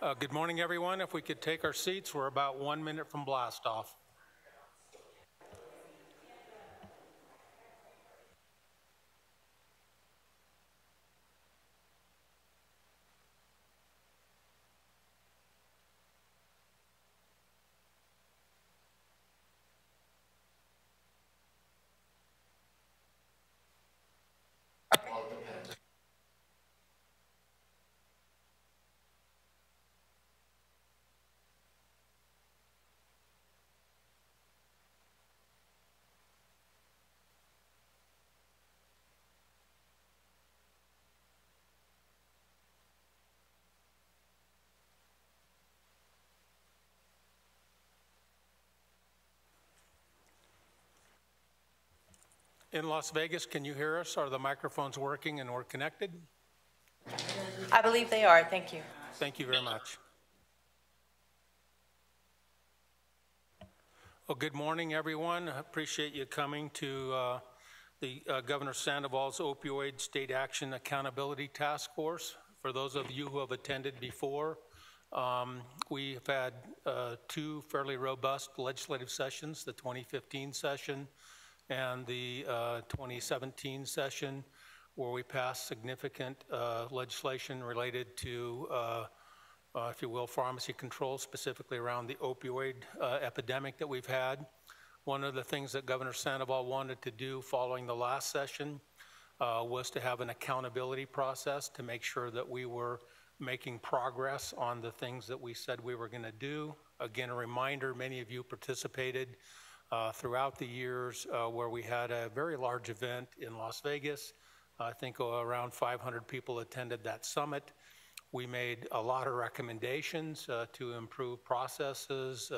Good morning, everyone. If we could take our seats, we're about 1 minute from blast off. In Las Vegas, can you hear us? Are the microphones working and we're connected? I believe they are. Thank you. Thank you very much. Well, good morning, everyone. I appreciate you coming to the Governor Sandoval's Opioid State Action Accountability Task Force. For those of you who have attended before, we have had two fairly robust legislative sessions, the 2015 session and the 2017 session, where we passed significant legislation related to, if you will, pharmacy control, specifically around the opioid epidemic that we've had. One of the things that Governor Sandoval wanted to do following the last session was to have an accountability process to make sure that we were making progress on the things that we said we were going to do. Again, a reminder, many of you participated throughout the years where we had a very large event in Las Vegas. I think around 500 people attended that summit. We made a lot of recommendations to improve processes,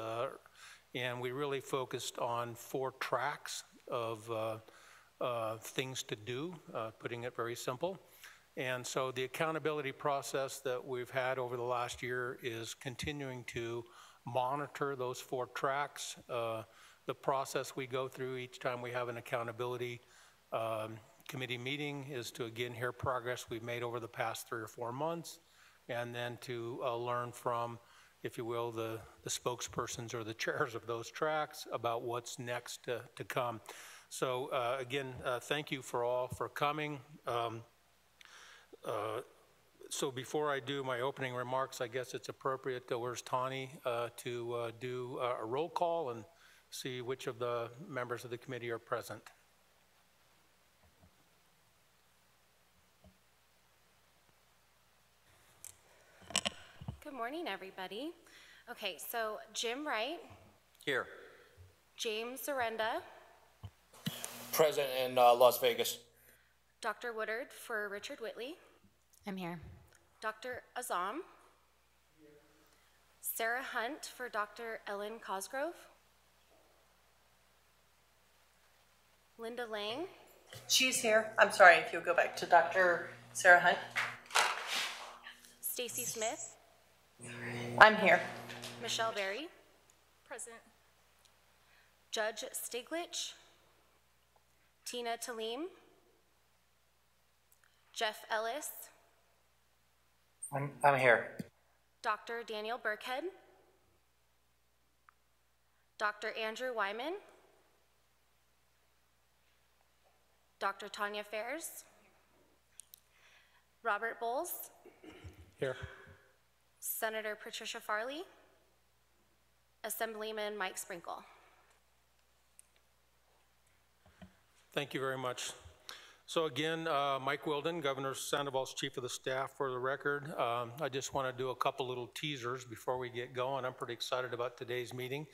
and we really focused on 4 tracks of things to do, putting it very simple. And so the accountability process that we've had over the last year is continuing to monitor those 4 tracks. The process we go through each time we have an accountability committee meeting is to, again, hear progress we've made over the past 3 or 4 months, and then to learn from, if you will, the spokespersons or the chairs of those tracks about what's next to come. So again, thank you for coming. So before I do my opening remarks, I guess it's appropriate, where's Tani, to do a roll call and see which of the members of the committee are present. Good morning, everybody. Okay, so Jim Wright. Here. James Zarenda. Present in Las Vegas. Dr. Woodard for Richard Whitley. I'm here. Dr. Azam. Sarah Hunt for Dr. Ellen Cosgrove. Linda Lang. She's here. I'm sorry, if you'll go back to Dr. Sarah Hunt. Stacy Smith. I'm here. Michelle Berry. Present. Judge Stiglich. Tina Talim. Jeff Ellis. I'm here. Dr. Daniel Burkhead. Dr. Andrew Wyman. Dr. Tanya Fairs. Robert Bowles. Here. Senator Patricia Farley. Assemblyman Mike Sprinkle. Thank you very much. So again, Mike Wilden, Governor Sandoval's Chief of the Staff, for the record. I just want to do a couple little teasers before we get going. I'm pretty excited about today's meeting.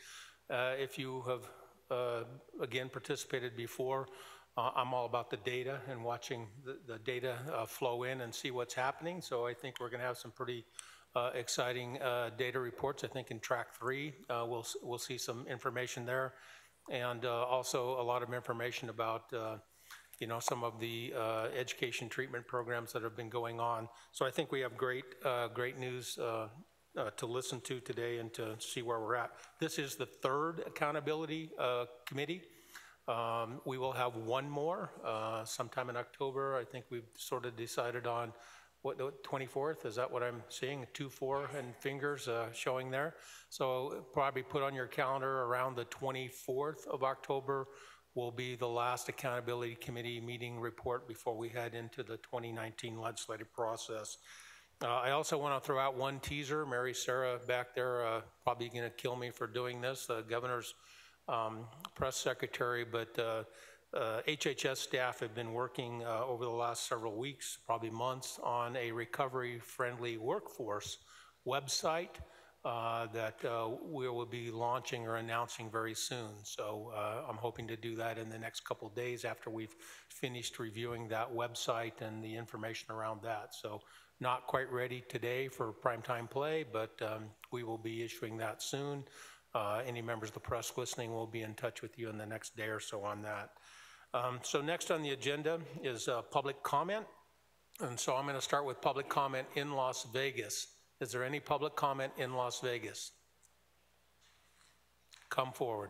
If you have, again, participated before, I'm all about the data and watching the data flow in and see what's happening. So I think we're going to have some pretty exciting data reports. I think in track 3, we'll see some information there, and also a lot of information about some of the education treatment programs that have been going on. So I think we have great news to listen to today and to see where we're at. This is the 3rd accountability committee. We will have one more sometime in October. I think we've sort of decided on what, the 24th? Is that what I'm seeing? 2-4 and fingers showing there. So probably put on your calendar around the 24th of October will be the last Accountability Committee meeting report before we head into the 2019 legislative process. I also want to throw out one teaser. Mary Sarah back there probably going to kill me for doing this, the governor's press secretary, but HHS staff have been working over the last several weeks, probably months, on a recovery-friendly workforce website that we will be launching or announcing very soon. So I'm hoping to do that in the next couple of days after we've finished reviewing that website and the information around that. So not quite ready today for primetime play, but we will be issuing that soon. Any members of the press listening will be in touch with you in the next day or so on that. So next on the agenda is public comment. And so I'm going to start with public comment in Las Vegas. Is there any public comment in Las Vegas? Come forward.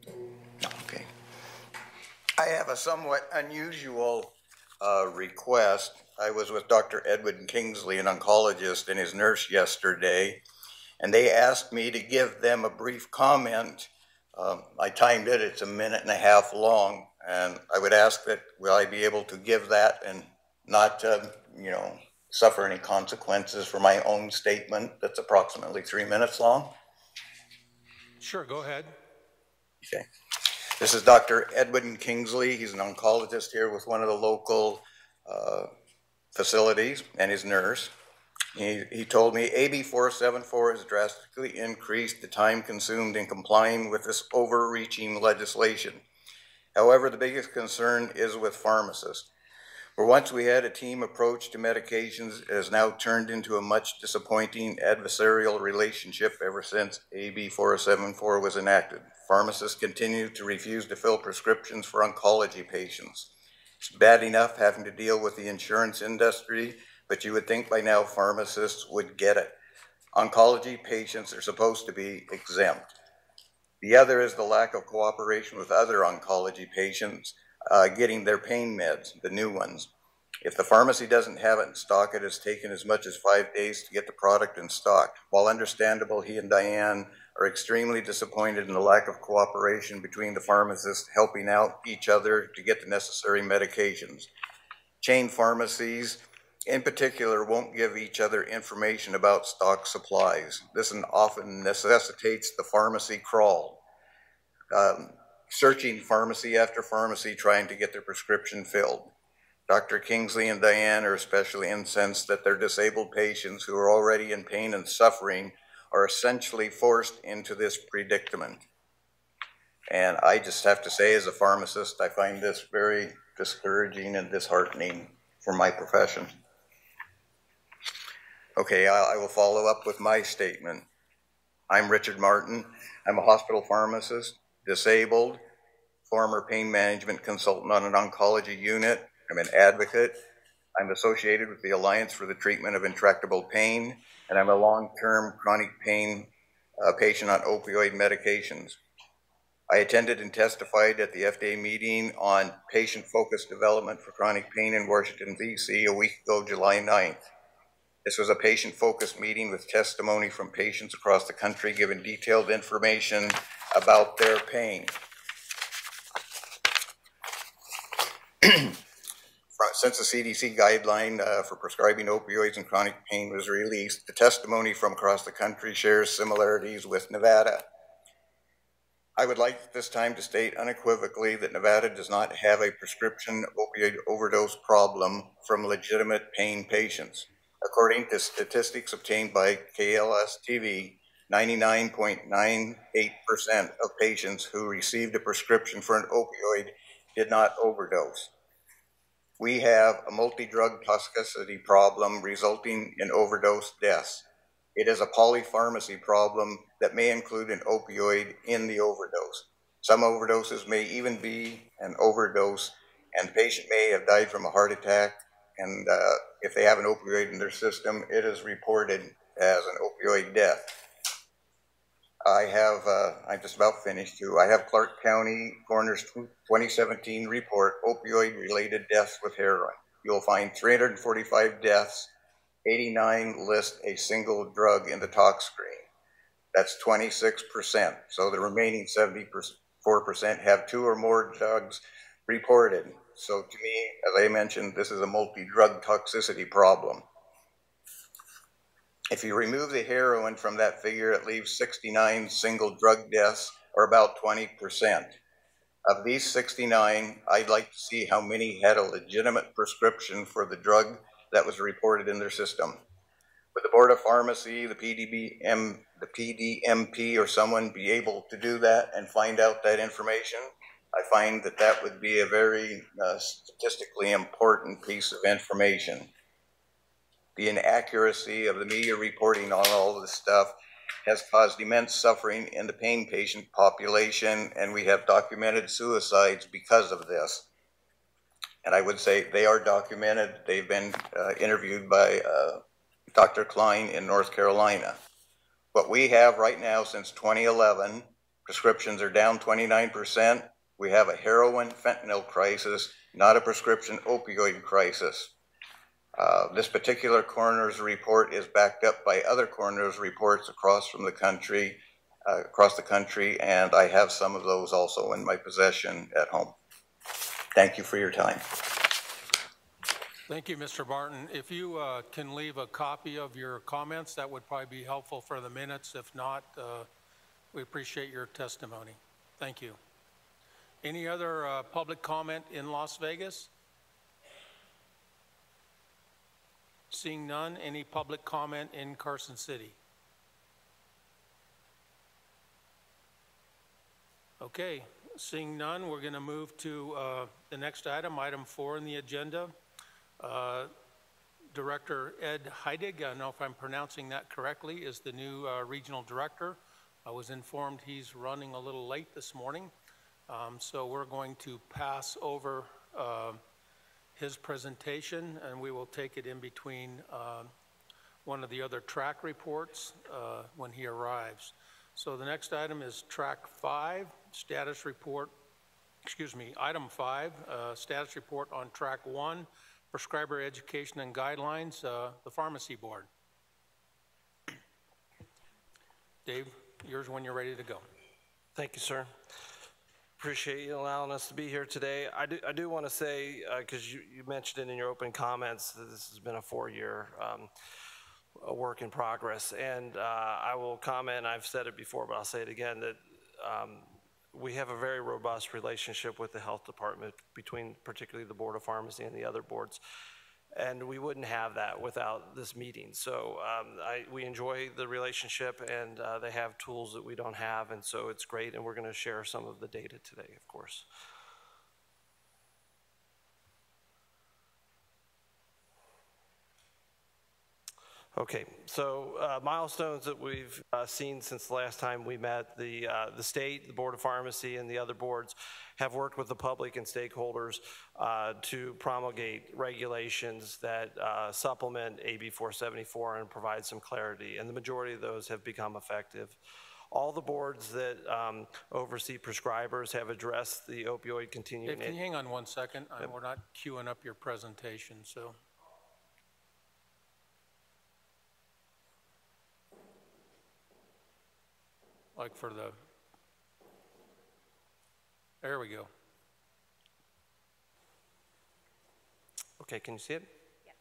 Okay. I have a somewhat unusual request. I was with Dr. Edwin Kingsley, an oncologist, and his nurse yesterday, and they asked me to give them a brief comment. I timed it, it's 1.5 minutes long, and I would ask that will I be able to give that and not, you know, suffer any consequences for my own statement that's approximately 3 minutes long? Sure, go ahead. Okay. This is Dr. Edwin Kingsley. He's an oncologist here with one of the local facilities, and his nurse. He told me AB 474 has drastically increased the time consumed in complying with this overreaching legislation. However, the biggest concern is with pharmacists. Where once we had a team approach to medications, it has now turned into a much disappointing adversarial relationship ever since AB 474 was enacted. Pharmacists continue to refuse to fill prescriptions for oncology patients. It's bad enough having to deal with the insurance industry, but you would think by now pharmacists would get it. Oncology patients are supposed to be exempt. The other is the lack of cooperation with other oncology patients getting their pain meds, the new ones. If the pharmacy doesn't have it in stock, it has taken as much as 5 days to get the product in stock. While understandable, he and Diane are extremely disappointed in the lack of cooperation between the pharmacists helping out each other to get the necessary medications. Chain pharmacies, in particular, won't give each other information about stock supplies. This often necessitates the pharmacy crawl, searching pharmacy after pharmacy trying to get their prescription filled. Dr. Kingsley and Diane are especially incensed that their disabled patients who are already in pain and suffering are essentially forced into this predicament. And I just have to say, as a pharmacist, I find this very discouraging and disheartening for my profession. Okay, I will follow up with my statement. I'm Richard Martin. I'm a hospital pharmacist, disabled, former pain management consultant on an oncology unit. I'm an advocate. I'm associated with the Alliance for the Treatment of Intractable Pain, and I'm a long-term chronic pain patient on opioid medications. I attended and testified at the FDA meeting on patient-focused development for chronic pain in Washington, D.C. a week ago, July 9th. This was a patient-focused meeting with testimony from patients across the country giving detailed information about their pain. Since the CDC guideline for prescribing opioids and chronic pain was released, the testimony from across the country shares similarities with Nevada. I would like this time to state unequivocally that Nevada does not have a prescription opioid overdose problem from legitimate pain patients. According to statistics obtained by KLS-TV, 99.98% of patients who received a prescription for an opioid did not overdose. We have a multi-drug toxicity problem resulting in overdose deaths. It is a polypharmacy problem that may include an opioid in the overdose. Some overdoses may even be an overdose, and the patient may have died from a heart attack, and if they have an opioid in their system, it is reported as an opioid death. I have, I'm just about finished too. I have Clark County Coroner's 2017 report, opioid-related deaths with heroin. You'll find 345 deaths, 89 list a single drug in the tox screen. That's 26%. So the remaining 74% have 2 or more drugs reported. So to me, as I mentioned, this is a multi-drug toxicity problem. If you remove the heroin from that figure, it leaves 69 single drug deaths, or about 20%. Of these 69, I'd like to see how many had a legitimate prescription for the drug that was reported in their system. Would the Board of Pharmacy, the PDMP, or someone be able to do that and find out that information? I find that that would be a very statistically important piece of information. The inaccuracy of the media reporting on all of this stuff has caused immense suffering in the pain patient population, and we have documented suicides because of this. And I would say they are documented. They've been interviewed by Dr. Klein in North Carolina. What we have right now since 2011, prescriptions are down 29%. We have a heroin fentanyl crisis, not a prescription opioid crisis. This particular coroner's report is backed up by other coroner's reports across the country, and I have some of those also in my possession at home. Thank you for your time. Thank you, Mr. Barton. If you can leave a copy of your comments, that would probably be helpful for the minutes. If not, we appreciate your testimony. Thank you. Any other public comment in Las Vegas? Seeing none, any public comment in Carson City? Okay, seeing none, we're going to move to the next item, item 4 in the agenda. Director Ed Heidig, I don't know if I'm pronouncing that correctly, is the new regional director. I was informed he's running a little late this morning, so we're going to pass over his presentation, and we will take it in between one of the other track reports when he arrives. So the next item is track 5, status report, item 5, status report on track 1, prescriber education and guidelines, the pharmacy board. Dave, yours when you're ready to go. Thank you, sir. Appreciate you allowing us to be here today. I do want to say, because you mentioned it in your opening comments, that this has been a 4-year work in progress. And I will comment, I've said it before, but I'll say it again, that we have a very robust relationship with the health department between particularly the Board of Pharmacy and the other boards. And we wouldn't have that without this meeting. So we enjoy the relationship, and they have tools that we don't have, and so it's great, and we're going to share some of the data today, of course. Okay, so milestones that we've seen since the last time we met, the state, the Board of Pharmacy, and the other boards have worked with the public and stakeholders to promulgate regulations that supplement AB 474 and provide some clarity, and the majority of those have become effective. All the boards that oversee prescribers have addressed the opioid continuum. Dave, can you hang on 1 second? We're not queuing up your presentation, so. Like for the, there we go. Okay, can you see it? Yeah,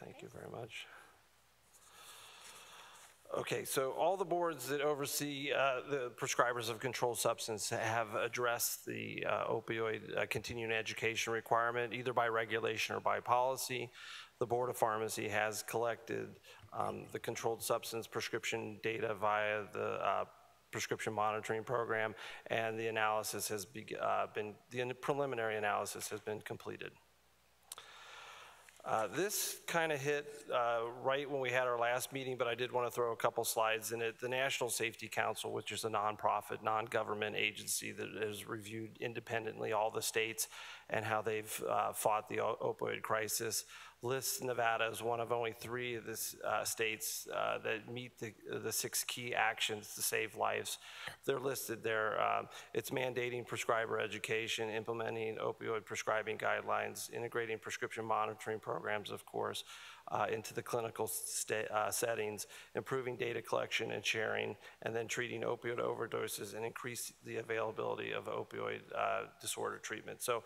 Thank you very much. Okay, so all the boards that oversee the prescribers of controlled substance have addressed the opioid continuing education requirement, either by regulation or by policy. The Board of Pharmacy has collected the controlled substance prescription data via the prescription monitoring program, and the analysis has the preliminary analysis has been completed. This kind of hit right when we had our last meeting, but I did want to throw a couple slides in it. The National Safety Council, which is a nonprofit, non-government agency that has reviewed independently all the states and how they've fought the opioid crisis, lists Nevada as one of only 3 of the states that meet the 6 key actions to save lives. They're listed there. It's mandating prescriber education, implementing opioid prescribing guidelines, integrating prescription monitoring programs, of course, into the clinical settings, improving data collection and sharing, and then treating opioid overdoses and increase the availability of opioid disorder treatment. So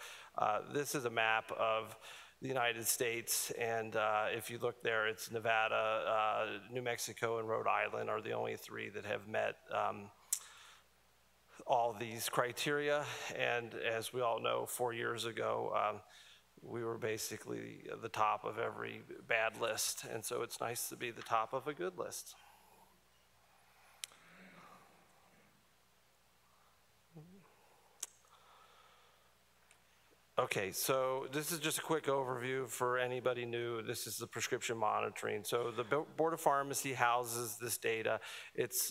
this is a map of the United States, and if you look there, it's Nevada, New Mexico, and Rhode Island are the only 3 that have met all these criteria. And as we all know, 4 years ago, we were basically the top of every bad list, and so it's nice to be the top of a good list. Okay, so this is just a quick overview for anybody new. This is the prescription monitoring. So the Board of Pharmacy houses this data. It's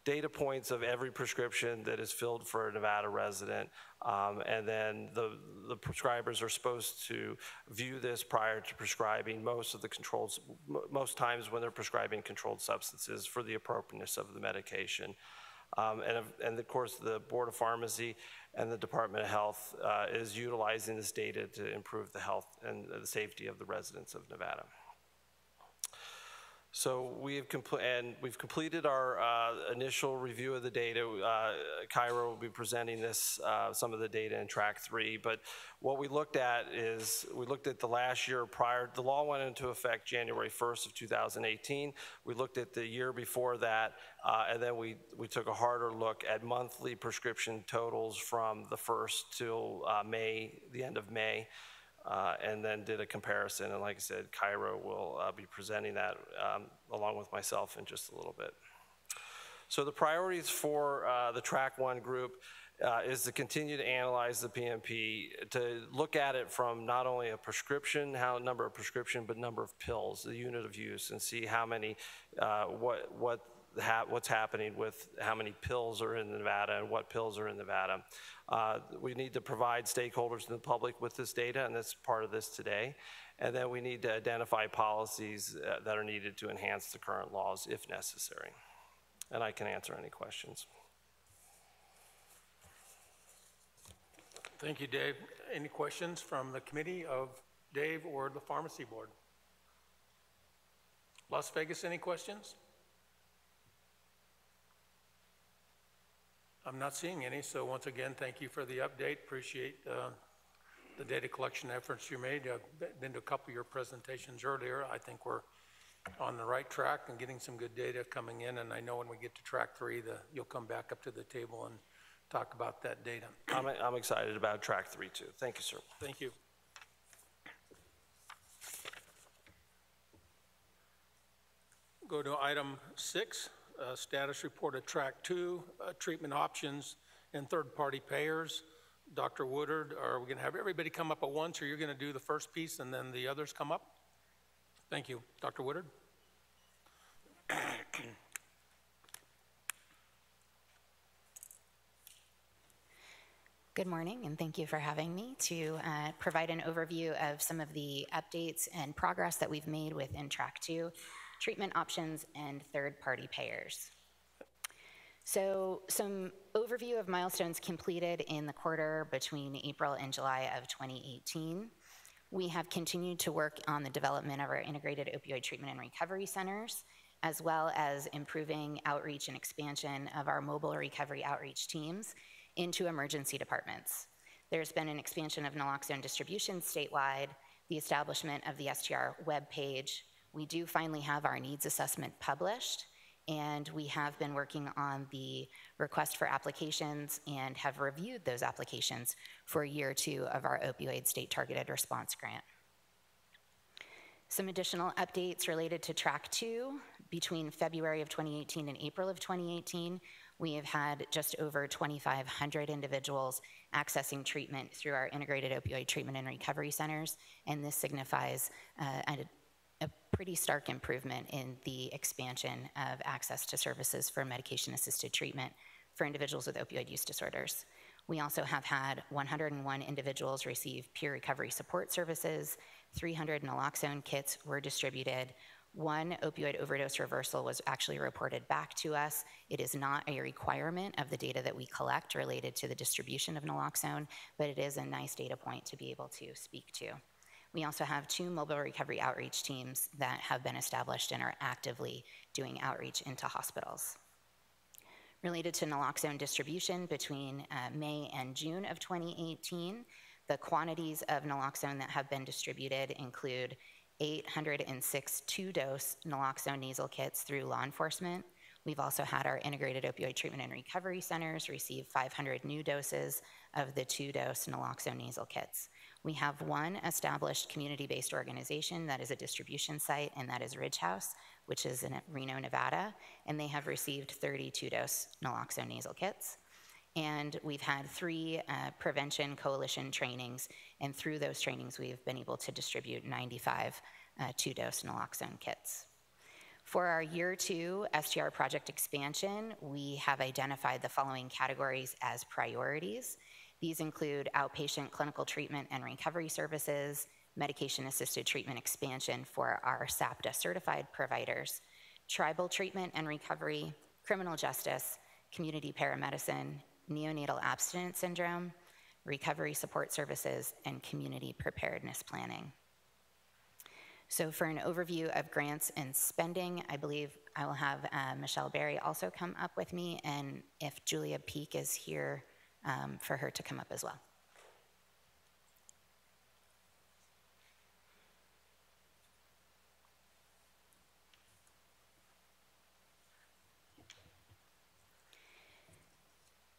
data points of every prescription that is filled for a Nevada resident. And then the prescribers are supposed to view this prior to prescribing most times when they're prescribing controlled substances for the appropriateness of the medication. And of course, the Board of Pharmacy and the Department of Health is utilizing this data to improve the health and the safety of the residents of Nevada. So we've completed our initial review of the data. Cairo will be presenting this, some of the data in track 3, but what we looked at is, we looked at the last year prior. The law went into effect January 1st of 2018. We looked at the year before that, and then we took a harder look at monthly prescription totals from the 1st till the end of May. And then did a comparison, and like I said, Cairo will be presenting that along with myself in just a little bit. So the priorities for the track 1 group is to continue to analyze the PMP, to look at it from not only a prescription, number of prescription, but number of pills, the unit of use, and see how many, what's happening with how many pills are in Nevada and what pills are in Nevada. We need to provide stakeholders and the public with this data, and that's part of this today. And then we need to identify policies that are needed to enhance the current laws if necessary. And I can answer any questions. Thank you, Dave. Any questions from the committee of Dave or the Pharmacy Board? Las Vegas, any questions? I'm not seeing any, so once again, thank you for the update. Appreciate the data collection efforts you made. I've been to a couple of your presentations earlier. I think we're on the right track and getting some good data coming in, and I know when we get to track 3, you'll come back up to the table and talk about that data. I'm excited about track 3 too. Thank you, sir. Thank you. Go to item 6. Status report of track 2, treatment options and third-party payers. Dr. Woodard, are we going to have everybody come up at once, or you're going to do the first piece and then the others come up? Thank you. Dr. Woodard? Good morning, and thank you for having me to provide an overview of some of the updates and progress that we've made within track 2. Treatment options and third-party payers. So some overview of milestones completed in the quarter between April and July of 2018. We have continued to work on the development of our integrated opioid treatment and recovery centers, as well as improving outreach and expansion of our mobile recovery outreach teams into emergency departments. There's been an expansion of naloxone distribution statewide, the establishment of the STR webpage. We do finally have our needs assessment published, and we have been working on the request for applications and have reviewed those applications for year 2 of our opioid state targeted response grant. Some additional updates related to track 2. Between February of 2018 and April of 2018, We have had just over 2,500 individuals accessing treatment through our integrated opioid treatment and recovery centers, and this signifies a pretty stark improvement in the expansion of access to services for medication-assisted treatment for individuals with opioid use disorders. We also have had 101 individuals receive peer recovery support services, 300 naloxone kits were distributed, 1 opioid overdose reversal was actually reported back to us. It is not a requirement of the data that we collect related to the distribution of naloxone, but it is a nice data point to be able to speak to. We also have 2 mobile recovery outreach teams that have been established and are actively doing outreach into hospitals. Related to naloxone distribution between May and June of 2018, the quantities of naloxone that have been distributed include 806 2-dose naloxone nasal kits through law enforcement. We've also had our integrated opioid treatment and recovery centers receive 500 new doses of the 2-dose naloxone nasal kits. We have 1 established community-based organization that is a distribution site, and that is Ridge House, which is in Reno, Nevada, and they have received 30 2-dose naloxone nasal kits. And we've had 3 prevention coalition trainings, and through those trainings, we've been able to distribute 95 2-dose naloxone kits. For our year 2 STR project expansion, we have identified the following categories as priorities. These include outpatient clinical treatment and recovery services, medication-assisted treatment expansion for our SAPTA certified providers, tribal treatment and recovery, criminal justice, community paramedicine, neonatal abstinence syndrome, recovery support services, and community preparedness planning. So for an overview of grants and spending, I believe I will have Michelle Berry also come up with me, and if Julia Peak is here, for her to come up as well.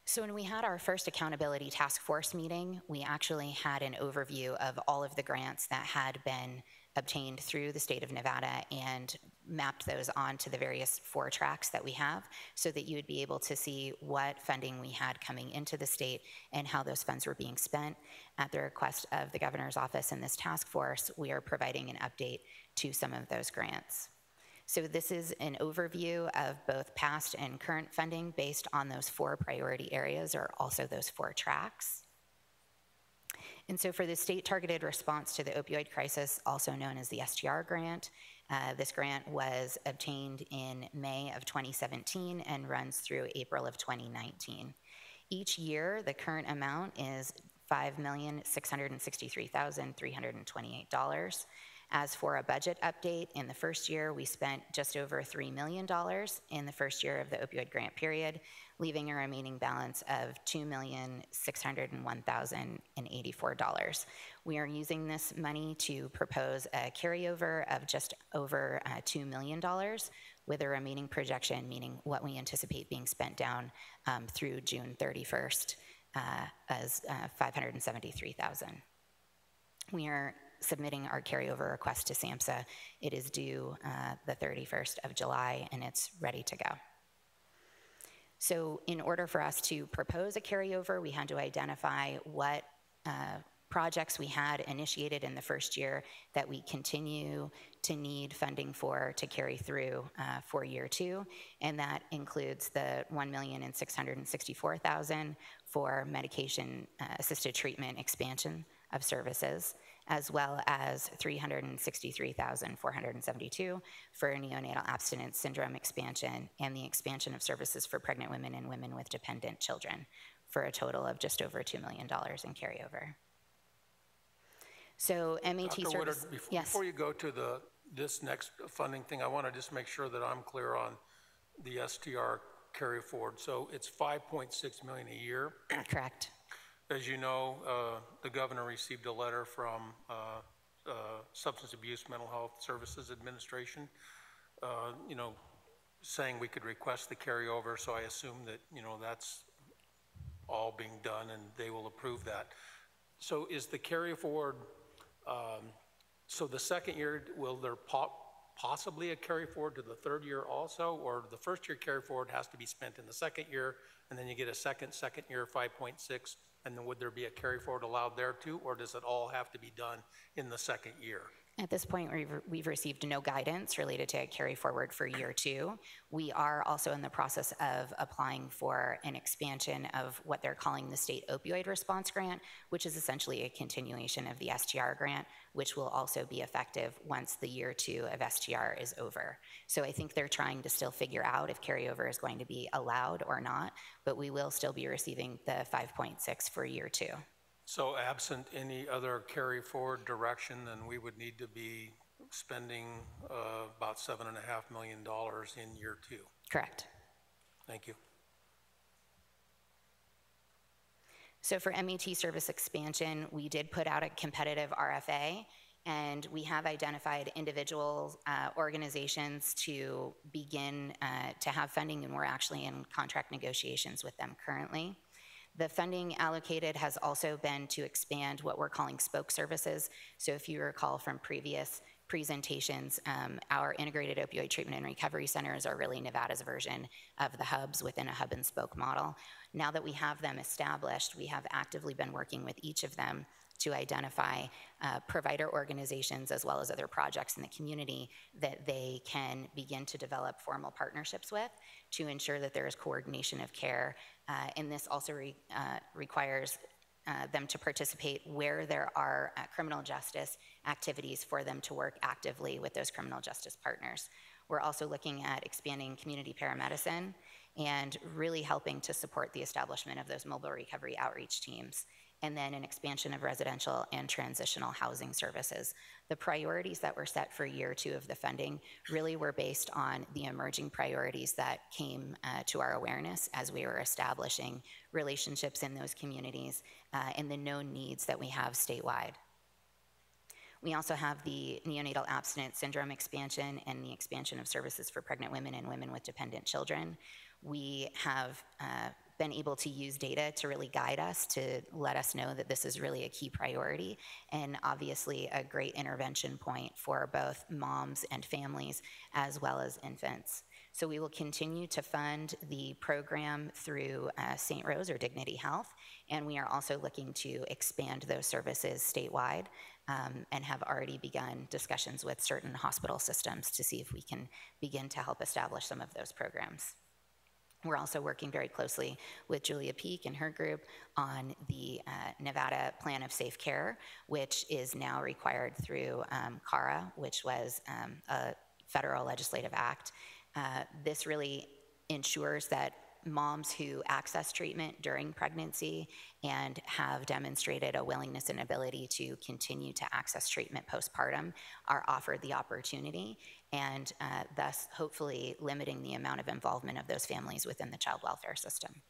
So when we had our first accountability task force meeting, we actually had an overview of all of the grants that had been obtained through the state of Nevada and mapped those onto the various 4 tracks that we have so that you would be able to see what funding we had coming into the state and how those funds were being spent. At the request of the governor's office and this task force, we are providing an update to some of those grants. So this is an overview of both past and current funding based on those 4 priority areas, or also those 4 tracks. And so for the state targeted response to the opioid crisis, also known as the STR grant, this grant was obtained in May of 2017 and runs through April of 2019. Each year, the current amount is $5,663,328. As for a budget update, in the first year, we spent just over $3 million in the first year of the opioid grant period, leaving a remaining balance of $2,601,084. We are using this money to propose a carryover of just over $2 million, with a remaining projection, meaning what we anticipate being spent down through June 31st as $573,000. We are submitting our carryover request to SAMSA. It is due the 31st of July, and it's ready to go. So in order for us to propose a carryover, we had to identify what projects we had initiated in the first year that we continue to need funding for to carry through for year 2, and that includes the $1,664,000 for medication-assisted treatment expansion of services, as well as $363,472 for neonatal abstinence syndrome expansion and the expansion of services for pregnant women and women with dependent children, for a total of just over $2 million in carryover. So MAT service, yes. Before you go to this next funding thing, I want to just make sure that I'm clear on the STR carry forward. So it's $5.6 million a year. Correct. As you know, the governor received a letter from Substance Abuse Mental Health Services Administration, saying we could request the carryover. So I assume that, that's all being done and they will approve that. So is the carry forward, so the second year, will there possibly a carry forward to the third year also, or the first year carry forward has to be spent in the second year, and then you get a second year 5.6, and then would there be a carry forward allowed there too, or does it all have to be done in the second year? At this point, we've received no guidance related to a carry forward for year 2. We are also in the process of applying for an expansion of what they're calling the State Opioid Response Grant, which is essentially a continuation of the STR grant, which will also be effective once the year 2 of STR is over. So I think they're trying to still figure out if carryover is going to be allowed or not, but we will still be receiving the 5.6 for year 2. So absent any other carry forward direction, then we would need to be spending about $7.5 million in year 2. Correct. Thank you. So for MET service expansion, we did put out a competitive RFA, and we have identified individual organizations to begin to have funding, and we're actually in contract negotiations with them currently. The funding allocated has also been to expand what we're calling spoke services. So if you recall from previous presentations, our integrated opioid treatment and recovery centers are really Nevada's version of the hubs within a hub and spoke model. Now that we have them established, we have actively been working with each of them to identify provider organizations as well as other projects in the community that they can begin to develop formal partnerships with to ensure that there is coordination of care. And this also requires them to participate where there are criminal justice activities for them to work actively with those criminal justice partners. We're also looking at expanding community paramedicine and really helping to support the establishment of those mobile recovery outreach teams, and then an expansion of residential and transitional housing services. The priorities that were set for year 2 of the funding really were based on the emerging priorities that came to our awareness as we were establishing relationships in those communities and the known needs that we have statewide. We also have the neonatal abstinence syndrome expansion and the expansion of services for pregnant women and women with dependent children. We have been able to use data to really guide us, to let us know that this is really a key priority and obviously a great intervention point for both moms and families as well as infants. So we will continue to fund the program through St. Rose or Dignity Health, and we are also looking to expand those services statewide and have already begun discussions with certain hospital systems to see if we can begin to help establish some of those programs. We're also working very closely with Julia Peak and her group on the Nevada Plan of Safe Care, which is now required through CARA, which was a federal legislative act. This really ensures that moms who access treatment during pregnancy and have demonstrated a willingness and ability to continue to access treatment postpartum are offered the opportunity, and thus hopefully limiting the amount of involvement of those families within the child welfare system.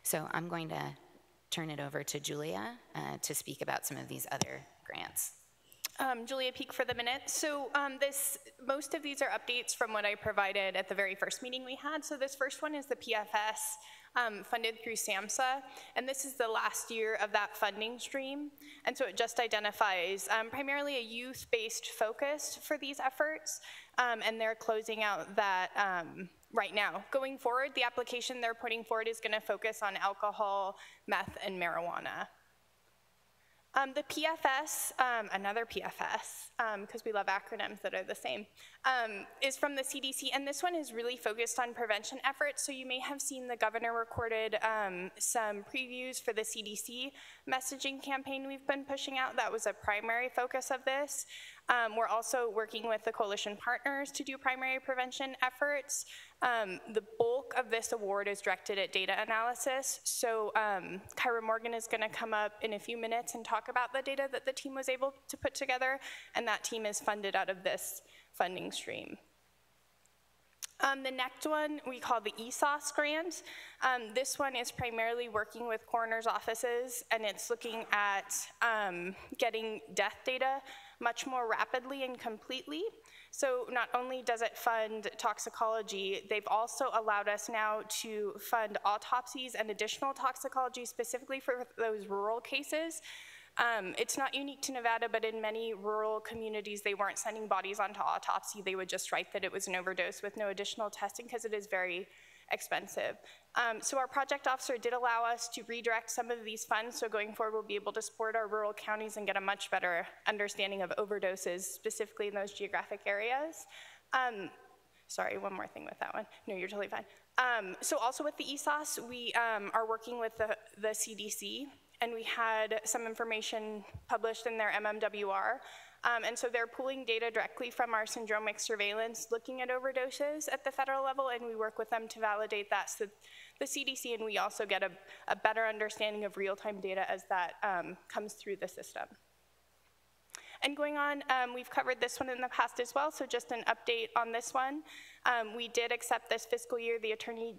So I'm going to turn it over to Julia to speak about some of these other grants. Julia Peak for the minute. So most of these are updates from what I provided at the very first meeting we had. So this first one is the PFS funded through SAMSA, and this is the last year of that funding stream. And so it just identifies primarily a youth-based focus for these efforts, and they're closing out that right now. Going forward, the application they're putting forward is gonna focus on alcohol, meth, and marijuana. The PFS, another PFS, because we love acronyms that are the same, is from the CDC, and this one is really focused on prevention efforts. So you may have seen the governor recorded some previews for the CDC messaging campaign we've been pushing out. That was a primary focus of this. We're also working with the coalition partners to do primary prevention efforts. The bulk of this award is directed at data analysis. So Kyra Morgan is gonna come up in a few minutes and talk about the data that the team was able to put together, and that team is funded out of this funding stream. The next one we call the ESOS grant. This one is primarily working with coroners' offices, and it's looking at getting death data much more rapidly and completely. So not only does it fund toxicology, they've also allowed us now to fund autopsies and additional toxicology specifically for those rural cases. It's not unique to Nevada, but in many rural communities, they weren't sending bodies on to autopsy. They would just write that it was an overdose with no additional testing because it is very expensive. So our project officer did allow us to redirect some of these funds, so going forward we'll be able to support our rural counties and get a much better understanding of overdoses, specifically in those geographic areas. Sorry, one more thing with that one. No, you're totally fine. So also with the ESOS, we are working with the CDC, and we had some information published in their MMWR. And so they're pulling data directly from our syndromic surveillance, looking at overdoses at the federal level, and we work with them to validate that. So the CDC and we also get a better understanding of real-time data as that comes through the system. And going on, we've covered this one in the past as well, so just an update on this one. We did accept this fiscal year the Attorney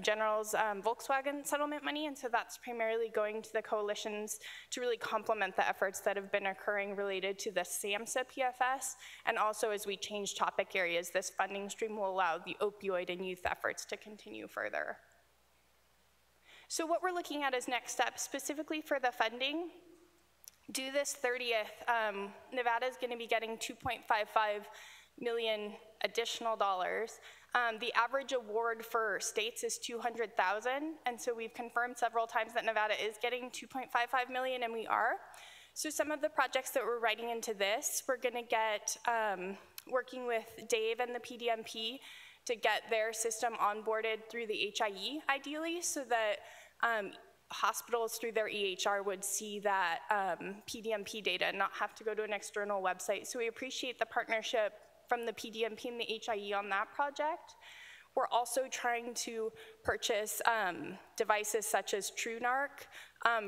General's Volkswagen settlement money, and so that's primarily going to the coalitions to really complement the efforts that have been occurring related to the SAMSA PFS, and also as we change topic areas, this funding stream will allow the opioid and youth efforts to continue further. So what we're looking at as next steps, specifically for the funding, due this 30th, Nevada is going to be getting $2.55 million additional dollars. The average award for states is $200,000, and so we've confirmed several times that Nevada is getting $2.55 million, and we are. So some of the projects that we're writing into this, we're going to get working with Dave and the PDMP to get their system onboarded through the HIE, ideally, so that hospitals through their EHR would see that PDMP data and not have to go to an external website. So we appreciate the partnership from the PDMP and the HIE on that project. We're also trying to purchase devices such as TrueNarc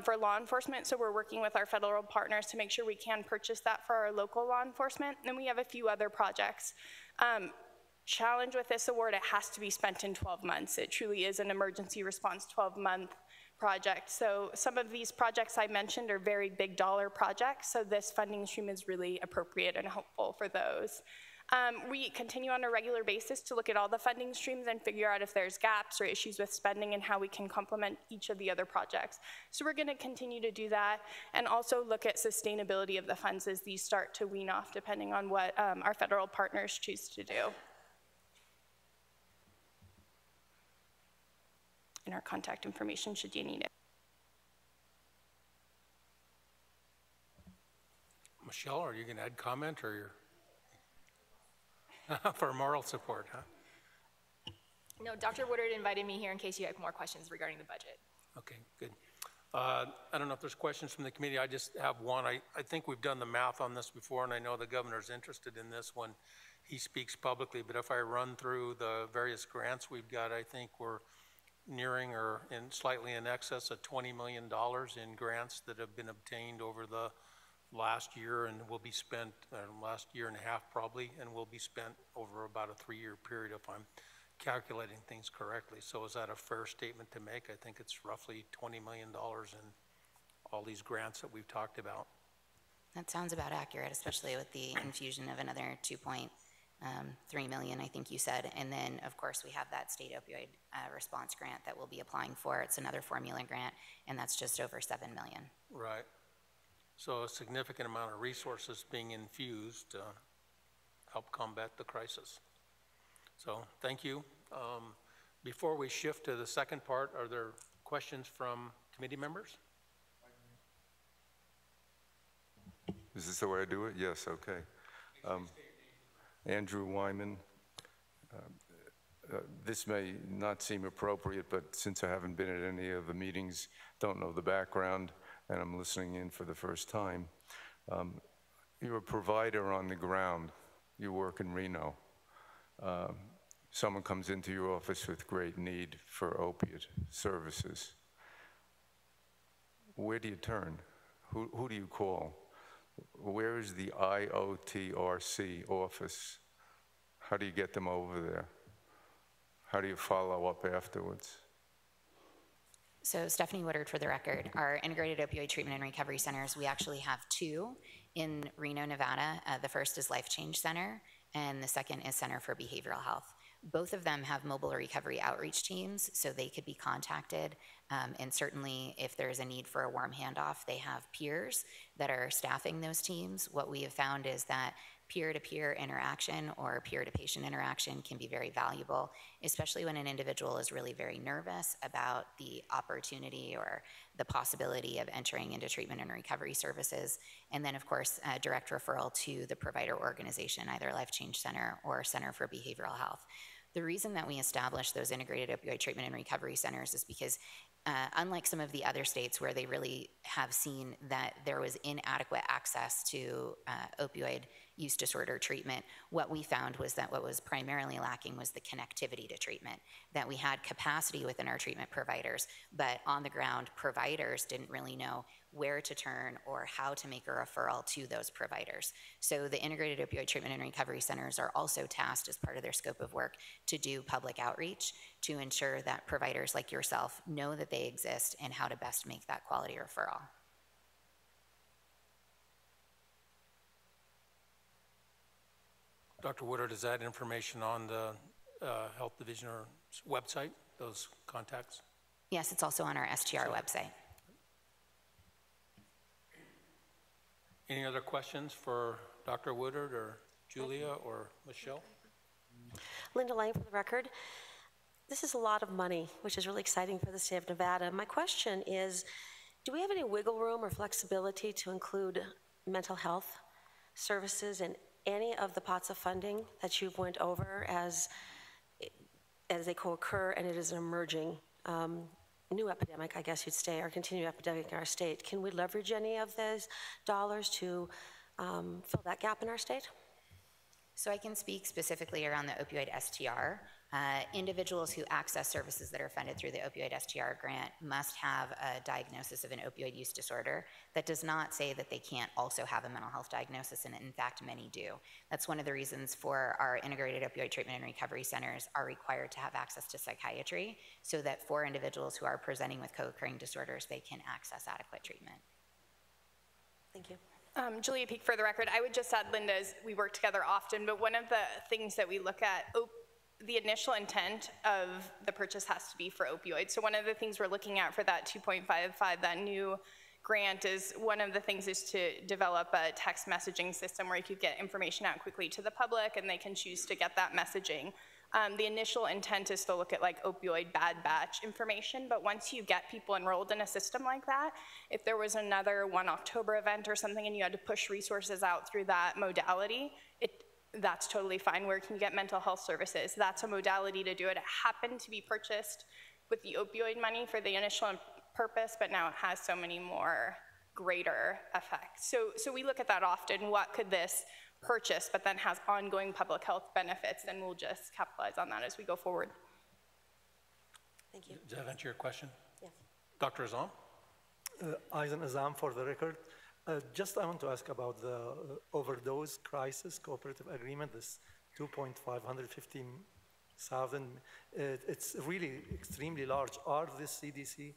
for law enforcement, so we're working with our federal partners to make sure we can purchase that for our local law enforcement. And we have a few other projects. Challenge with this award, it has to be spent in 12 months. It truly is an emergency response 12-month project. So some of these projects I mentioned are very big dollar projects, so this funding stream is really appropriate and helpful for those. We continue on a regular basis to look at all the funding streams and figure out if there's gaps or issues with spending and how we can complement each of the other projects. So we're going to continue to do that and also look at sustainability of the funds as these start to wean off depending on what our federal partners choose to do. And our contact information should you need it. Michelle, are you going to add comment or you're for moral support, huh? No, Dr. Woodard invited me here in case you had more questions regarding the budget. Okay, good. I don't know if there's questions from the committee. I just have one. I think we've done the math on this before, and I know the governor's interested in this when he speaks publicly, but if I run through the various grants we've got, I think we're nearing or slightly in excess of $20 million in grants that have been obtained over the last year and will be spent, last year and a half probably, and will be spent over about a 3-year period if I'm calculating things correctly. So is that a fair statement to make? I think it's roughly $20 million in all these grants that we've talked about. That sounds about accurate, especially with the infusion of another 2.3 million, I think you said. And then, of course, we have that state opioid response grant that we'll be applying for. It's another formula grant, and that's just over 7 million. Right. So a significant amount of resources being infused to help combat the crisis. So thank you. Before we shift to the second part, are there questions from committee members? Is this the way I do it? Yes, okay. Andrew Wyman. This may not seem appropriate, but since I haven't been at any of the meetings, don't know the background, and I'm listening in for the first time. You're a provider on the ground. You work in Reno. Someone comes into your office with great need for opiate services. Where do you turn? Who do you call? Where is the IOTRC office? How do you get them over there? How do you follow up afterwards? So Stephanie Woodard, for the record, our integrated opioid treatment and recovery centers, we actually have 2 in Reno, Nevada. The first is Life Change Center, and the second is Center for Behavioral Health. Both of them have mobile recovery outreach teams, so they could be contacted. And certainly, if there's a need for a warm handoff, they have peers that are staffing those teams. What we have found is that peer-to-peer interaction or peer-to-patient interaction can be very valuable, especially when an individual is really very nervous about the opportunity or the possibility of entering into treatment and recovery services. And then, of course, direct referral to the provider organization, either Life Change Center or Center for Behavioral Health. The reason that we established those integrated opioid treatment and recovery centers is because unlike some of the other states where they really have seen that there was inadequate access to opioid use disorder treatment, what we found was that what was primarily lacking was the connectivity to treatment, that we had capacity within our treatment providers, but on the ground, providers didn't really know where to turn or how to make a referral to those providers. So the integrated opioid treatment and recovery centers are also tasked as part of their scope of work to do public outreach to ensure that providers like yourself know that they exist and how to best make that quality referral. Dr. Woodard, is that information on the Health Division or website, those contacts? Yes, it's also on our STR website. Any other questions for Dr. Woodard or Julia or Michelle? Linda Lang for the record. This is a lot of money, which is really exciting for the state of Nevada. My question is, do we have any wiggle room or flexibility to include mental health services in any of the pots of funding that you've went over as they co-occur, and it is an emerging new epidemic, I guess you'd say, or continued epidemic in our state? Can we leverage any of those dollars to fill that gap in our state? So I can speak specifically around the opioid STR. Individuals who access services that are funded through the opioid STR grant must have a diagnosis of an opioid use disorder. That does not say that they can't also have a mental health diagnosis, and in fact, many do. That's one of the reasons for our integrated opioid treatment and recovery centers are required to have access to psychiatry, so that for individuals who are presenting with co-occurring disorders, they can access adequate treatment. Thank you. Julia Peak for the record. I would just add, Linda, we work together often, but one of the things that we look at, the initial intent of the purchase has to be for opioids. So one of the things we're looking at for that 2.55, that new grant, is one of the things is to develop a text messaging system where you could get information out quickly to the public and they can choose to get that messaging. The initial intent is to look at like opioid bad batch information, but once you get people enrolled in a system like that, if there was another 1 October event or something and you had to push resources out through that modality, that's totally fine. Where can you get mental health services? That's a modality to do it. It happened to be purchased with the opioid money for the initial purpose, but now it has so many more greater effects. So we look at that often. What could this purchase, but then has ongoing public health benefits? Then we'll just capitalize on that as we go forward. Thank you. Does that answer your question? Yes. Dr. Azam? Aizan Azam for the record. Just I want to ask about the overdose crisis cooperative agreement, this 2,515,000. It's really extremely large. Are the CDC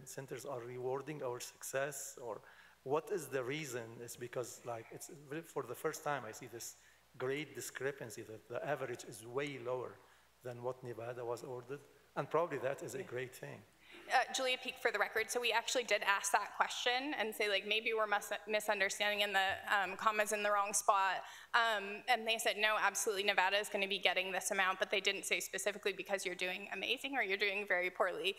centers are rewarding our success, or what is the reason? It's because it's for the first time I see this great discrepancy that the average is way lower than what Nevada was ordered, and probably that is a great thing. Julia Peak for the record. So we actually did ask that question and say maybe we're misunderstanding and the comma's in the wrong spot. And they said, no, absolutely, Nevada is going to be getting this amount, but they didn't say specifically because you're doing amazing or you're doing very poorly.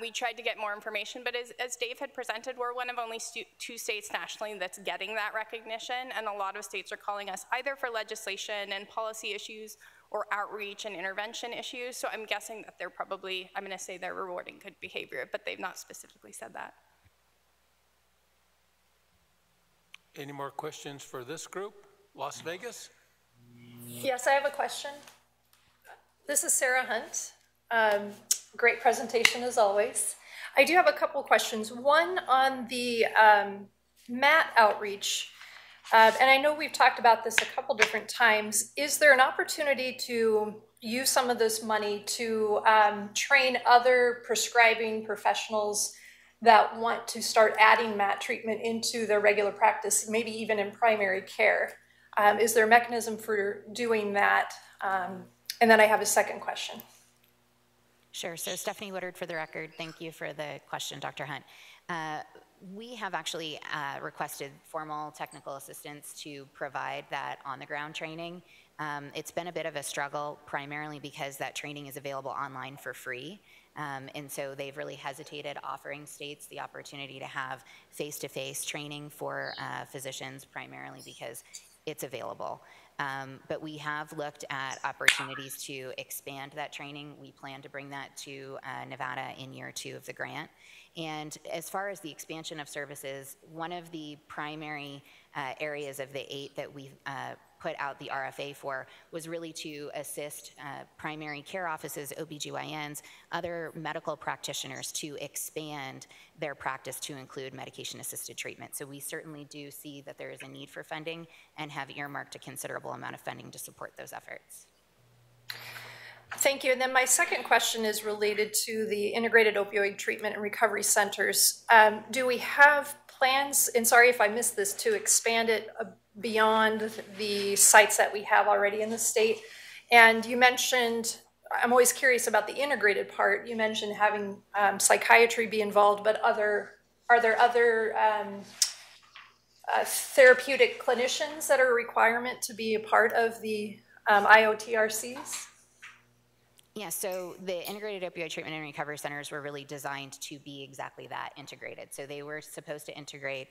We tried to get more information, but as Dave had presented, we're one of only 2 states nationally that's getting that recognition, and a lot of states are calling us either for legislation and policy issues or outreach and intervention issues. So I'm guessing that they're probably, I'm going to say they're rewarding good behavior, but they've not specifically said that. Any more questions for this group? Las Vegas? Yes, I have a question. This is Sarah Hunt. Great presentation as always. I do have a couple questions. One on the MAT outreach. And I know we've talked about this a couple different times. Is there an opportunity to use some of this money to train other prescribing professionals that want to start adding MAT treatment into their regular practice, maybe even in primary care? Is there a mechanism for doing that And then I have a second question. Sure. So Stephanie Woodard for the record. Thank you for the question, Dr. Hunt. We have actually requested formal technical assistance to provide that on-the-ground training. It's been a bit of a struggle, primarily because that training is available online for free. And so they've really hesitated offering states the opportunity to have face-to-face training for physicians, primarily because it's available. But we have looked at opportunities to expand that training. We plan to bring that to Nevada in year 2 of the grant. And as far as the expansion of services, one of the primary areas of the 8 that we've put out the RFA for was really to assist primary care offices, OBGYNs, other medical practitioners to expand their practice to include medication-assisted treatment. So we certainly do see that there is a need for funding and have earmarked a considerable amount of funding to support those efforts. Thank you. And then my second question is related to the integrated opioid treatment and recovery centers. Do we have plans, and sorry if I missed this, to expand it beyond the sites that we have already in the state? And you mentioned, I'm always curious about the integrated part. You mentioned having psychiatry be involved, but are there other therapeutic clinicians that are a requirement to be a part of the IOTRCs? Yeah, so the integrated opioid treatment and recovery centers were really designed to be exactly that, integrated. So they were supposed to integrate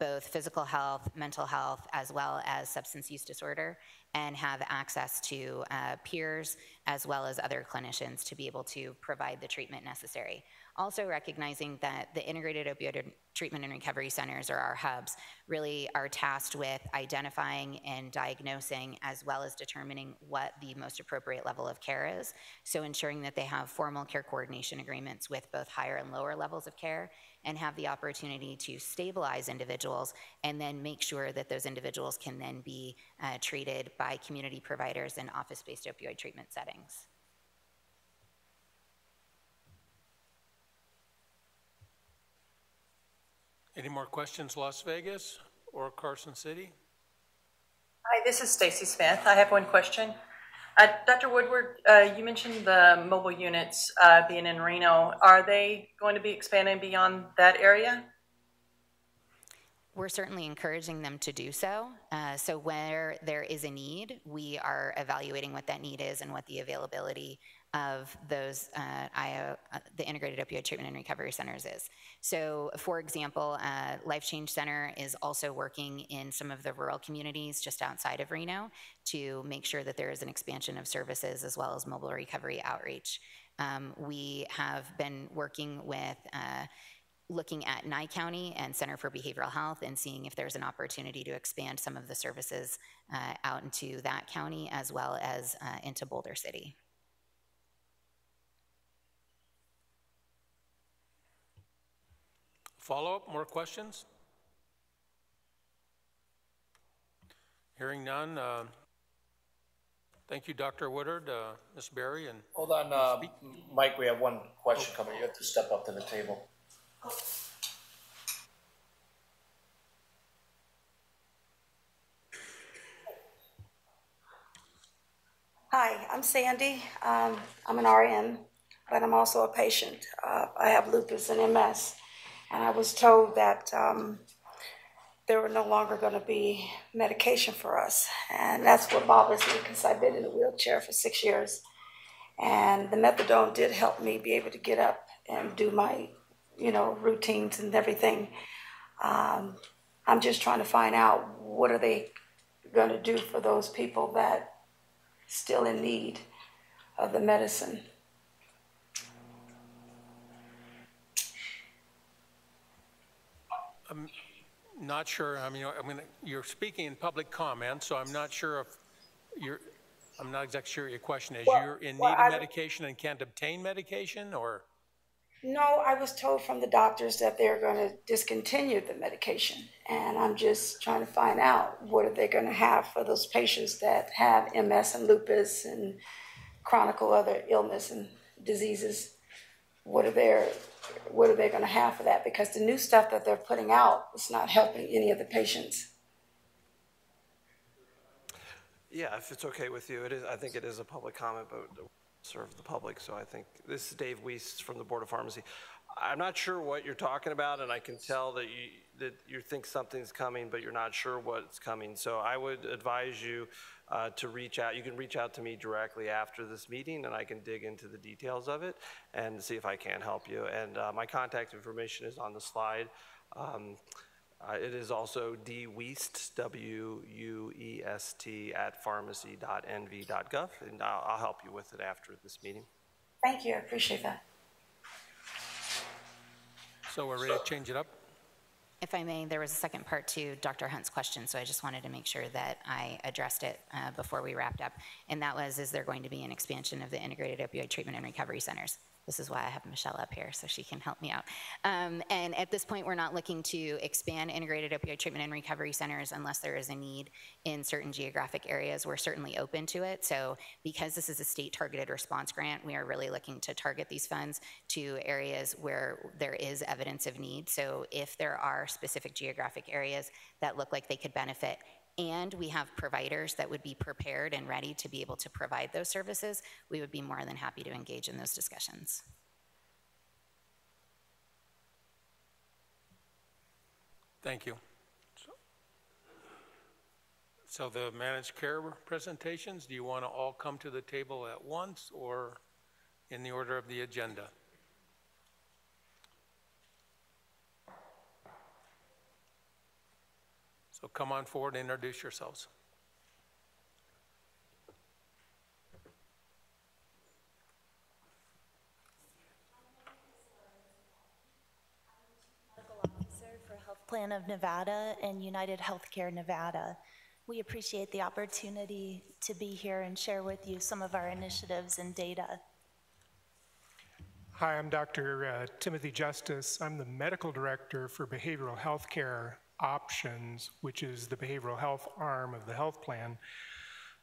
both physical health, mental health, as well as substance use disorder, and have access to peers as well as other clinicians to be able to provide the treatment necessary. Also recognizing that the integrated opioid treatment and recovery centers, or our hubs, really are tasked with identifying and diagnosing as well as determining what the most appropriate level of care is. So ensuring that they have formal care coordination agreements with both higher and lower levels of care, and have the opportunity to stabilize individuals and then make sure that those individuals can then be treated by community providers in office-based opioid treatment settings. Any more questions, Las Vegas or Carson City? Hi, this is Stacy Smith. I have one question. Dr. Woodward, you mentioned the mobile units being in Reno. Are they going to be expanding beyond that area? We're certainly encouraging them to do so. So where there is a need, we are evaluating what that need is and what the availability of those the integrated opioid treatment and recovery centers is. So for example, Life Change Center is also working in some of the rural communities just outside of Reno to make sure that there is an expansion of services as well as mobile recovery outreach. We have been working with looking at Nye County and Center for Behavioral Health and seeing if there's an opportunity to expand some of the services out into that county as well as into Boulder City. Follow-up, more questions? Hearing none. Thank you, Dr. Woodard, Ms. Berry, and hold on, Mike. We have one question coming. You have to step up to the table. Hi, I'm Sandy. I'm an RN, but I'm also a patient. I have lupus and MS, and I was told that there were no longer going to be medication for us, and that's what bothers me because I've been in a wheelchair for 6 years, and the methadone did help me be able to get up and do my, routines and everything. I'm just trying to find out what are they going to do for those people that still in need of the medicine. I'm not sure. I mean, you're speaking in public comment, so I'm not sure if I'm not exactly sure what your question is. You're in need of medication and can't obtain medication, or? No, I was told from the doctors that they're going to discontinue the medication, and I'm just trying to find out what are they going to have for those patients that have MS and lupus and chronic other illness and diseases. What are they going to have for that? Because the new stuff that they're putting out is not helping any of the patients. Yeah, if it's okay with you, it is. I think it is a public comment, but serve the public. So I think this is Dave Weiss from the Board of Pharmacy. I'm not sure what you're talking about, and I can tell that you think something's coming, but you're not sure what's coming. So I would advise you to reach out. You can reach out to me directly after this meeting, and I can dig into the details of it and see if I can help you. And my contact information is on the slide. It is also dweest, W-U-E-S-T, @pharmacy.nv.gov, and I'll help you with it after this meeting. Thank you, I appreciate that. So we're ready to change it up? If I may, there was a second part to Dr. Hunt's question, so I just wanted to make sure that I addressed it before we wrapped up. And that was, is there going to be an expansion of the integrated opioid treatment and recovery centers? This is why I have Michelle up here, so she can help me out. And at this point, we're not looking to expand integrated opioid treatment and recovery centers unless there is a need in certain geographic areas. We're certainly open to it. So because this is a state targeted response grant, we are really looking to target these funds to areas where there is evidence of need. So if there are specific geographic areas that look like they could benefit, and we have providers that would be prepared and ready to be able to provide those services, we would be more than happy to engage in those discussions. Thank you. So the managed care presentations, do you want to all come to the table at once or in the order of the agenda? So come on forward and introduce yourselves. Medical Officer for Health Plan of Nevada and United Healthcare Nevada. We appreciate the opportunity to be here and share with you some of our initiatives and data. Hi, I'm Dr. Timothy Justice. I'm the Medical Director for Behavioral Health Care Options, which is the behavioral health arm of the health plan.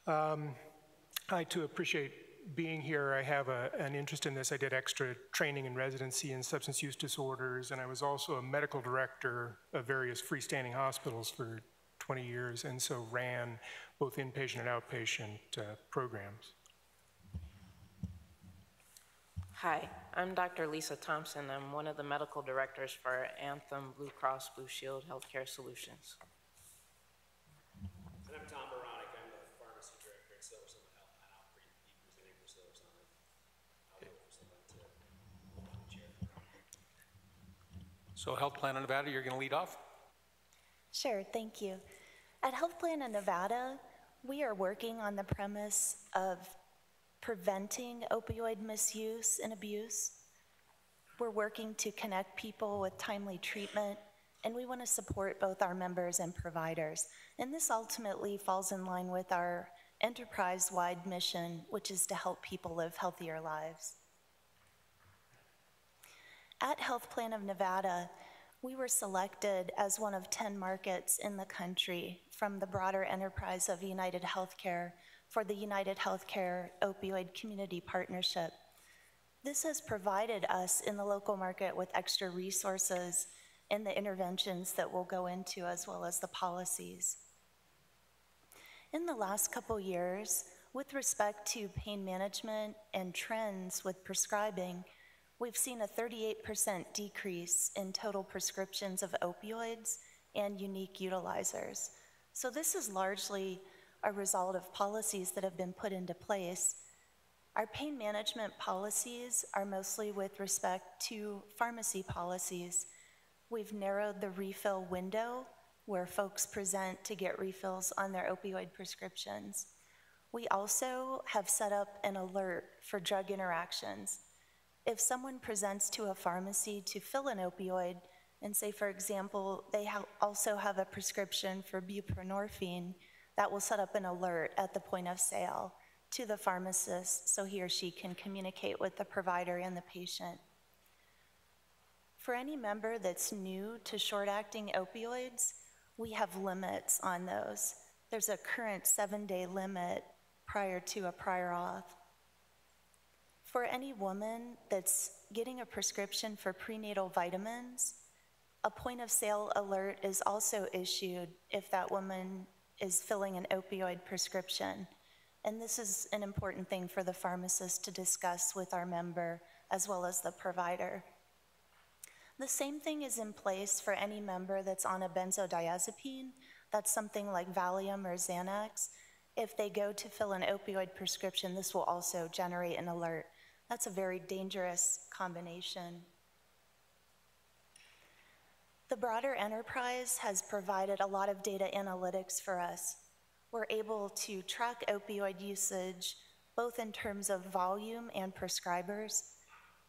I too appreciate being here. I have an interest in this. I did extra training and residency in substance use disorders, and I was also a medical director of various freestanding hospitals for 20 years, and so ran both inpatient and outpatient programs. Hi, I'm Dr. Lisa Thompson. I'm one of the medical directors for Anthem Blue Cross Blue Shield Healthcare Solutions. And I'm Tom Baronic. I'm the pharmacy director at Silver Summit Health, and I'll be presenting for Silver Summit. I'll look for someone to chair. So Health Plan of Nevada, you're going to lead off? Sure, thank you. At Health Plan of Nevada, we are working on the premise of preventing opioid misuse and abuse. We're working to connect people with timely treatment, and we want to support both our members and providers. And this ultimately falls in line with our enterprise-wide mission, which is to help people live healthier lives. At Health Plan of Nevada, we were selected as one of 10 markets in the country from the broader enterprise of United Healthcare for the United Healthcare Opioid Community Partnership. This has provided us in the local market with extra resources and the interventions that we'll go into, as well as the policies. In the last couple years, with respect to pain management and trends with prescribing, we've seen a 38% decrease in total prescriptions of opioids and unique utilizers. So this is largely a result of policies that have been put into place. Our pain management policies are mostly with respect to pharmacy policies. We've narrowed the refill window where folks present to get refills on their opioid prescriptions. We also have set up an alert for drug interactions. If someone presents to a pharmacy to fill an opioid, and say, for example, they also have a prescription for buprenorphine, that will set up an alert at the point of sale to the pharmacist so he or she can communicate with the provider and the patient. For any member that's new to short-acting opioids, we have limits on those. There's a current 7-day limit prior to a prior auth. For any woman that's getting a prescription for prenatal vitamins, a point of sale alert is also issued if that woman is filling an opioid prescription. And this is an important thing for the pharmacist to discuss with our member as well as the provider. The same thing is in place for any member that's on a benzodiazepine. That's something like Valium or Xanax. If they go to fill an opioid prescription, this will also generate an alert. That's a very dangerous combination. The broader enterprise has provided a lot of data analytics for us. We're able to track opioid usage, both in terms of volume and prescribers.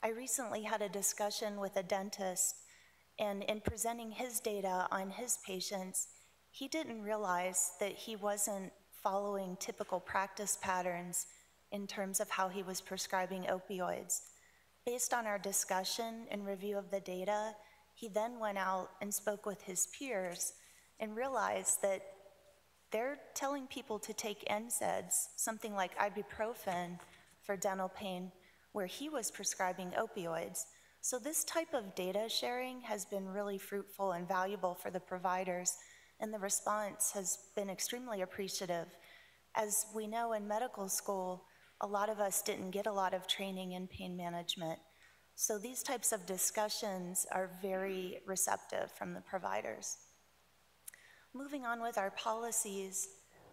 I recently had a discussion with a dentist, and in presenting his data on his patients, he didn't realize that he wasn't following typical practice patterns in terms of how he was prescribing opioids. Based on our discussion and review of the data, he then went out and spoke with his peers and realized that they're telling people to take NSAIDs, something like ibuprofen for dental pain, where he was prescribing opioids. So this type of data sharing has been really fruitful and valuable for the providers, and the response has been extremely appreciative. As we know, in medical school, a lot of us didn't get a lot of training in pain management. So these types of discussions are very receptive from the providers. Moving on with our policies,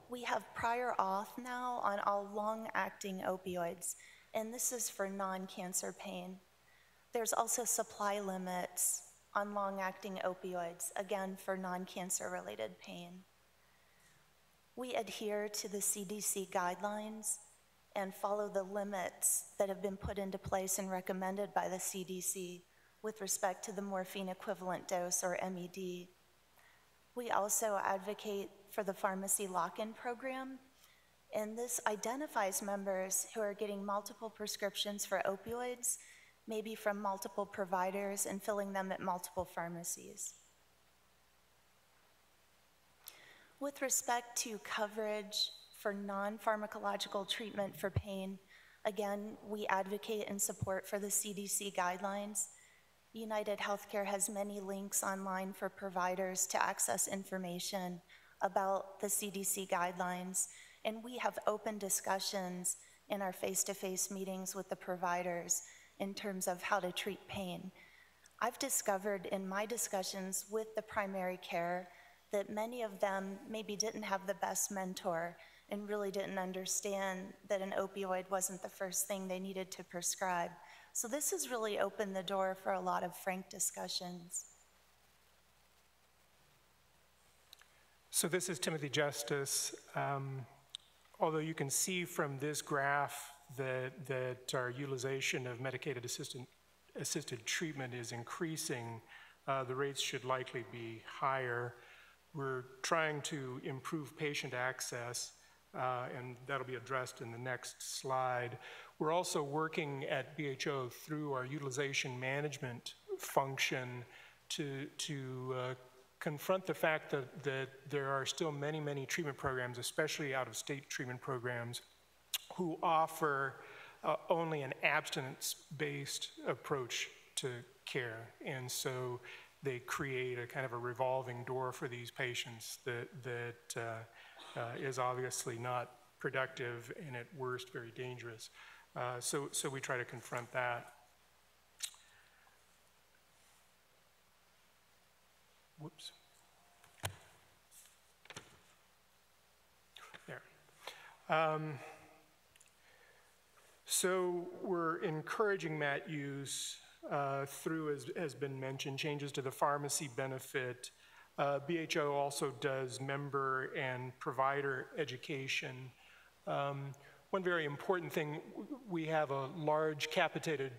we have prior auth now on all long-acting opioids, and this is for non-cancer pain. There's also supply limits on long-acting opioids, again for non-cancer related pain. We adhere to the CDC guidelines and follow the limits that have been put into place and recommended by the CDC with respect to the morphine equivalent dose, or MED. We also advocate for the pharmacy lock-in program, and this identifies members who are getting multiple prescriptions for opioids, maybe from multiple providers, and filling them at multiple pharmacies. With respect to coverage for non-pharmacological treatment for pain, again, we advocate and support for the CDC guidelines. United Healthcare has many links online for providers to access information about the CDC guidelines, and we have open discussions in our face-to-face meetings with the providers in terms of how to treat pain. I've discovered in my discussions with the primary care that many of them maybe didn't have the best mentor and really didn't understand that an opioid wasn't the first thing they needed to prescribe. So this has really opened the door for a lot of frank discussions. So this is Timothy Justice. Although you can see from this graph that our utilization of medicated assisted treatment is increasing, the rates should likely be higher. We're trying to improve patient access, and that'll be addressed in the next slide. We're also working at BHO through our utilization management function to confront the fact that there are still many, many treatment programs, especially out-of-state treatment programs, who offer only an abstinence-based approach to care. And so they create a kind of a revolving door for these patients that is obviously not productive and at worst very dangerous. So we try to confront that. Whoops. There. So we're encouraging MAT use through, as has been mentioned, changes to the pharmacy benefit. BHO also does member and provider education. One very important thing, we have a large capitated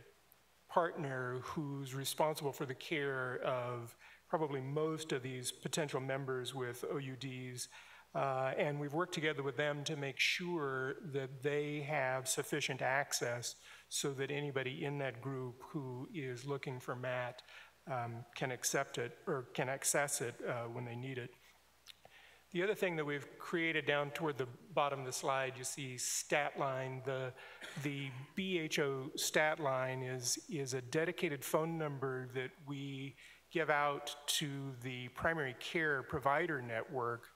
partner who's responsible for the care of probably most of these potential members with OUDs. And we've worked together with them to make sure that they have sufficient access so that anybody in that group who is looking for MAT can accept it or can access it when they need it. The other thing that we've created down toward the bottom of the slide, you see stat line. The BHO stat line is a dedicated phone number that we give out to the primary care provider network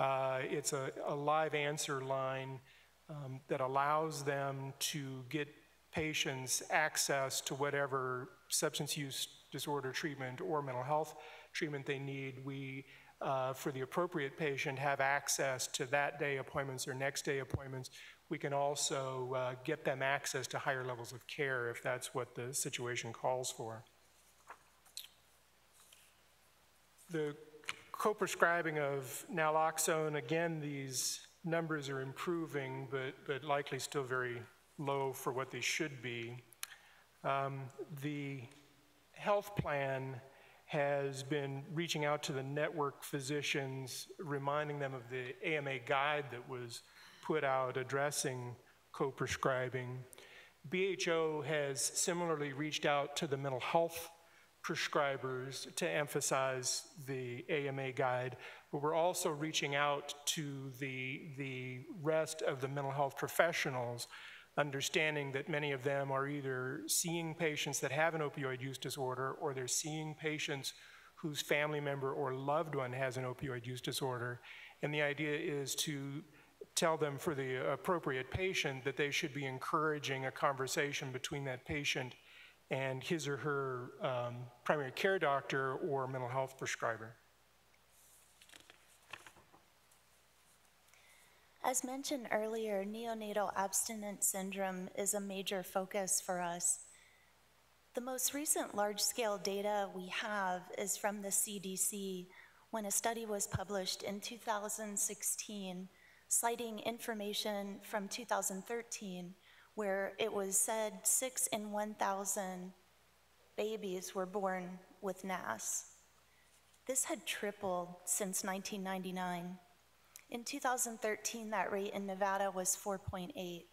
It's a live answer line that allows them to get patients access to whatever substance use disorder treatment or mental health treatment they need. We, for the appropriate patient, have access to that day appointments or next day appointments. We can also get them access to higher levels of care if that's what the situation calls for. The co-prescribing of naloxone, again, these numbers are improving, but likely still very low for what they should be. The health plan has been reaching out to the network physicians, reminding them of the AMA guide that was put out addressing co-prescribing. BHO has similarly reached out to the mental health prescribers to emphasize the AMA guide, but we're also reaching out to the rest of the mental health professionals, understanding that many of them are either seeing patients that have an opioid use disorder, or they're seeing patients whose family member or loved one has an opioid use disorder. And the idea is to tell them, for the appropriate patient, that they should be encouraging a conversation between that patient and his or her primary care doctor or mental health prescriber. As mentioned earlier, neonatal abstinence syndrome is a major focus for us. The most recent large-scale data we have is from the CDC, when a study was published in 2016, citing information from 2013, where it was said 6 in 1,000 babies were born with NAS. This had tripled since 1999. In 2013, that rate in Nevada was 4.8.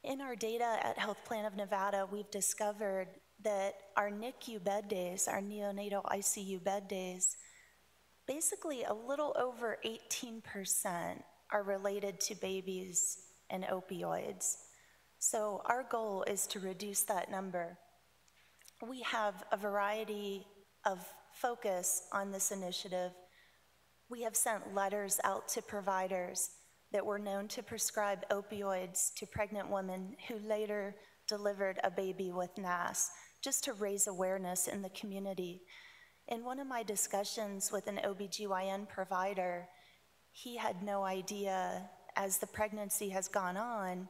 In our data at Health Plan of Nevada, we've discovered that our NICU bed days, our neonatal ICU bed days, basically a little over 18% are related to babies and opioids. So our goal is to reduce that number. We have a variety of focus on this initiative. We have sent letters out to providers that were known to prescribe opioids to pregnant women who later delivered a baby with NAS, just to raise awareness in the community. In one of my discussions with an OBGYN provider, he had no idea, as the pregnancy has gone on,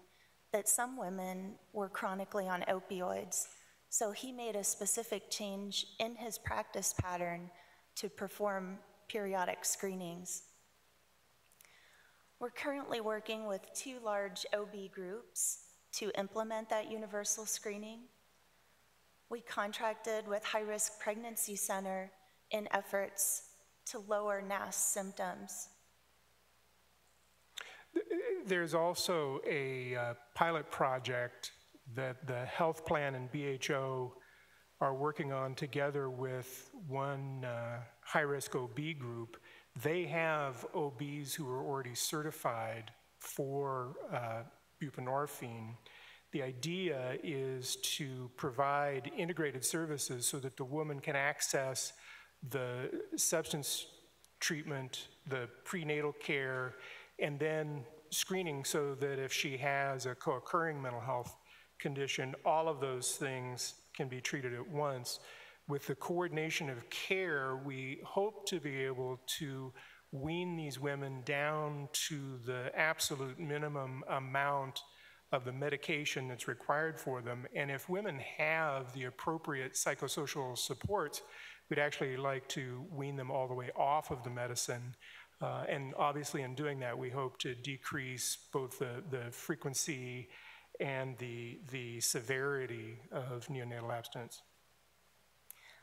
that some women were chronically on opioids. So he made a specific change in his practice pattern to perform periodic screenings. We're currently working with 2 large OB groups to implement that universal screening. We contracted with High Risk Pregnancy Center in efforts to lower NAS symptoms. There's also a pilot project that the health plan and BHO are working on together with one high-risk OB group. They have OBs who are already certified for buprenorphine. The idea is to provide integrated services so that the woman can access the substance treatment, the prenatal care, and then screening, so that if she has a co-occurring mental health condition, all of those things can be treated at once. With the coordination of care, we hope to be able to wean these women down to the absolute minimum amount of the medication that's required for them. And if women have the appropriate psychosocial supports, we'd actually like to wean them all the way off of the medicine. And obviously in doing that, we hope to decrease both the frequency and the severity of neonatal abstinence.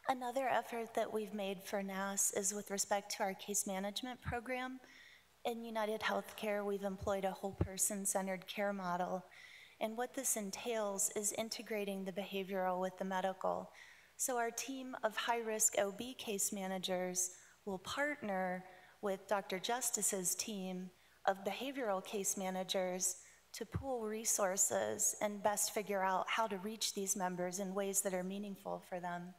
Another effort that we've made for NAS is with respect to our case management program. In United Healthcare, we've employed a whole person-centered care model. And what this entails is integrating the behavioral with the medical. So our team of high-risk OB case managers will partner with Dr. Justice's team of behavioral case managers to pool resources and best figure out how to reach these members in ways that are meaningful for them.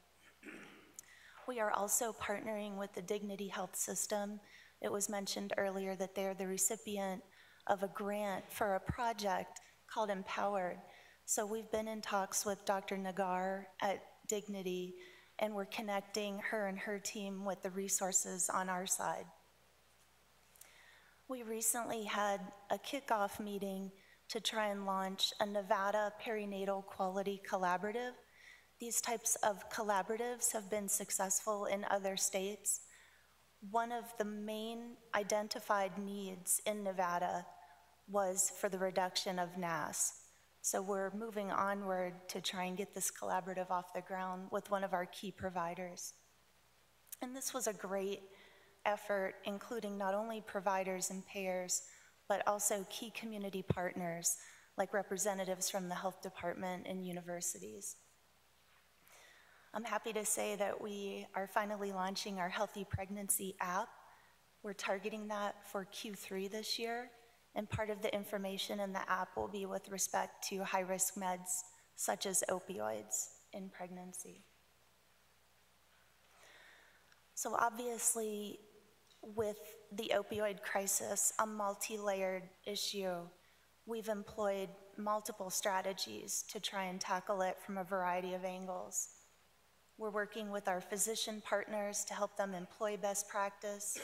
We are also partnering with the Dignity Health System. It was mentioned earlier that they're the recipient of a grant for a project called Empowered. So we've been in talks with Dr. Nagar at Dignity, and we're connecting her and her team with the resources on our side. We recently had a kickoff meeting to try and launch a Nevada Perinatal Quality Collaborative. These types of collaboratives have been successful in other states. One of the main identified needs in Nevada was for the reduction of NAS. So we're moving onward to try and get this collaborative off the ground with one of our key providers. And this was a great effort, including not only providers and payers, but also key community partners like representatives from the health department and universities. I'm happy to say that we are finally launching our Healthy Pregnancy app. We're targeting that for Q3 this year, and part of the information in the app will be with respect to high-risk meds such as opioids in pregnancy. So obviously, with the opioid crisis, a multi-layered issue, we've employed multiple strategies to try and tackle it from a variety of angles. We're working with our physician partners to help them employ best practice.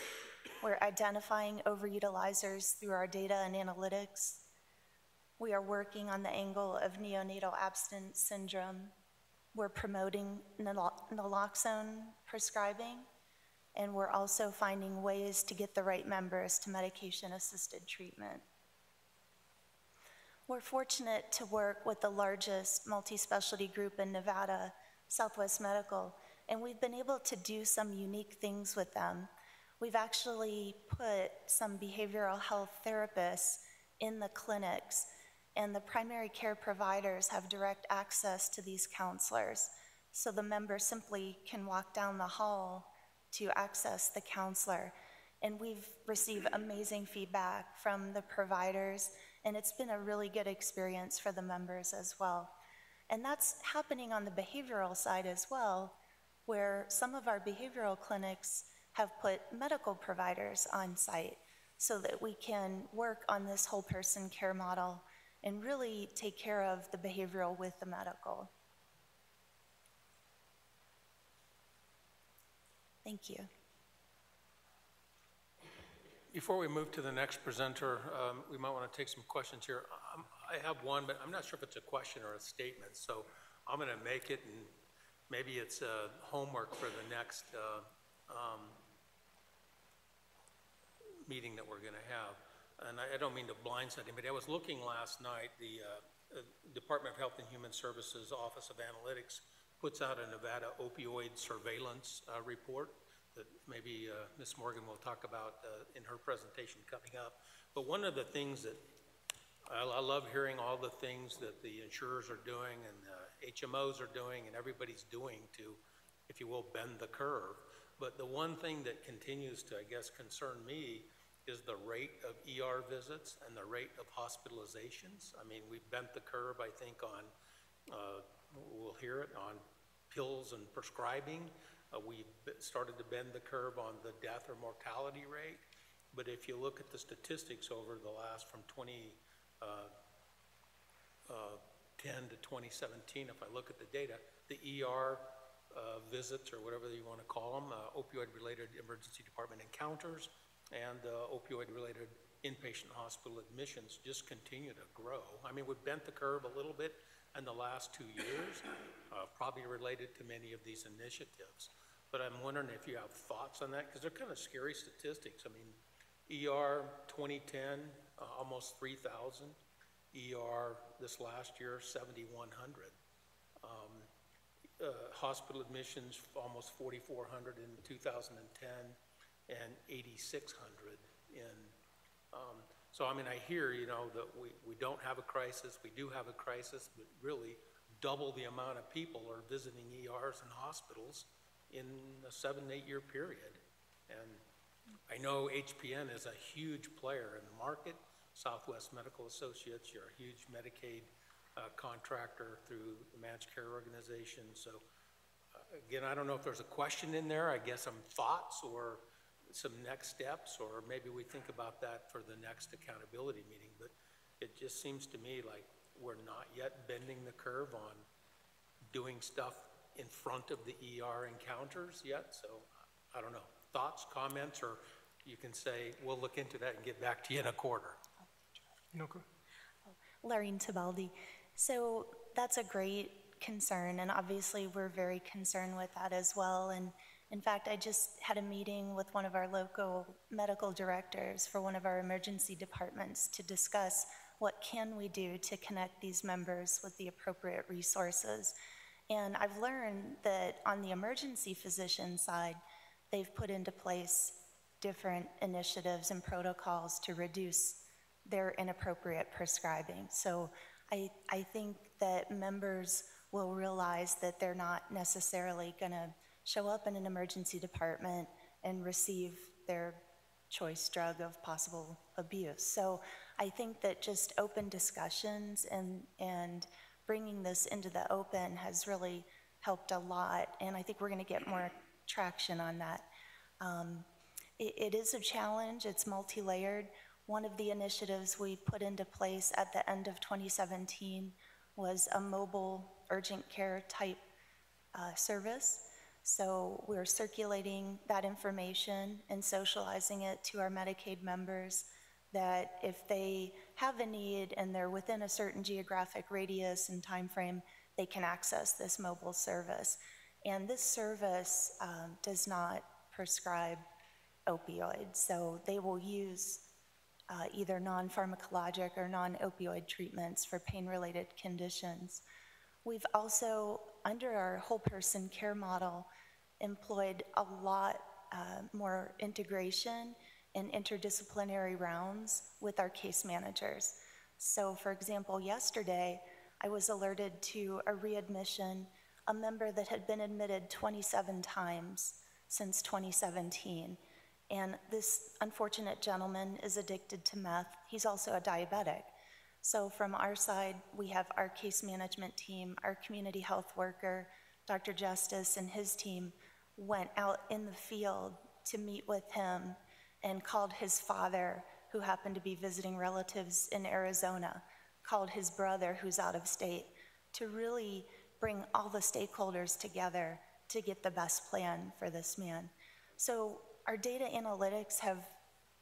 We're identifying overutilizers through our data and analytics. We are working on the angle of neonatal abstinence syndrome. We're promoting naloxone prescribing, and we're also finding ways to get the right members to medication-assisted treatment. We're fortunate to work with the largest multi-specialty group in Nevada, Southwest Medical, and we've been able to do some unique things with them. We've actually put some behavioral health therapists in the clinics, and the primary care providers have direct access to these counselors. So the member simply can walk down the hall to access the counselor. And we've received amazing feedback from the providers, and it's been a really good experience for the members as well. And that's happening on the behavioral side as well, where some of our behavioral clinics have put medical providers on site so that we can work on this whole person care model and really take care of the behavioral with the medical. Thank you. Before we move to the next presenter, we might want to take some questions here. I have one, but I'm not sure if it's a question or a statement, so I'm going to make it, and maybe it's homework for the next meeting that we're going to have. And I don't mean to blindside anybody. I was looking last night, the Department of Health and Human Services Office of Analytics puts out a Nevada opioid surveillance report that maybe Ms. Morgan will talk about in her presentation coming up. But one of the things that I love hearing all the things that the insurers are doing and HMOs are doing and everybody's doing to, if you will, bend the curve. But the one thing that continues to, I guess, concern me is the rate of ER visits and the rate of hospitalizations. I mean, we've bent the curve, I think, on, we'll hear it, on pills and prescribing. We've started to bend the curve on the death or mortality rate. But if you look at the statistics over the last, from 2010 to 2017, if I look at the data, the ER visits, or whatever you want to call them, opioid-related emergency department encounters, and opioid-related inpatient hospital admissions just continue to grow. I mean, we've bent the curve a little bit in the last 2 years, probably related to many of these initiatives. But I'm wondering if you have thoughts on that, because they're kind of scary statistics. I mean, ER 2010, almost 3,000. ER this last year, 7,100. Hospital admissions, almost 4,400 in 2010, and 8,600 in. So I mean, I hear, you know, that we don't have a crisis. We do have a crisis, but really double the amount of people are visiting ERs and hospitals in a 7-8 year period. And I know HPN is a huge player in the market. Southwest Medical Associates, you're a huge Medicaid contractor through the managed care organization. So Again, I don't know if there's a question in there. I guess some thoughts or some next steps, or maybe we think about that for the next accountability meeting. But it just seems to me like we're not yet bending the curve on doing stuff in front of the ER encounters yet. So I don't know. Thoughts, comments, or you can say, we'll look into that and get back to you in a quarter. Laureen Tibaldi. So that's a great concern, and obviously we're very concerned with that as well. And in fact, I just had a meeting with one of our local medical directors for one of our emergency departments to discuss what can we do to connect these members with the appropriate resources. And I've learned that on the emergency physician side, they've put into place different initiatives and protocols to reduce their inappropriate prescribing. So I think that members will realize that they're not necessarily going to show up in an emergency department and receive their choice drug of possible abuse. So I think that just open discussions and bringing this into the open has really helped a lot, and I think we're going to get more traction on that. It is a challenge. It's multi-layered. One of the initiatives we put into place at the end of 2017 was a mobile urgent care type service. So we're circulating that information and socializing it to our Medicaid members that if they have a need and they're within a certain geographic radius and time frame, they can access this mobile service. And this service does not prescribe opioids, so they will use either non-pharmacologic or non-opioid treatments for pain-related conditions. We've also, under our whole person care model, employed a lot more integration and interdisciplinary rounds with our case managers. So for example, yesterday, I was alerted to a readmission, a member that had been admitted 27 times since 2017. And this unfortunate gentleman is addicted to meth. He's also a diabetic. So from our side, we have our case management team, our community health worker, Dr. Justice and his team went out in the field to meet with him and called his father, who happened to be visiting relatives in Arizona, called his brother, who's out of state, to really bring all the stakeholders together to get the best plan for this man. So our data analytics have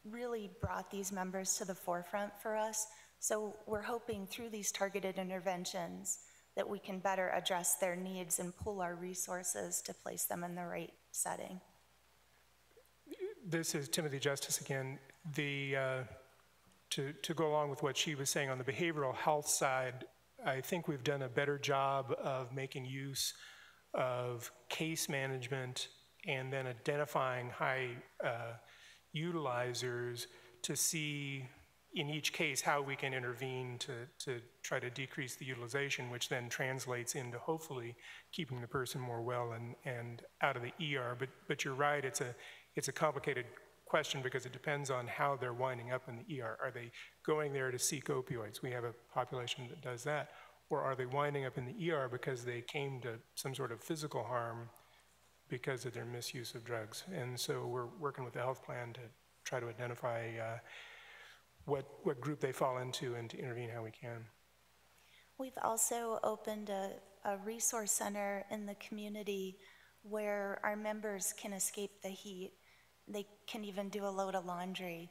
really brought these members to the forefront for us. So we're hoping through these targeted interventions that we can better address their needs and pool our resources to place them in the right setting. This is Timothy Justice again. To go along with what she was saying on the behavioral health side, I think we've done a better job of making use of case management and then identifying high utilizers to see in each case how we can intervene to try to decrease the utilization, which then translates into hopefully keeping the person more well and out of the ER. But you're right, it's a complicated question because it depends on how they're winding up in the ER. Are they going there to seek opioids? We have a population that does that. Or are they winding up in the ER because they came to some sort of physical harm because of their misuse of drugs? And so we're working with the health plan to try to identify what group they fall into and to intervene how we can. We've also opened a resource center in the community where our members can escape the heat. They can even do a load of laundry,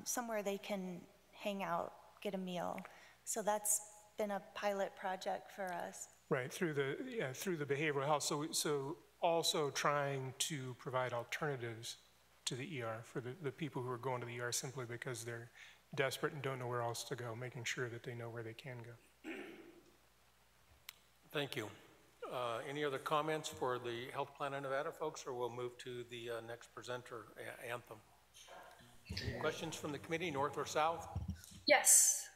somewhere they can hang out, get a meal. So that's been a pilot project for us. Right, through the behavioral health. So also trying to provide alternatives to the ER for the people who are going to the ER simply because they're desperate and don't know where else to go, making sure that they know where they can go. Thank you. Any other comments for the Health Plan of Nevada folks, or we'll move to the next presenter, Anthem? Any questions from the committee, north or south? Yes,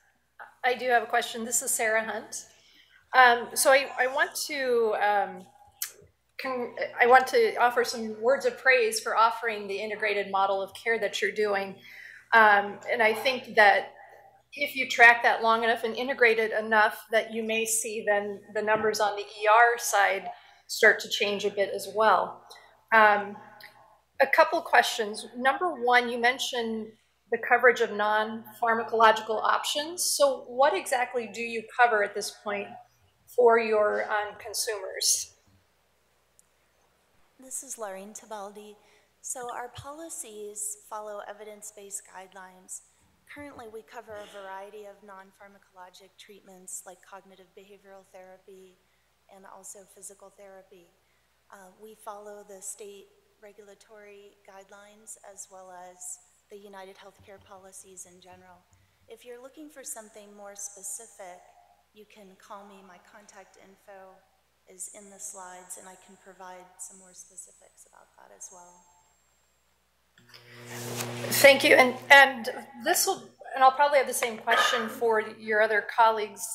I do have a question. This is Sarah Hunt. So I want to offer some words of praise for offering the integrated model of care that you're doing. And I think that if you track that long enough and integrate it enough that you may see then the numbers on the ER side start to change a bit as well. A couple questions. Number one, you mentioned the coverage of non-pharmacological options. So what exactly do you cover at this point for your consumers? This is Lorraine Tabaldi. So our policies follow evidence-based guidelines. Currently, we cover a variety of non-pharmacologic treatments like cognitive behavioral therapy and also physical therapy. We follow the state regulatory guidelines as well as the United Healthcare policies in general. If you're looking for something more specific, you can call me. My contact info is in the slides, and I can provide some more specifics about that as well. Thank you. And this will, and I'll probably have the same question for your other colleagues.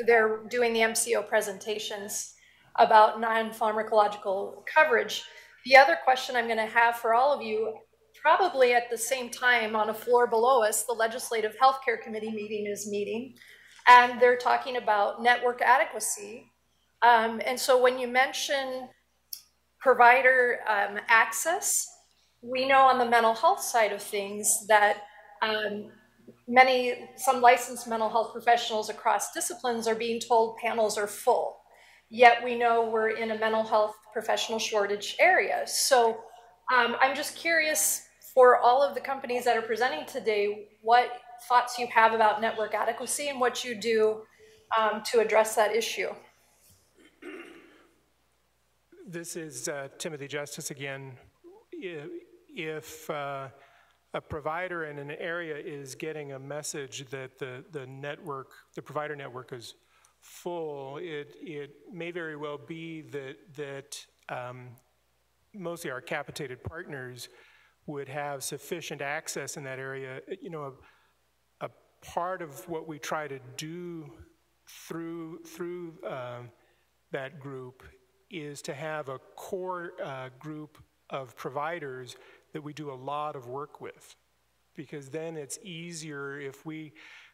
They're doing the MCO presentations about non-pharmacological coverage. The other question I'm going to have for all of you, probably at the same time on a floor below us, the Legislative Healthcare Committee is meeting, and they're talking about network adequacy. And so when you mention provider access, we know on the mental health side of things that some licensed mental health professionals across disciplines are being told panels are full. Yet we know we're in a mental health professional shortage area. So I'm just curious, for all of the companies that are presenting today, what thoughts you have about network adequacy and what you do to address that issue. This is Timothy Justice again. If a provider in an area is getting a message that the provider network is full, it may very well be that mostly our capitated partners would have sufficient access in that area. You know, a part of what we try to do through that group is to have a core group of providers that we do a lot of work with, because then it's easier if we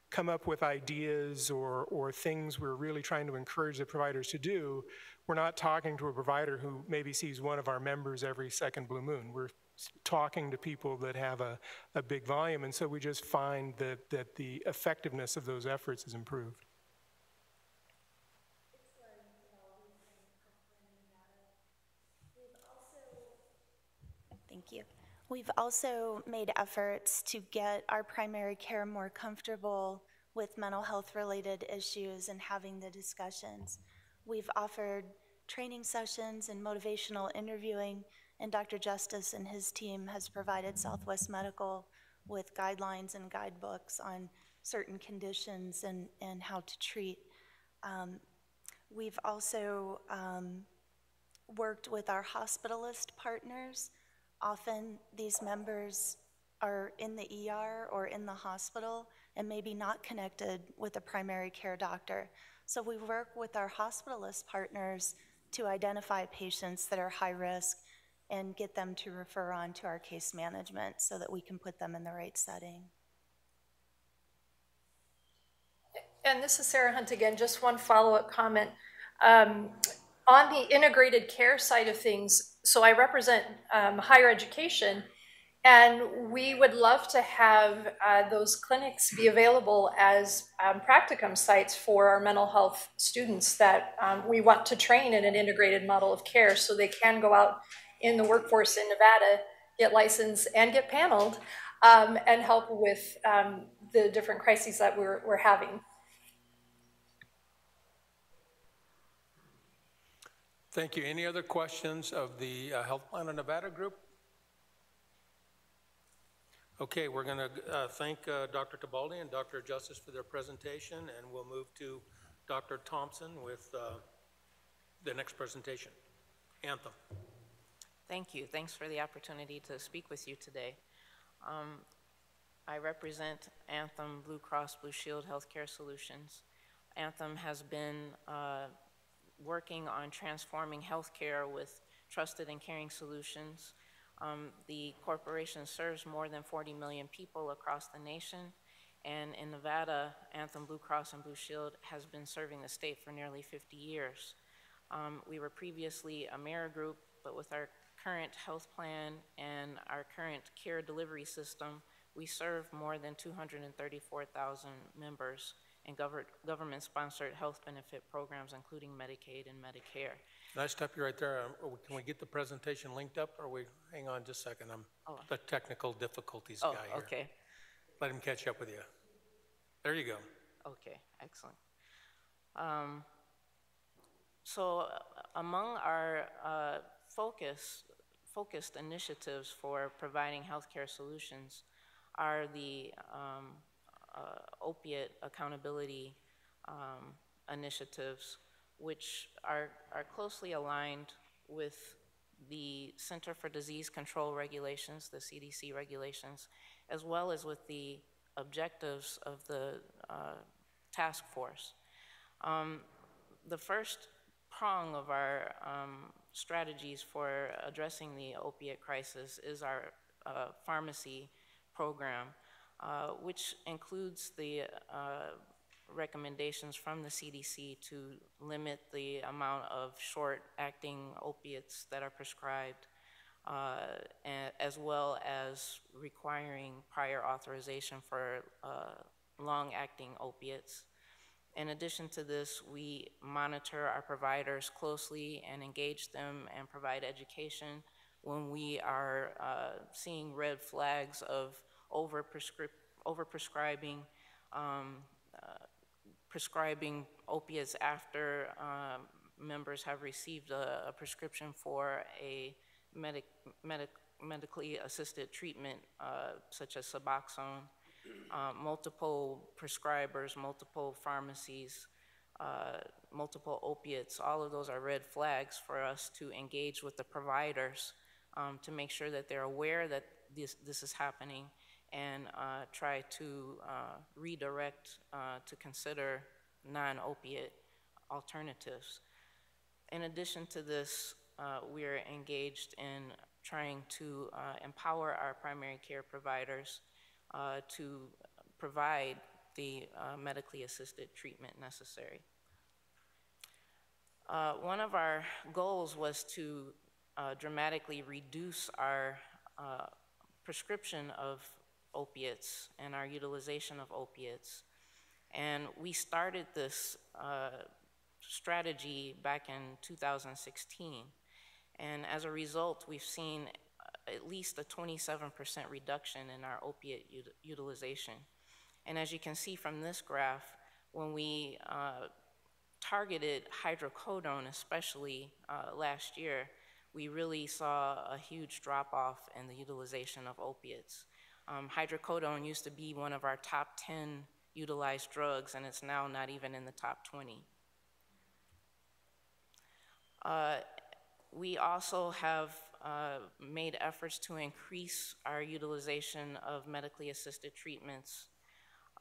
come up with ideas or things we're really trying to encourage the providers to do. We're not talking to a provider who maybe sees one of our members every second blue moon. We're talking to people that have a big volume, and so we just find that the effectiveness of those efforts is improved. Thank you. We've also made efforts to get our primary care more comfortable with mental health related issues and having the discussions. We've offered training sessions and motivational interviewing, and Dr. Justice and his team has provided Southwest Medical with guidelines and guidebooks on certain conditions and how to treat. We've also worked with our hospitalist partners. Often these members are in the ER or in the hospital and maybe not connected with a primary care doctor. So we work with our hospitalist partners to identify patients that are high risk and get them to refer on to our case management so that we can put them in the right setting. And this is Sarah Hunt again, just one follow-up comment. On the integrated care side of things, so I represent higher education, and we would love to have those clinics be available as practicum sites for our mental health students that we want to train in an integrated model of care so they can go out in the workforce in Nevada, get licensed and get paneled, and help with the different crises that we're having. Thank you. Any other questions of the Health Plan of Nevada group? Okay, we're going to thank Dr. Tabaldi and Dr. Justice for their presentation, and we'll move to Dr. Thompson with the next presentation. Anthem. Thank you. Thanks for the opportunity to speak with you today. I represent Anthem Blue Cross Blue Shield Healthcare Solutions. Anthem has been working on transforming healthcare with trusted and caring solutions. The corporation serves more than 40 million people across the nation, and in Nevada, Anthem Blue Cross and Blue Shield has been serving the state for nearly 50 years. We were previously a mayor group, but with our current health plan and our current care delivery system, we serve more than 234,000 members in government-sponsored health benefit programs, including Medicaid and Medicare. Can I stop you right there? Can we get the presentation linked up, or hang on just a second? I'm the technical difficulties guy here. Okay. Let him catch up with you. There you go. Okay, excellent. So among our focused initiatives for providing healthcare solutions are the opiate accountability initiatives, which are closely aligned with the Center for Disease Control regulations, the CDC regulations, as well as with the objectives of the task force. The first prong of our strategies for addressing the opiate crisis is our pharmacy program, which includes the recommendations from the CDC to limit the amount of short-acting opiates that are prescribed, as well as requiring prior authorization for long-acting opiates. In addition to this, we monitor our providers closely and engage them and provide education when we are seeing red flags of overprescribing, prescribing opiates after members have received a prescription for a medically assisted treatment, such as Suboxone. Multiple prescribers, multiple pharmacies, multiple opiates, all of those are red flags for us to engage with the providers to make sure that they're aware that this is happening and try to redirect to consider non-opiate alternatives. In addition to this, we're engaged in trying to empower our primary care providers to provide the medically assisted treatment necessary. One of our goals was to dramatically reduce our prescription of opiates and our utilization of opiates. And we started this strategy back in 2016. And as a result, we've seen at least a 27% reduction in our opiate utilization. And as you can see from this graph, when we targeted hydrocodone, especially last year, we really saw a huge drop-off in the utilization of opiates. Hydrocodone used to be one of our top 10 utilized drugs, and it's now not even in the top 20. We also have made efforts to increase our utilization of medically assisted treatments,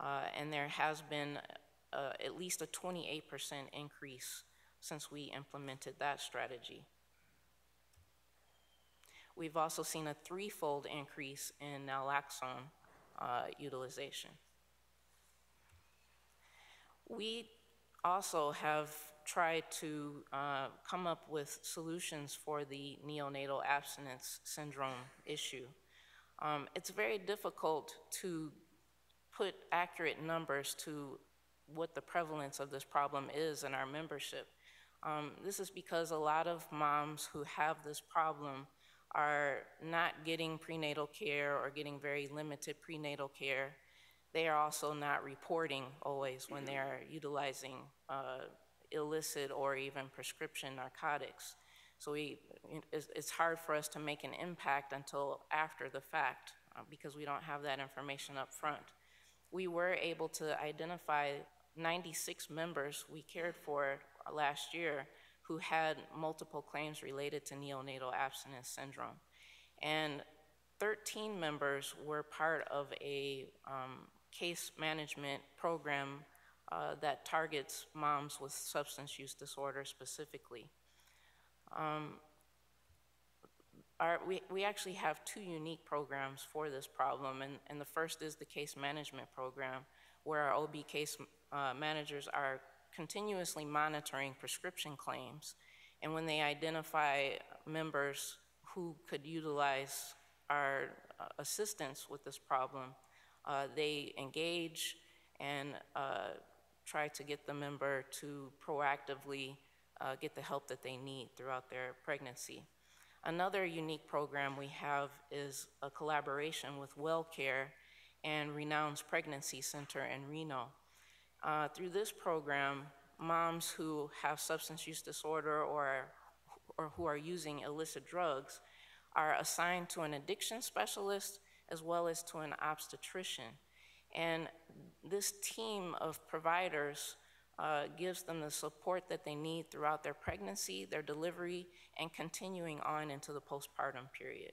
and there has been at least a 28% increase since we implemented that strategy. We've also seen a threefold increase in naloxone utilization. We also have tried to come up with solutions for the neonatal abstinence syndrome issue. It's very difficult to put accurate numbers to what the prevalence of this problem is in our membership. This is because a lot of moms who have this problem are not getting prenatal care or getting very limited prenatal care. They are also not reporting always when they're utilizing illicit or even prescription narcotics. So it's hard for us to make an impact until after the fact because we don't have that information up front. We were able to identify 96 members we cared for last year who had multiple claims related to neonatal abstinence syndrome. And 13 members were part of a case management program that targets moms with substance use disorder specifically. We actually have two unique programs for this problem, and the first is the case management program, where our OB case managers are continuously monitoring prescription claims And when they identify members who could utilize our assistance with this problem, they engage and try to get the member to proactively get the help that they need throughout their pregnancy. Another unique program we have is a collaboration with WellCare and Renown's Pregnancy Center in Reno. Through this program, moms who have substance use disorder or who are using illicit drugs are assigned to an addiction specialist as well as to an obstetrician. And this team of providers gives them the support that they need throughout their pregnancy, their delivery, and continuing on into the postpartum period.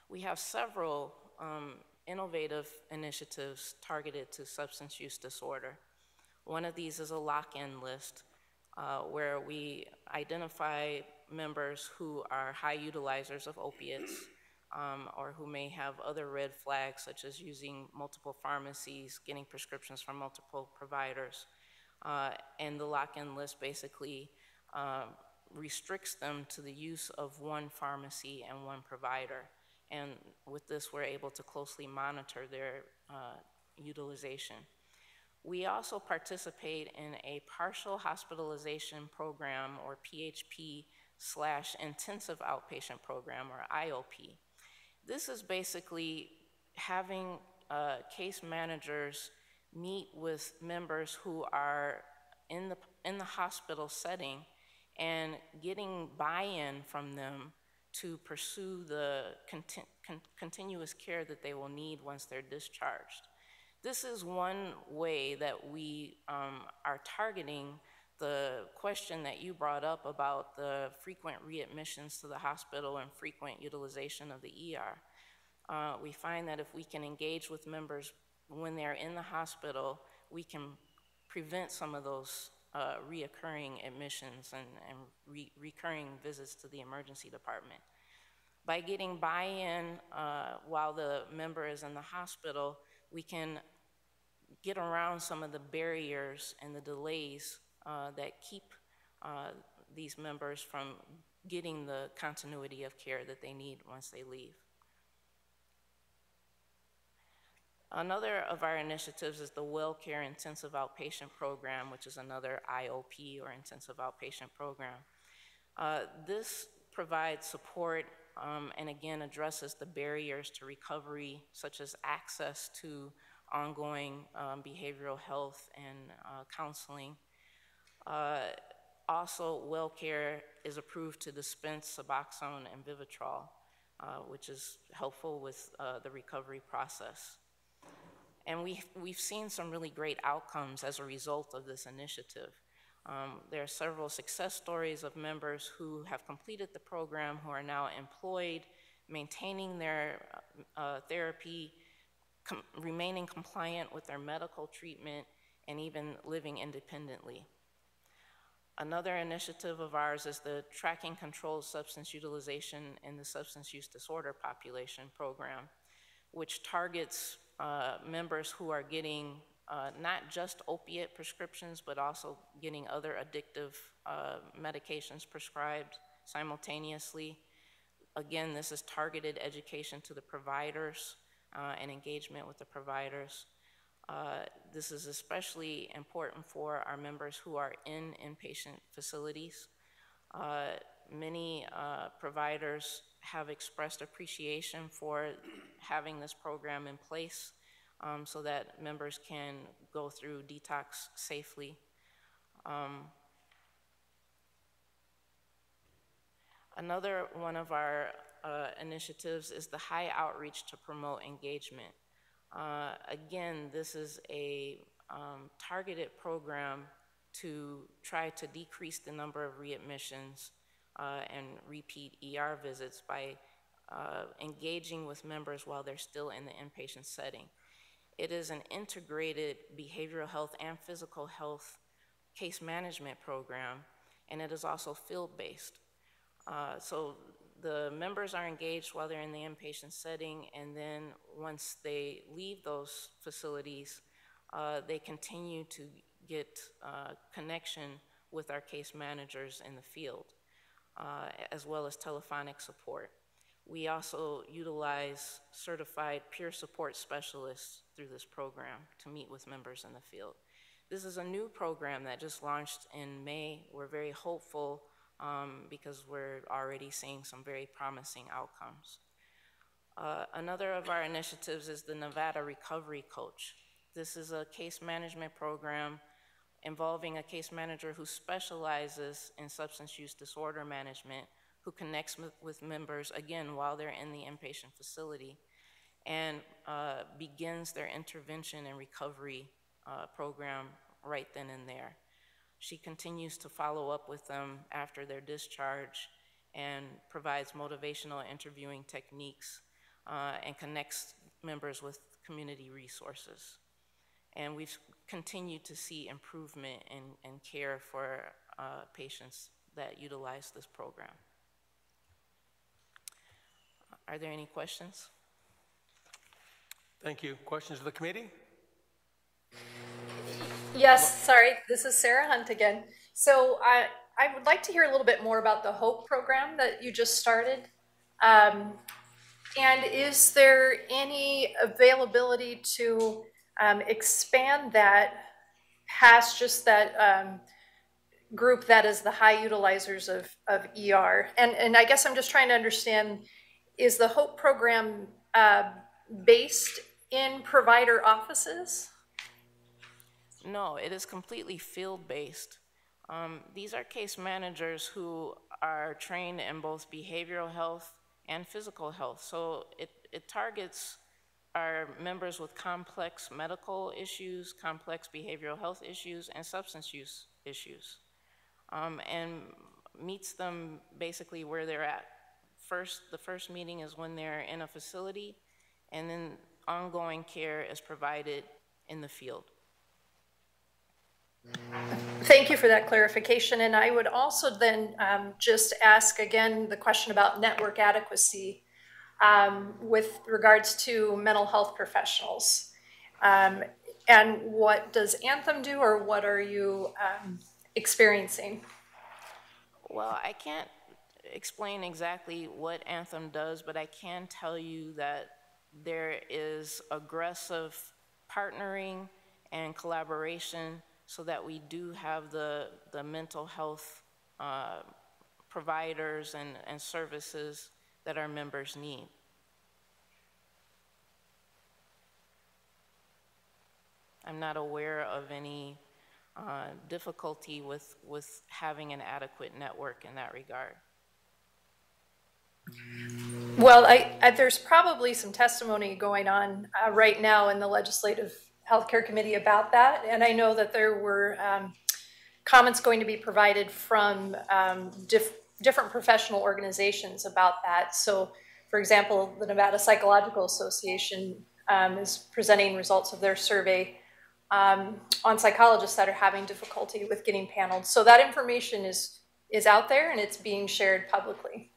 We have several innovative initiatives targeted to substance use disorder. One of these is a lock-in list where we identify members who are high utilizers of opiates or who may have other red flags, such as using multiple pharmacies, getting prescriptions from multiple providers. And the lock-in list basically restricts them to the use of one pharmacy and one provider. And with this, we're able to closely monitor their utilization. We also participate in a partial hospitalization program, or PHP/intensive outpatient program, or IOP. This is basically having case managers meet with members who are in the hospital setting and getting buy-in from them to pursue the continuous care that they will need once they're discharged. This is one way that we are targeting the question that you brought up about the frequent readmissions to the hospital and frequent utilization of the ER. We find that if we can engage with members when they're in the hospital, we can prevent some of those reoccurring admissions and recurring visits to the emergency department. By getting buy-in while the member is in the hospital, we can get around some of the barriers and the delays that keep these members from getting the continuity of care that they need once they leave. Another of our initiatives is the WellCare Intensive Outpatient Program, which is another IOP, or Intensive Outpatient Program. This provides support and again addresses the barriers to recovery, such as access to ongoing behavioral health and counseling. Also, WellCare is approved to dispense Suboxone and Vivitrol, which is helpful with the recovery process. And we've seen some really great outcomes as a result of this initiative. There are several success stories of members who have completed the program, who are now employed, maintaining their therapy, remaining compliant with their medical treatment, and even living independently. Another initiative of ours is the Tracking Controlled Substance Utilization in the Substance Use Disorder Population program, which targets members who are getting not just opiate prescriptions, but also getting other addictive medications prescribed simultaneously. Again, this is targeted education to the providers and engagement with the providers. This is especially important for our members who are in inpatient facilities. Many providers have expressed appreciation for having this program in place so that members can go through detox safely. Another one of our initiatives is the high outreach to promote engagement. Again, this is a targeted program to try to decrease the number of readmissions and repeat ER visits by engaging with members while they're still in the inpatient setting. It is an integrated behavioral health and physical health case management program, and it is also field-based. So the members are engaged while they're in the inpatient setting, and then once they leave those facilities, they continue to get connection with our case managers in the field, as well as telephonic support. We also utilize certified peer support specialists through this program to meet with members in the field. This is a new program that just launched in May. We're very hopeful because we're already seeing some very promising outcomes. Another of our initiatives is the Nevada Recovery Coach. This is a case management program involving a case manager who specializes in substance use disorder management, who connects with members, again, while they're in the inpatient facility, and begins their intervention and recovery program right then and there. She continues to follow up with them after their discharge and provides motivational interviewing techniques and connects members with community resources. And we've continued to see improvement in care for patients that utilize this program. Are there any questions? Thank you. Questions of the committee? Yes, sorry, this is Sarah Hunt again. So I would like to hear a little bit more about the HOPE program that you just started. And is there any availability to expand that past just that group that is the high utilizers of ER? And I guess I'm just trying to understand, is the HOPE program based in provider offices? No, it is completely field-based. These are case managers who are trained in both behavioral health and physical health. So it targets our members with complex medical issues, complex behavioral health issues, and substance use issues, and meets them basically where they're at. The first meeting is when they're in a facility, and then ongoing care is provided in the field. Thank you for that clarification. And I would also then just ask again the question about network adequacy with regards to mental health professionals. And what does Anthem do, or what are you experiencing? Well, I can't explain exactly what Anthem does, but I can tell you that there is aggressive partnering and collaboration so that we do have the mental health providers and services that our members need. I'm not aware of any difficulty with having an adequate network in that regard. Well, there's probably some testimony going on right now in the Legislative Healthcare Committee about that, and I know that there were comments going to be provided from different professional organizations about that. So, for example, the Nevada Psychological Association is presenting results of their survey on psychologists that are having difficulty with getting paneled. So that information is out there and it's being shared publicly.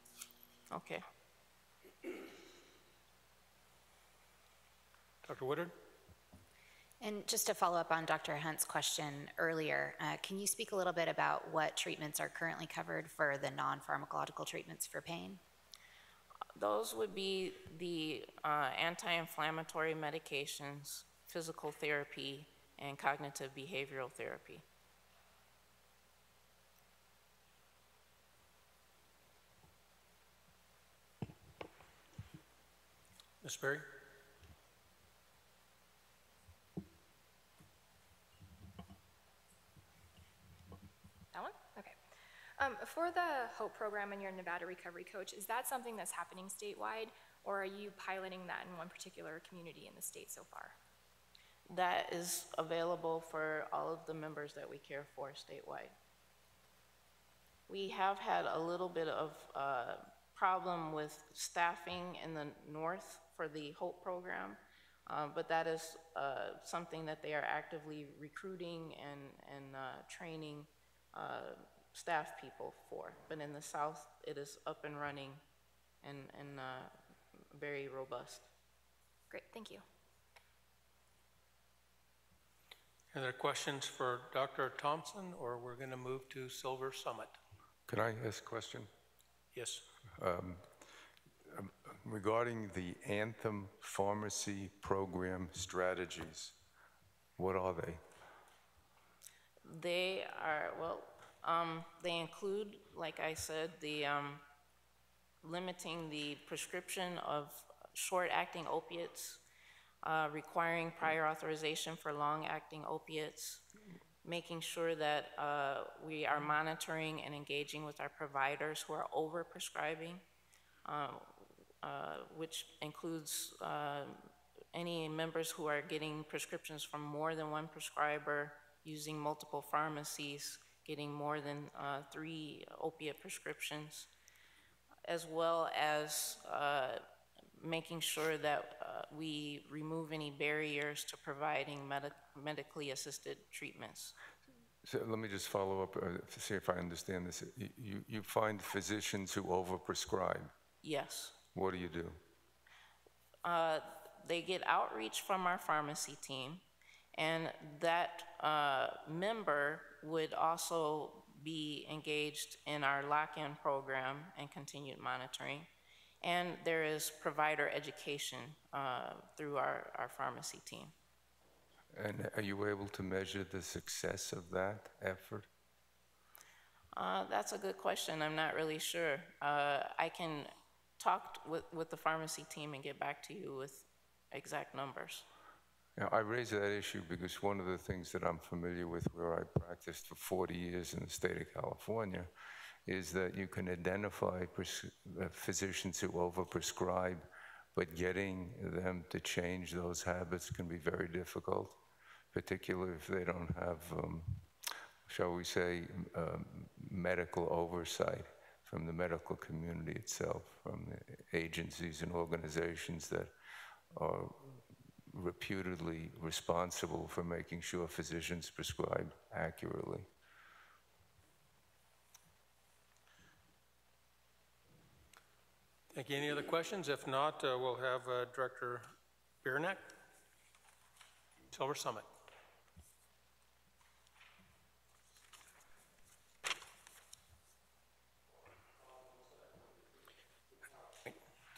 Okay. Dr. Woodard? And just to follow up on Dr. Hunt's question earlier, can you speak a little bit about what treatments are currently covered for the non-pharmacological treatments for pain? Those would be the anti-inflammatory medications, physical therapy, and cognitive behavioral therapy. Ms. Berry? That one? Okay. For the HOPE program and your Nevada Recovery Coach, is that something that's happening statewide, or are you piloting that in one particular community in the state so far? That is available for all of the members that we care for statewide. We have had a little bit of problem with staffing in the north for the HOPE program, but that is something that they are actively recruiting and training staff people for. But in the south, it is up and running and very robust. Great, thank you. Any other questions for Dr. Thompson, or we're going to move to Silver Summit? Can I ask a question? Yes. Regarding the Anthem Pharmacy Program strategies, what are they? They are, well, they include, like I said, the limiting the prescription of short-acting opiates, requiring prior authorization for long-acting opiates, making sure that we are monitoring and engaging with our providers who are over-prescribing, which includes any members who are getting prescriptions from more than one prescriber, using multiple pharmacies, getting more than 3 opiate prescriptions, as well as making sure that we remove any barriers to providing medically assisted treatments. So let me just follow up to see if I understand this. You find physicians who overprescribe? Yes. What do you do? They get outreach from our pharmacy team, and that member would also be engaged in our lock-in program and continued monitoring. And there is provider education through our pharmacy team. And are you able to measure the success of that effort? That's a good question. I'm not really sure. I can talk with the pharmacy team and get back to you with exact numbers. Now, I raise that issue because one of the things that I'm familiar with, where I practiced for 40 years in the state of California, is that you can identify physicians who overprescribe, but getting them to change those habits can be very difficult, particularly if they don't have, shall we say, medical oversight from the medical community itself, from the agencies and organizations that are reputedly responsible for making sure physicians prescribe accurately. Thank you. Any other questions? If not, we'll have Director Biernack, Silver Summit.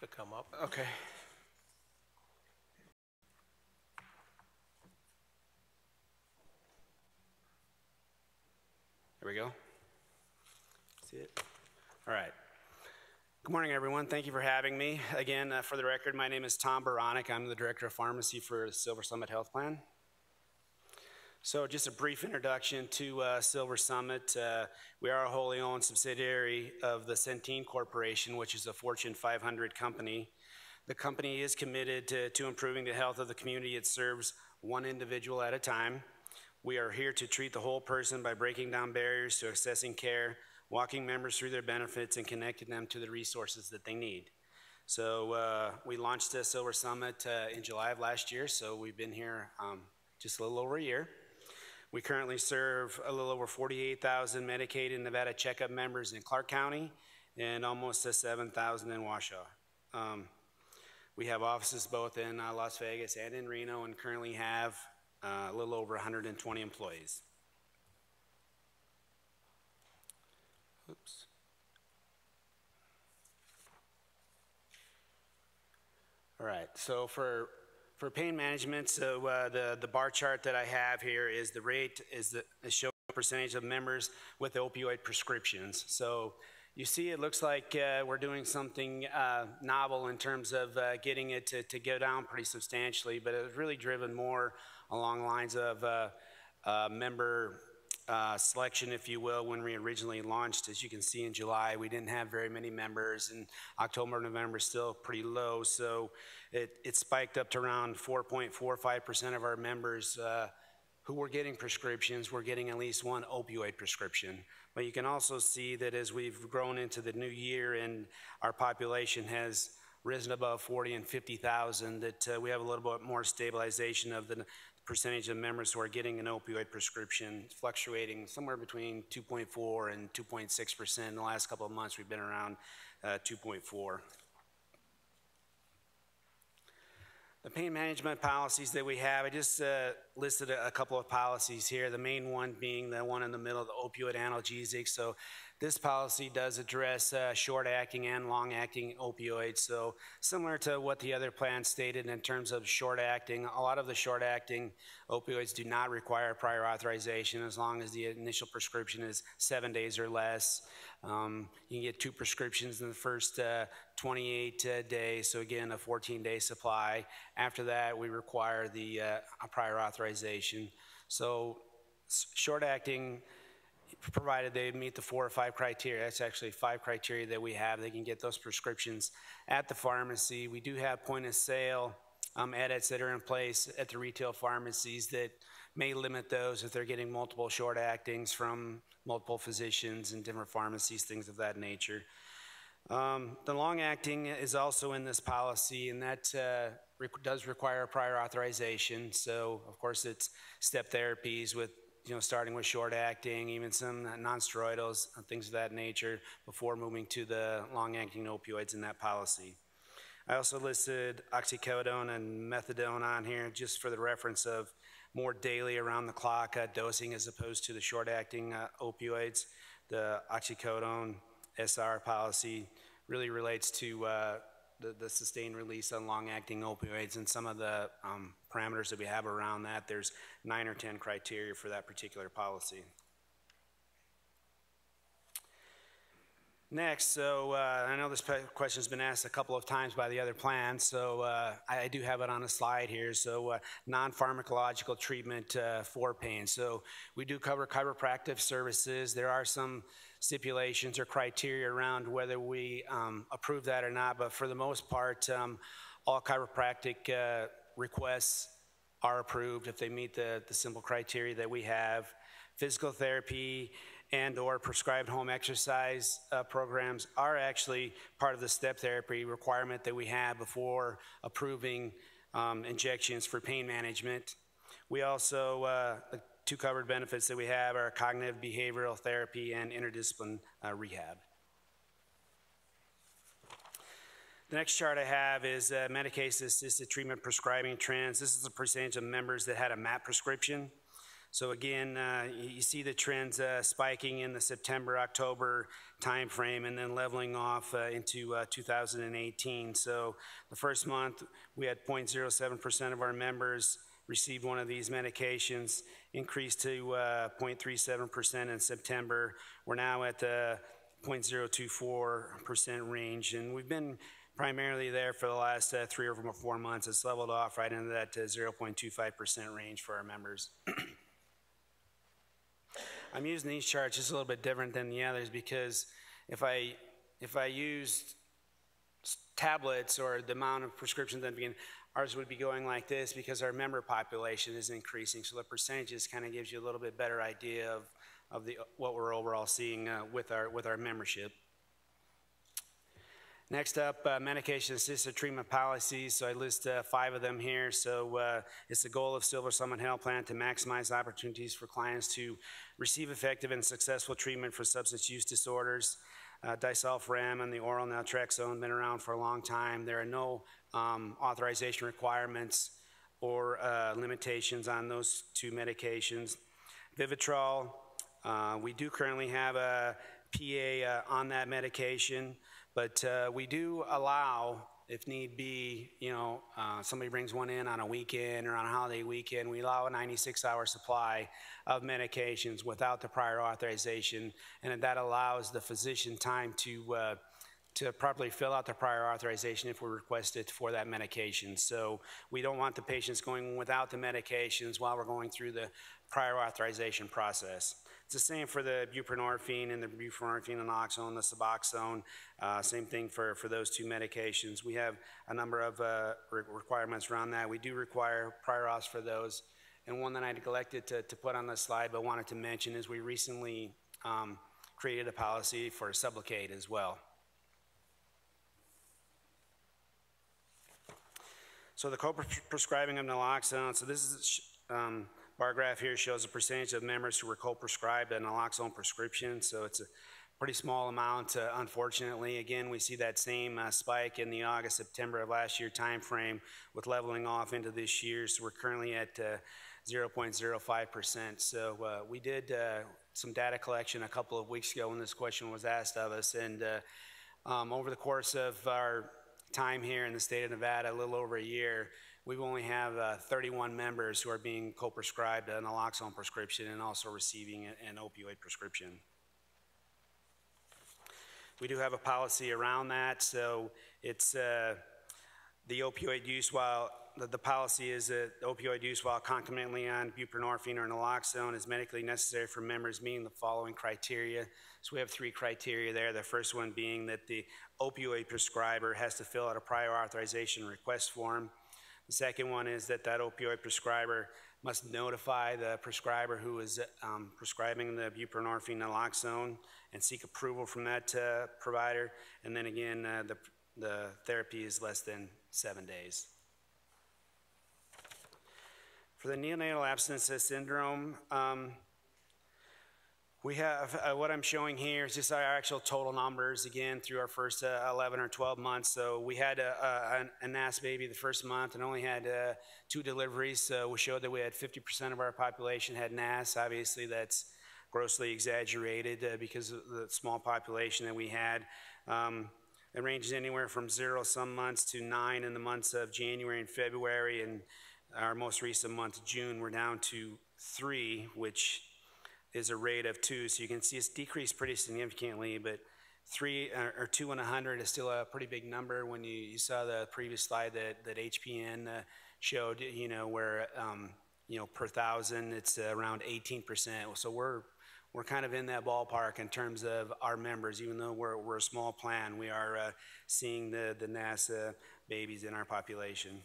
To come up. Okay. There we go. See it? All right. Good morning, everyone. Thank you for having me. Again, for the record, my name is Tom Baronic. I'm the Director of Pharmacy for Silver Summit Health Plan. So just a brief introduction to Silver Summit. We are a wholly owned subsidiary of the Centene Corporation, which is a Fortune 500 company. The company is committed to improving the health of the community it serves, one individual at a time. We are here to treat the whole person by breaking down barriers to accessing care, walking members through their benefits, and connecting them to the resources that they need. So we launched the Silver Summit in July of last year, so we've been here just a little over a year. We currently serve a little over 48,000 Medicaid and Nevada checkup members in Clark County and almost 7,000 in Washoe. We have offices both in Las Vegas and in Reno, and currently have a little over 120 employees. Oops. All right, so for pain management, so the bar chart that I have here is the rate, is the show percentage of members with opioid prescriptions. So you see it looks like we're doing something novel in terms of getting it to go down pretty substantially, but it's really driven more along the lines of member selection, if you will. When we originally launched, as you can see in July, we didn't have very many members, and October, November still pretty low, so it spiked up to around 4.45% of our members who were getting prescriptions were getting at least one opioid prescription. But you can also see that as we've grown into the new year and our population has risen above 40 and 50,000, that we have a little bit more stabilization of the percentage of members who are getting an opioid prescription, fluctuating somewhere between 2.4 and 2.6%. In the last couple of months, we've been around 2.4. The pain management policies that we have, I just listed a couple of policies here, the main one being the one in the middle, the opioid analgesics. So this policy does address short-acting and long-acting opioids. So similar to what the other plan stated in terms of short-acting, a lot of the short-acting opioids do not require prior authorization as long as the initial prescription is 7 days or less. You can get 2 prescriptions in the first 28 days, so again, a 14-day supply. After that, we require the prior authorization. So short-acting, provided they meet the 4 or 5 criteria, that's actually 5 criteria that we have, they can get those prescriptions at the pharmacy. We do have point of sale edits that are in place at the retail pharmacies that may limit those if they're getting multiple short actings from multiple physicians and different pharmacies, things of that nature. The long acting is also in this policy, and that does require prior authorization. So of course it's step therapies with, starting with short acting, even some non-steroidals, things of that nature, before moving to the long acting opioids in that policy. I also listed oxycodone and methadone on here just for the reference of more daily around the clock dosing as opposed to the short acting opioids. The oxycodone SR policy really relates to the sustained release on long-acting opioids, and some of the parameters that we have around that. There's 9 or 10 criteria for that particular policy. Next, so I know this question has been asked a couple of times by the other plans, so I do have it on a slide here. So non-pharmacological treatment for pain. So we do cover chiropractic services. There are some stipulations or criteria around whether we approve that or not, but for the most part, all chiropractic requests are approved if they meet the simple criteria that we have. Physical therapy and or prescribed home exercise programs are actually part of the step therapy requirement that we have before approving injections for pain management. We also, the 2 covered benefits that we have are cognitive behavioral therapy and interdiscipline rehab. The next chart I have is medication-assisted treatment prescribing trends. This is the percentage of members that had a MAP prescription. So again, you see the trends spiking in the September-October timeframe and then leveling off into 2018. So the first month, we had 0.07% of our members receive one of these medications, increased to 0.37% in September. We're now at the 0.024% range, and we've been primarily there for the last 3 or 4 months. It's leveled off right into that 0.25% range for our members. I'm using these charts just a little bit different than the others because if I used tablets or the amount of prescriptions at the beginning, ours would be going like this because our member population is increasing. So the percentages kind of gives you a little bit better idea of what we're overall seeing with our membership. Next up, medication-assisted treatment policies. So I list 5 of them here. So it's the goal of Silver Summit Health Plan to maximize opportunities for clients to receive effective and successful treatment for substance use disorders. Disulfiram and the oral naltrexone have been around for a long time. There are no authorization requirements or limitations on those 2 medications. Vivitrol, we do currently have a PA on that medication. But we do allow, if need be, somebody brings one in on a weekend or on a holiday weekend, we allow a 96-hour supply of medications without the prior authorization, and that allows the physician time to properly fill out the prior authorization if we request it for that medication. So we don't want the patients going without the medications while we're going through the prior authorization process. It's the same for the buprenorphine and the buprenorphine naloxone, the Suboxone. Same thing for those 2 medications. We have a number of requirements around that. We do require prior auths for those. And one that I neglected to put on the slide but wanted to mention is we recently created a policy for Sublocade as well. So the co-prescribing of naloxone, so this is bar graph here shows the percentage of members who were co-prescribed a naloxone prescription. So it's a pretty small amount, unfortunately. Again, we see that same spike in the August, September of last year timeframe with leveling off into this year. So we're currently at 0.05%. So we did some data collection a couple of weeks ago when this question was asked of us. And over the course of our time here in the state of Nevada, a little over a year, we only have 31 members who are being co-prescribed a naloxone prescription and also receiving an opioid prescription. We do have a policy around that, so it's the opioid use while the policy is that opioid use while concomitantly on buprenorphine or naloxone is medically necessary for members meeting the following criteria. So we have 3 criteria there. The first one being that the opioid prescriber has to fill out a prior authorization request form. The second one is that opioid prescriber must notify the prescriber who is prescribing the buprenorphine naloxone and seek approval from that provider. And then again, the therapy is less than 7 days. For the neonatal abstinence syndrome, we have, what I'm showing here is just our actual total numbers, again, through our first 11 or 12 months. So we had a NAS baby the first month and only had 2 deliveries. So we showed that we had 50% of our population had NAS. Obviously, that's grossly exaggerated because of the small population that we had. It ranges anywhere from 0 some months to 9 in the months of January and February. And our most recent month, June, we're down to 3, which is a rate of 2, so you can see it's decreased pretty significantly, but 3 or 2 in 100 is still a pretty big number. When you saw the previous slide that HPN showed, you know, where you know, per 1,000 it's around 18%. So we're kind of in that ballpark in terms of our members. Even though we're a small plan, we are seeing the NASA babies in our population.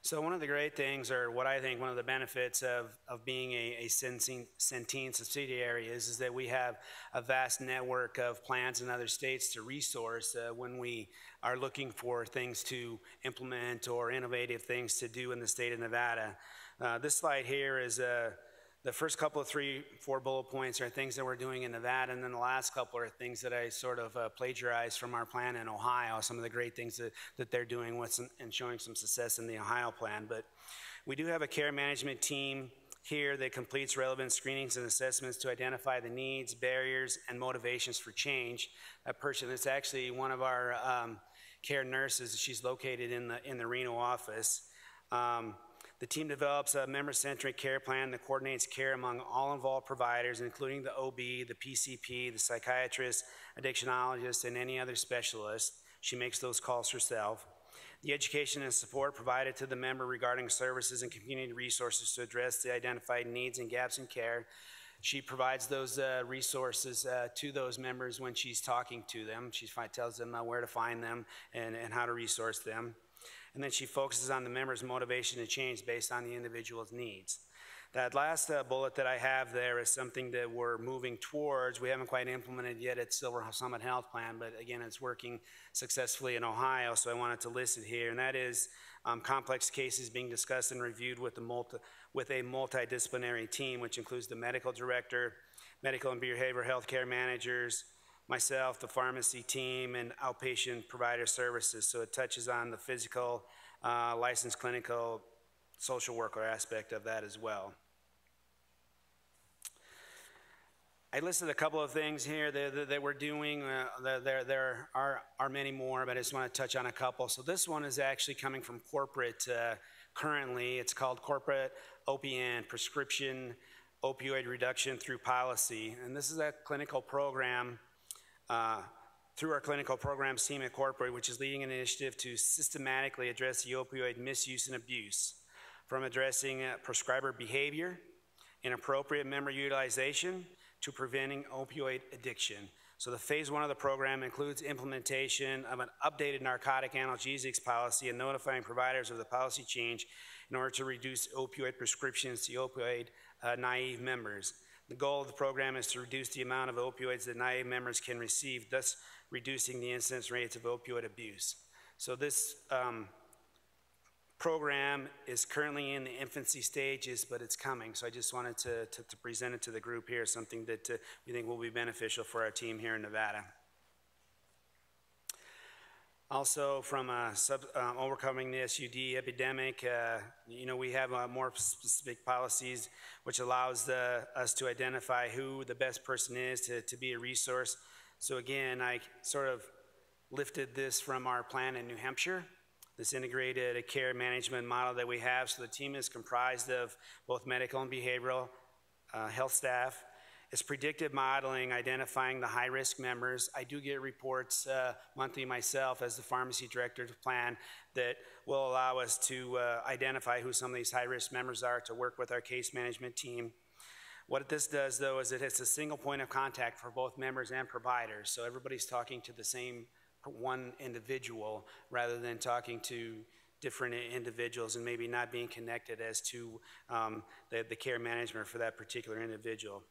So one of the great things, or what I think one of the benefits of being a Centene subsidiary is that we have a vast network of plans in other states to resource when we are looking for things to implement or innovative things to do in the state of Nevada. This slide here is the first couple of 3, 4 bullet points are things that we're doing in Nevada, and then the last couple are things that I sort of plagiarized from our plan in Ohio, some of the great things that they're doing with and showing some success in the Ohio plan. But we do have a care management team here that completes relevant screenings and assessments to identify the needs, barriers, and motivations for change. A person that's actually one of our care nurses, she's located in the Reno office. The team develops a member-centric care plan that coordinates care among all involved providers, including the OB, the PCP, the psychiatrist, addictionologist, and any other specialist. She makes those calls herself. The education and support provided to the member regarding services and community resources to address the identified needs and gaps in care. She provides those resources to those members when she's talking to them. She tells them where to find them and how to resource them. And then she focuses on the member's motivation to change based on the individual's needs. That last bullet that I have there is something that we're moving towards. We haven't quite implemented yet at Silver Summit Health Plan, but again, it's working successfully in Ohio, so I wanted to list it here. And that is complex cases being discussed and reviewed with a multidisciplinary team, which includes the medical director, medical and behavioral health care managers, myself, the pharmacy team, and outpatient provider services. So it touches on the physical, licensed clinical, social worker aspect of that as well. I listed a couple of things here that we're doing. There are many more, but I just want to touch on a couple. So this one is actually coming from corporate currently. It's called Corporate OPN, Prescription Opioid Reduction Through Policy. And this is a clinical program through our clinical programs team at corporate, which is leading an initiative to systematically address the opioid misuse and abuse, from addressing prescriber behavior, inappropriate member utilization, to preventing opioid addiction. So the phase 1 of the program includes implementation of an updated narcotic analgesics policy and notifying providers of the policy change in order to reduce opioid prescriptions to opioid naive members. The goal of the program is to reduce the amount of opioids that naive members can receive, thus reducing the incidence rates of opioid abuse. So this program is currently in the infancy stages, but it's coming. So I just wanted to present it to the group here, something that we think will be beneficial for our team here in Nevada. Also, from overcoming the SUD epidemic, we have more specific policies, which allows us to identify who the best person is to be a resource. So again, I sort of lifted this from our plan in New Hampshire, this integrated care management model that we have. So the team is comprised of both medical and behavioral health staff. It's predictive modeling, identifying the high-risk members. I do get reports monthly myself as the pharmacy director to plan that will allow us to identify who some of these high-risk members are to work with our case management team. What this does, though, is it's a single point of contact for both members and providers. So everybody's talking to the same one individual rather than talking to different individuals and maybe not being connected as to the care management for that particular individual.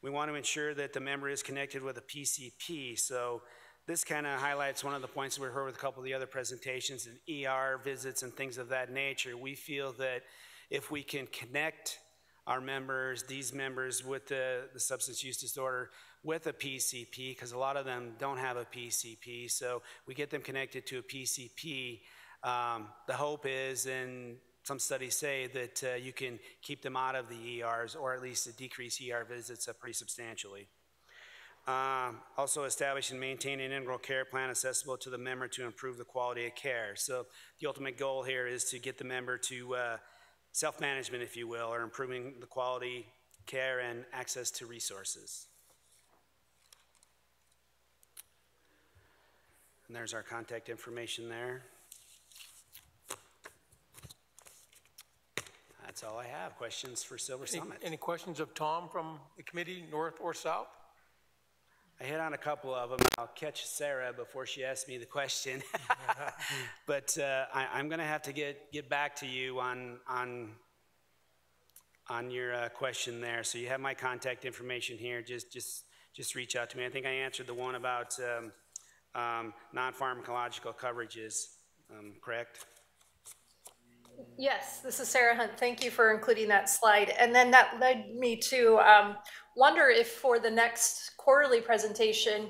We want to ensure that the member is connected with a PCP. So this kind of highlights one of the points we heard with a couple of the other presentations and ER visits and things of that nature. We feel that if we can connect our members, these members with the substance use disorder with a PCP, because a lot of them don't have a PCP, so we get them connected to a PCP. The hope is, and some studies say, that you can keep them out of the ERs, or at least decrease ER visits pretty substantially. Also establish and maintain an integral care plan accessible to the member to improve the quality of care. So the ultimate goal here is to get the member to self-management, if you will, or improving the quality care and access to resources. And there's our contact information there. That's all I have. Questions for Silver Summit? Any questions of Tom from the committee, north or south? I hit on a couple of them. I'll catch Sarah before she asks me the question. But I'm going to have to get back to you on your question there. So you have my contact information here. Just reach out to me. I think I answered the one about non-pharmacological coverages, correct? Yes, this is Sarah Hunt. Thank you for including that slide. And then that led me to wonder if for the next quarterly presentation,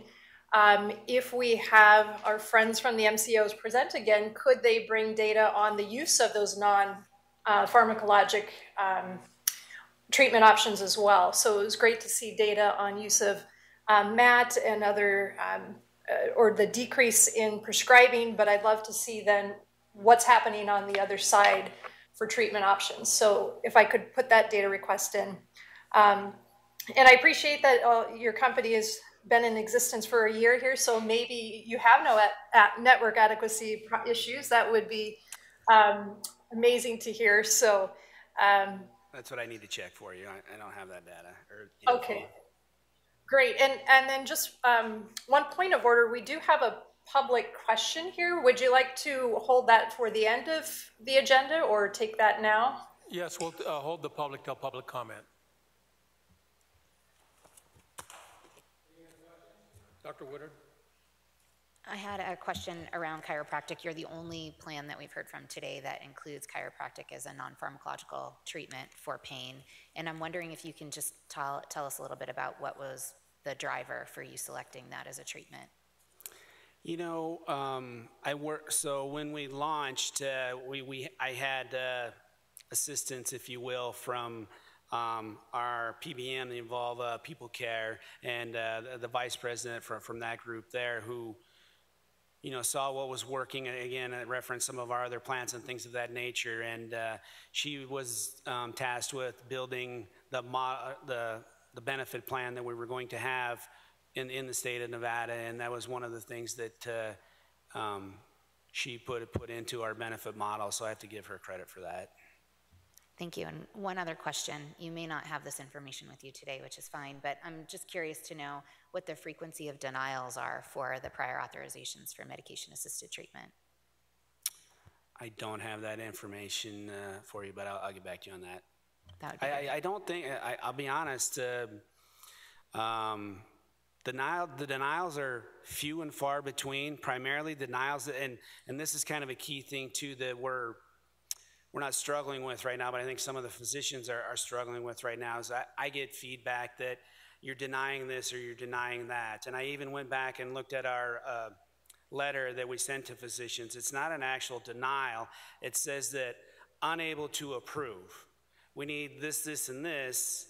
if we have our friends from the MCOs present again, could they bring data on the use of those non-pharmacologic treatment options as well? So it was great to see data on use of MAT and other, or the decrease in prescribing, but I'd love to see then what's happening on the other side for treatment options. So if I could put that data request in. And I appreciate that your company has been in existence for a year here, so maybe you have no network adequacy issues. That would be amazing to hear. So that's what I need to check for you. I don't have that data. Okay, great. And then just one point of order, we do have a public question here. Would you like to hold that for the end of the agenda or take that now? Yes, we'll hold the public till public comment. Dr. Woodard? I had a question around chiropractic. You're the only plan that we've heard from today that includes chiropractic as a non-pharmacological treatment for pain. And I'm wondering if you can just tell us a little bit about what was the driver for you selecting that as a treatment. You know, so when we launched, I had assistance, if you will, from our PBM that involve People Care and the vice president from that group there who, saw what was working. And again, I referenced some of our other plans and things of that nature. And she was tasked with building the benefit plan that we were going to have in the state of Nevada, and that was one of the things that she put into our benefit model, so I have to give her credit for that. Thank you. And one other question. You may not have this information with you today, which is fine, but I'm just curious to know what the frequency of denials are for the prior authorizations for medication-assisted treatment. I don't have that information for you, but I'll get back to you on that. That would be great. I don't think, I'll be honest, the denials are few and far between, primarily denials, and this is kind of a key thing too that we're we're not struggling with right now, but I think some of the physicians are struggling with right now, is I get feedback that you're denying this or you're denying that. And I even went back and looked at our letter that we sent to physicians. It's not an actual denial. It says that unable to approve. We need this, this, and this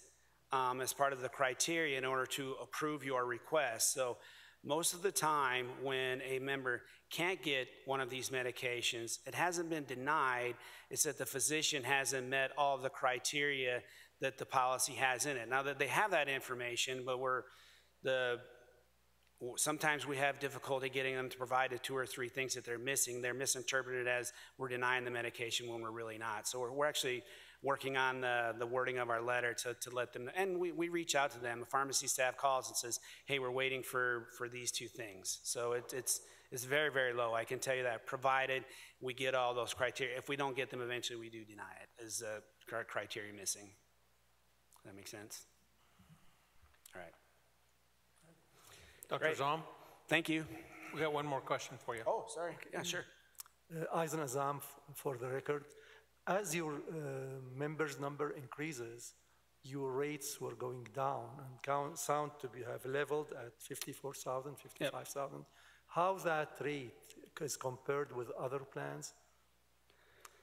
as part of the criteria in order to approve your request. So most of the time when a member can't get one of these medications, it hasn't been denied, it's that the physician hasn't met all of the criteria that the policy has in it. Now that they have that information, but sometimes we have difficulty getting them to provide the 2 or 3 things that they're missing. They're misinterpreted as we're denying the medication when we're really not. So we're actually working on the wording of our letter to let them, and we reach out to them. The pharmacy staff calls and says, hey, we're waiting for these 2 things. So it's very, very low. I can tell you that, provided we get all those criteria. If we don't get them eventually, we do deny it as criteria missing. Does that make sense? All right. Dr. Zom? Thank you. We got one more question for you. Oh, sorry. Yeah, sure. Eisen Azam for the record. As your members' number increases, your rates were going down and sound to have leveled at 54,000, 55,000. Yep. How that rate is compared with other plans?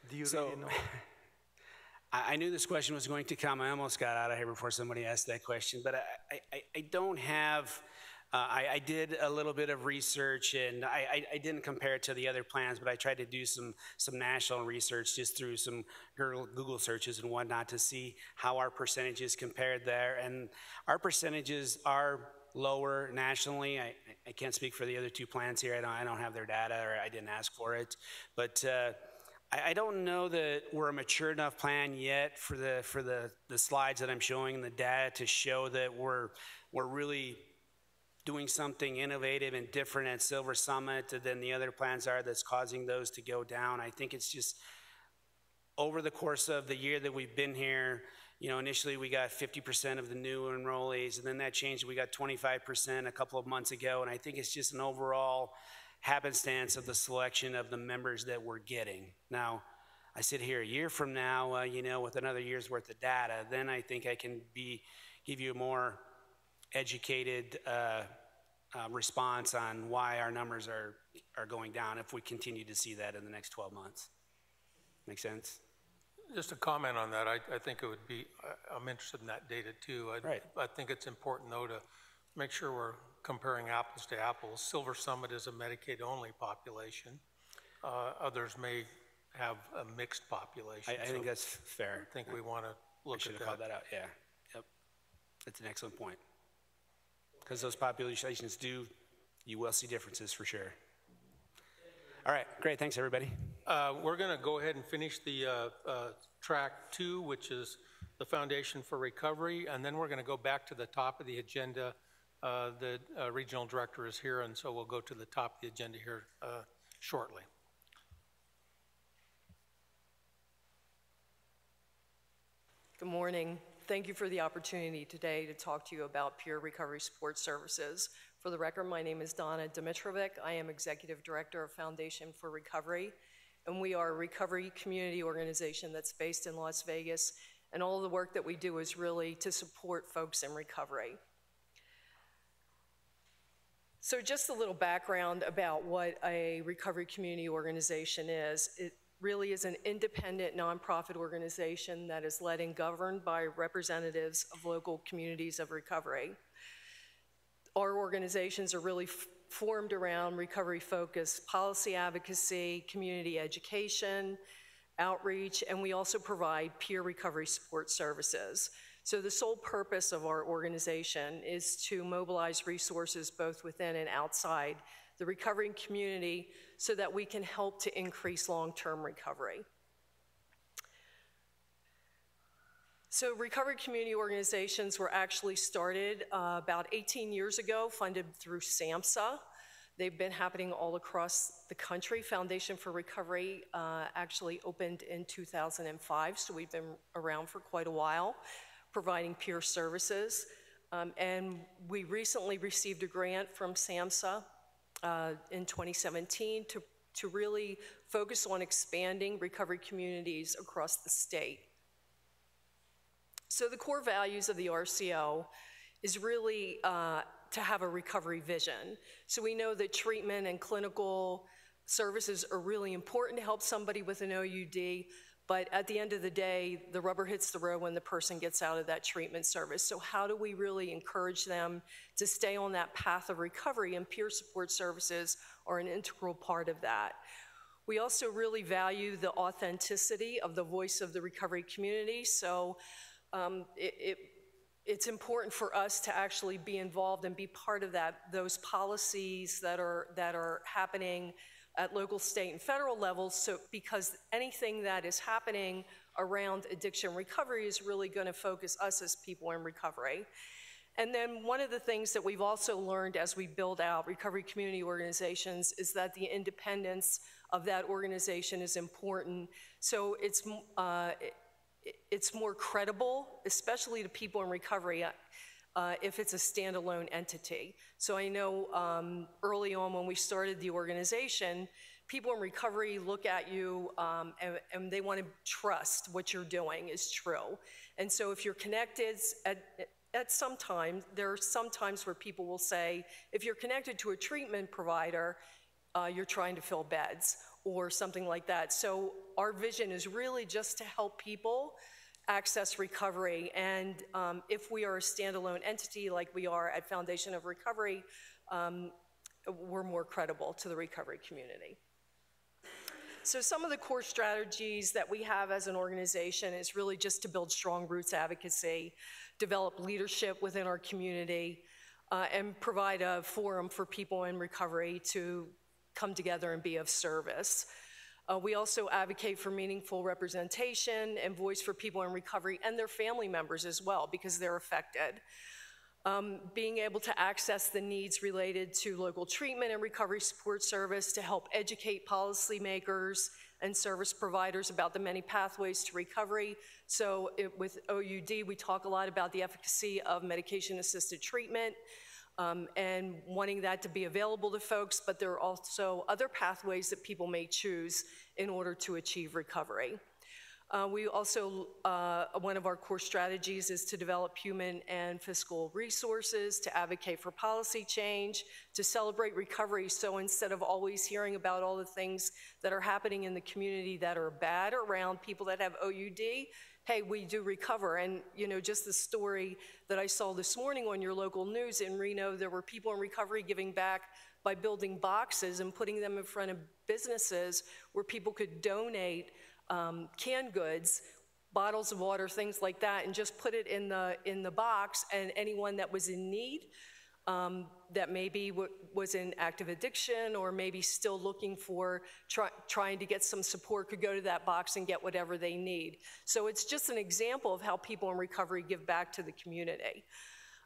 Do you really know? I knew this question was going to come. I almost got out of here before somebody asked that question, but I don't have... I did a little bit of research, and I didn't compare it to the other plans, but I tried to do some national research just through some Google searches and whatnot to see how our percentages compared there. And our percentages are lower nationally. I can't speak for the other 2 plans here. I don't have their data, or I didn't ask for it. But I don't know that we're a mature enough plan yet for the slides that I'm showing and the data to show that we're really doing something innovative and different at Silver Summit than the other plans are that's causing those to go down. I think it's just over the course of the year that we've been here, initially we got 50% of the new enrollees, and then that changed. We got 25% a couple of months ago, and I think it's just an overall happenstance of the selection of the members that we're getting. Now, I sit here a year from now, with another year's worth of data, then I think I can give you a more educated response on why our numbers are going down if we continue to see that in the next 12 months. Make sense? Just a comment on that. I think it would be, I'm interested in that data too. I think it's important though to make sure we're comparing apples to apples. Silver Summit is a Medicaid-only population. Others may have a mixed population. I think that's fair. I think we want to look at that. I should have called that out, yeah. Yep. That's an excellent point. Because those populations you will see differences for sure. All right, great, thanks everybody. We're gonna go ahead and finish the track 2, which is the Foundation for Recovery, and then we're gonna go back to the top of the agenda. The regional director is here, and so we'll go to the top of the agenda here shortly. Good morning. Thank you for the opportunity today to talk to you about peer recovery support services. For the record, my name is Donna Dimitrovic. I am Executive Director of Foundation for Recovery, and we are a recovery community organization that's based in Las Vegas, and all of the work that we do is really to support folks in recovery. So just a little background about what a recovery community organization is. It really is an independent nonprofit organization that is led and governed by representatives of local communities of recovery. Our organizations are really formed around recovery-focused policy advocacy, community education, outreach, and we also provide peer recovery support services. So the sole purpose of our organization is to mobilize resources both within and outside the recovery community so that we can help to increase long-term recovery. So recovery community organizations were actually started about 18 years ago, funded through SAMSA. They've been happening all across the country. Foundation for Recovery actually opened in 2005, so we've been around for quite a while, providing peer services. And we recently received a grant from SAMSA in 2017 to really focus on expanding recovery communities across the state. So the core values of the RCO is really to have a recovery vision. So we know that treatment and clinical services are really important to help somebody with an OUD, but at the end of the day, the rubber hits the road when the person gets out of that treatment service. So how do we really encourage them to stay on that path of recovery, and peer support services are an integral part of that. We also really value the authenticity of the voice of the recovery community. So it's important for us to actually be involved and be part of those policies that are happening at local, state, and federal levels, so because anything that is happening around addiction recovery is really going to focus us as people in recovery. And then one of the things that we've also learned as we build out recovery community organizations is that the independence of that organization is important. So it's more credible, especially to people in recovery, if it's a standalone entity. So I know early on when we started the organization, people in recovery look at you and they want to trust what you're doing is true. And so if you're connected, there are some times where people will say, if you're connected to a treatment provider, you're trying to fill beds or something like that. So our vision is really just to help people access recovery. And if we are a standalone entity like we are at Foundation of Recovery, we're more credible to the recovery community. So some of the core strategies that we have as an organization is really just to build strong roots advocacy, develop leadership within our community, and provide a forum for people in recovery to come together and be of service. We also advocate for meaningful representation and voice for people in recovery and their family members as well, because they're affected. Being able to access the needs related to local treatment and recovery support service to help educate policymakers and service providers about the many pathways to recovery. So with OUD, we talk a lot about the efficacy of medication-assisted treatment, and wanting that to be available to folks, but there are also other pathways that people may choose in order to achieve recovery. We also, one of our core strategies is to develop human and fiscal resources, to advocate for policy change, to celebrate recovery. So instead of always hearing about all the things that are happening in the community that are bad around people that have OUD, hey, we do recover. And just the story that I saw this morning on your local news in Reno, there were people in recovery giving back by building boxes and putting them in front of businesses where people could donate canned goods, bottles of water, things like that, and just put it in the box, and anyone that was in need, that maybe was in active addiction or maybe still looking for trying to get some support, could go to that box and get whatever they need. So it's just an example of how people in recovery give back to the community.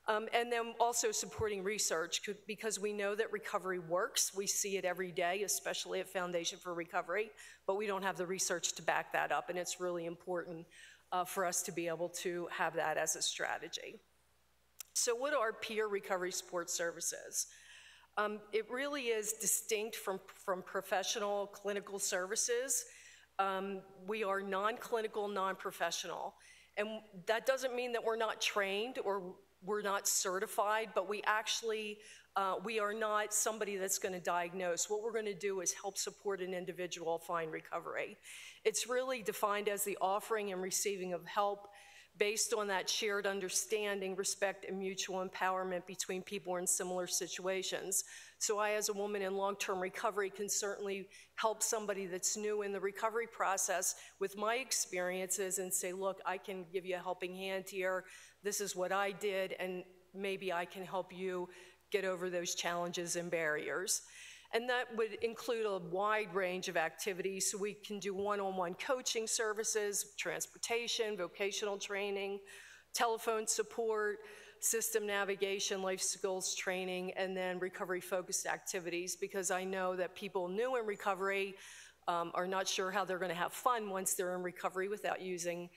And then also supporting research, because we know that recovery works. We see it every day, especially at Foundation for Recovery, but we don't have the research to back that up, and it's really important for us to be able to have that as a strategy. So what are peer recovery support services? It really is distinct from professional clinical services. We are non-clinical, non-professional, and that doesn't mean that we're not trained or we're not certified, but we actually, we are not somebody that's going to diagnose. What we're going to do is help support an individual find recovery. It's really defined as the offering and receiving of help based on that shared understanding, respect, and mutual empowerment between people in similar situations. So I, as a woman in long-term recovery, can certainly help somebody that's new in the recovery process with my experiences and say, look, I can give you a helping hand here. This is what I did, and maybe I can help you get over those challenges and barriers. And that would include a wide range of activities. So we can do one-on-one coaching services, transportation, vocational training, telephone support, system navigation, life skills training, and then recovery-focused activities, because I know that people new in recovery are not sure how they're going to have fun once they're in recovery without using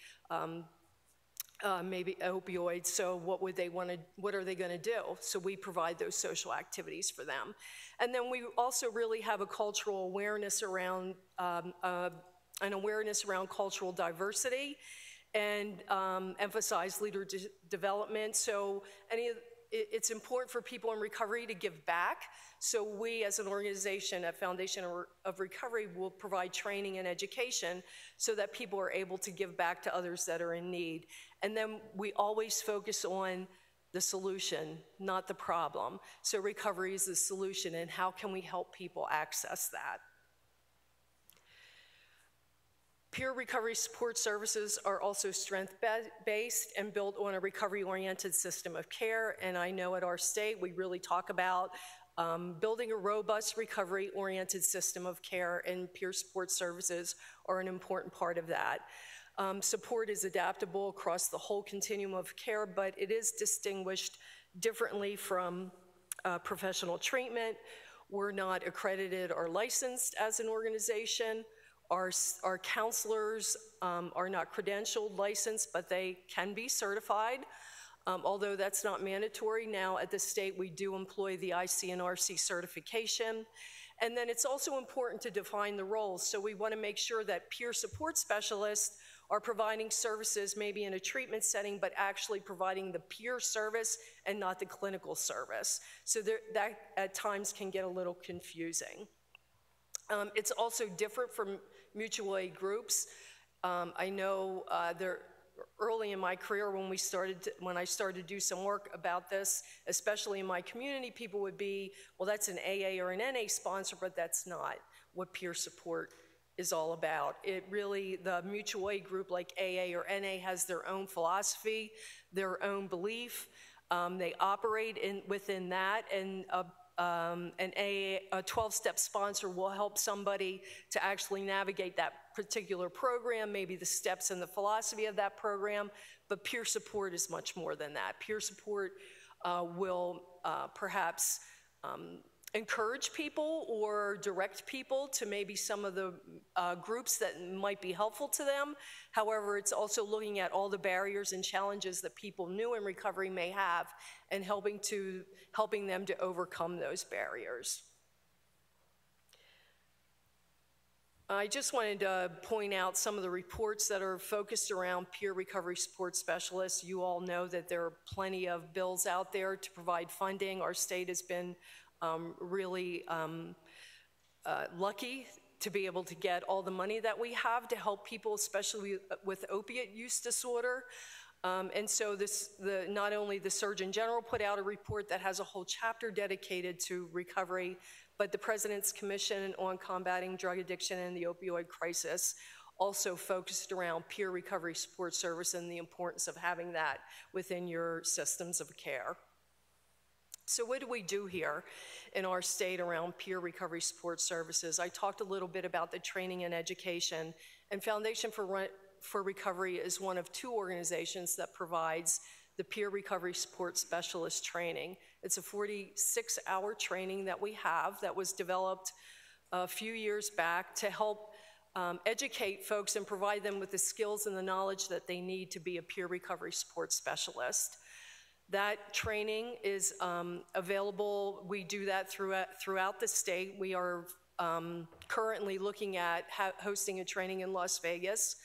maybe opioids. So what are they going to do? So we provide those social activities for them. And then we also really have a cultural awareness around, cultural diversity and emphasize leader development. So it's important for people in recovery to give back. So we as an organization at Foundation of Recovery will provide training and education so that people are able to give back to others that are in need. And then we always focus on the solution, not the problem. So recovery is the solution, and how can we help people access that? Peer recovery support services are also strength-based and built on a recovery-oriented system of care. And I know at our state, we really talk about building a robust recovery-oriented system of care, and peer support services are an important part of that. Support is adaptable across the whole continuum of care, but it is distinguished differently from professional treatment. We're not accredited or licensed as an organization. Our counselors are not credentialed, licensed, but they can be certified, although that's not mandatory. Now at the state, we do employ the ICNRC certification. And then it's also important to define the roles. So we want to make sure that peer support specialists are providing services maybe in a treatment setting, but actually providing the peer service and not the clinical service. So that at times can get a little confusing. It's also different from mutual aid groups. I know early in my career when I started to do some work about this, especially in my community, people would be, well, that's an AA or an NA sponsor, but that's not what peer support is all about. It really, the mutual aid group like AA or NA has their own philosophy, their own belief. They operate within that, and a 12-step sponsor will help somebody to actually navigate that particular program, maybe the steps and the philosophy of that program, but peer support is much more than that. Peer support will perhaps encourage people or direct people to maybe some of the groups that might be helpful to them. However, it's also looking at all the barriers and challenges that people new in recovery may have and helping them to overcome those barriers. I just wanted to point out some of the reports that are focused around peer recovery support specialists. You all know that there are plenty of bills out there to provide funding. Our state has been really lucky to be able to get all the money that we have to help people, especially with opiate use disorder. And so not only the Surgeon General put out a report that has a whole chapter dedicated to recovery, but the President's Commission on Combating Drug Addiction and the Opioid Crisis also focused around peer recovery support service and the importance of having that within your systems of care. So what do we do here in our state around peer recovery support services? I talked a little bit about the training and education, and Foundation for Recovery is one of two organizations that provides the peer recovery support specialist training. It's a 46-hour training that we have that was developed a few years back to help educate folks and provide them with the skills and the knowledge that they need to be a peer recovery support specialist. That training is available. We do that throughout the state. We are currently looking at hosting a training in Las Vegas.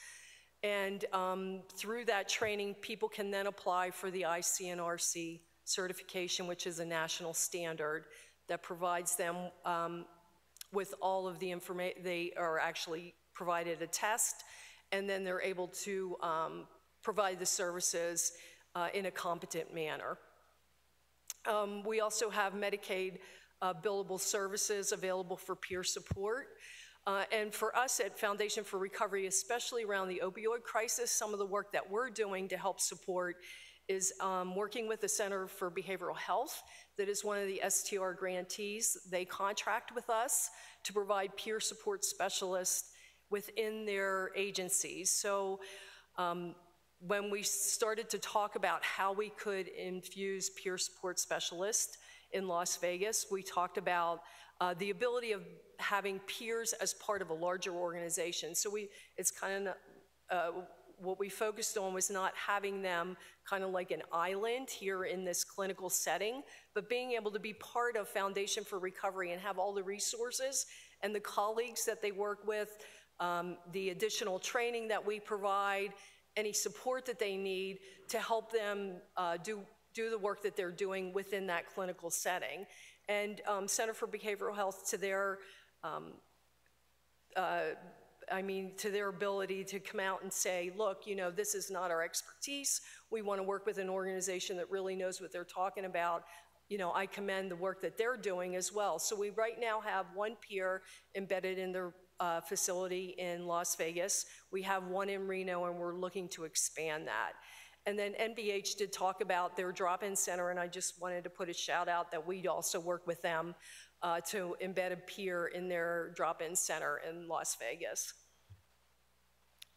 And through that training, people can then apply for the ICNRC certification, which is a national standard that provides them with all of the information. They are actually provided a test, and then they're able to provide the services in a competent manner. We also have Medicaid billable services available for peer support. And for us at Foundation for Recovery, especially around the opioid crisis, some of the work that we're doing to help support is working with the Center for Behavioral Health, that is one of the STR grantees. They contract with us to provide peer support specialists within their agencies. So when we started to talk about how we could infuse peer support specialists in Las Vegas, we talked about the ability of having peers as part of a larger organization. So it's kind of what we focused on was not having them kind of like an island here in this clinical setting, but being able to be part of Foundation for Recovery and have all the resources and the colleagues that they work with, the additional training that we provide, any support that they need to help them do the work that they're doing within that clinical setting. And Center for Behavioral Health, to their to their ability to come out and say, look, you know, this is not our expertise. We want to work with an organization that really knows what they're talking about. You know, I commend the work that they're doing as well. So we right now have one peer embedded in their facility in Las Vegas. We have one in Reno, and we're looking to expand that. And then NBH did talk about their drop-in center, and I just wanted to put a shout out that we'd also work with them to embed a peer in their drop-in center in Las Vegas.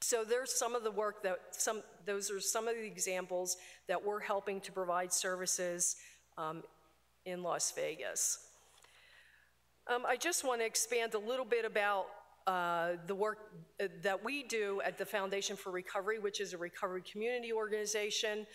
So there's some of the work that, those are some of the examples that we're helping to provide services in Las Vegas. I just want to expand a little bit about the work that we do at the Foundation for Recovery, which is a recovery community organization.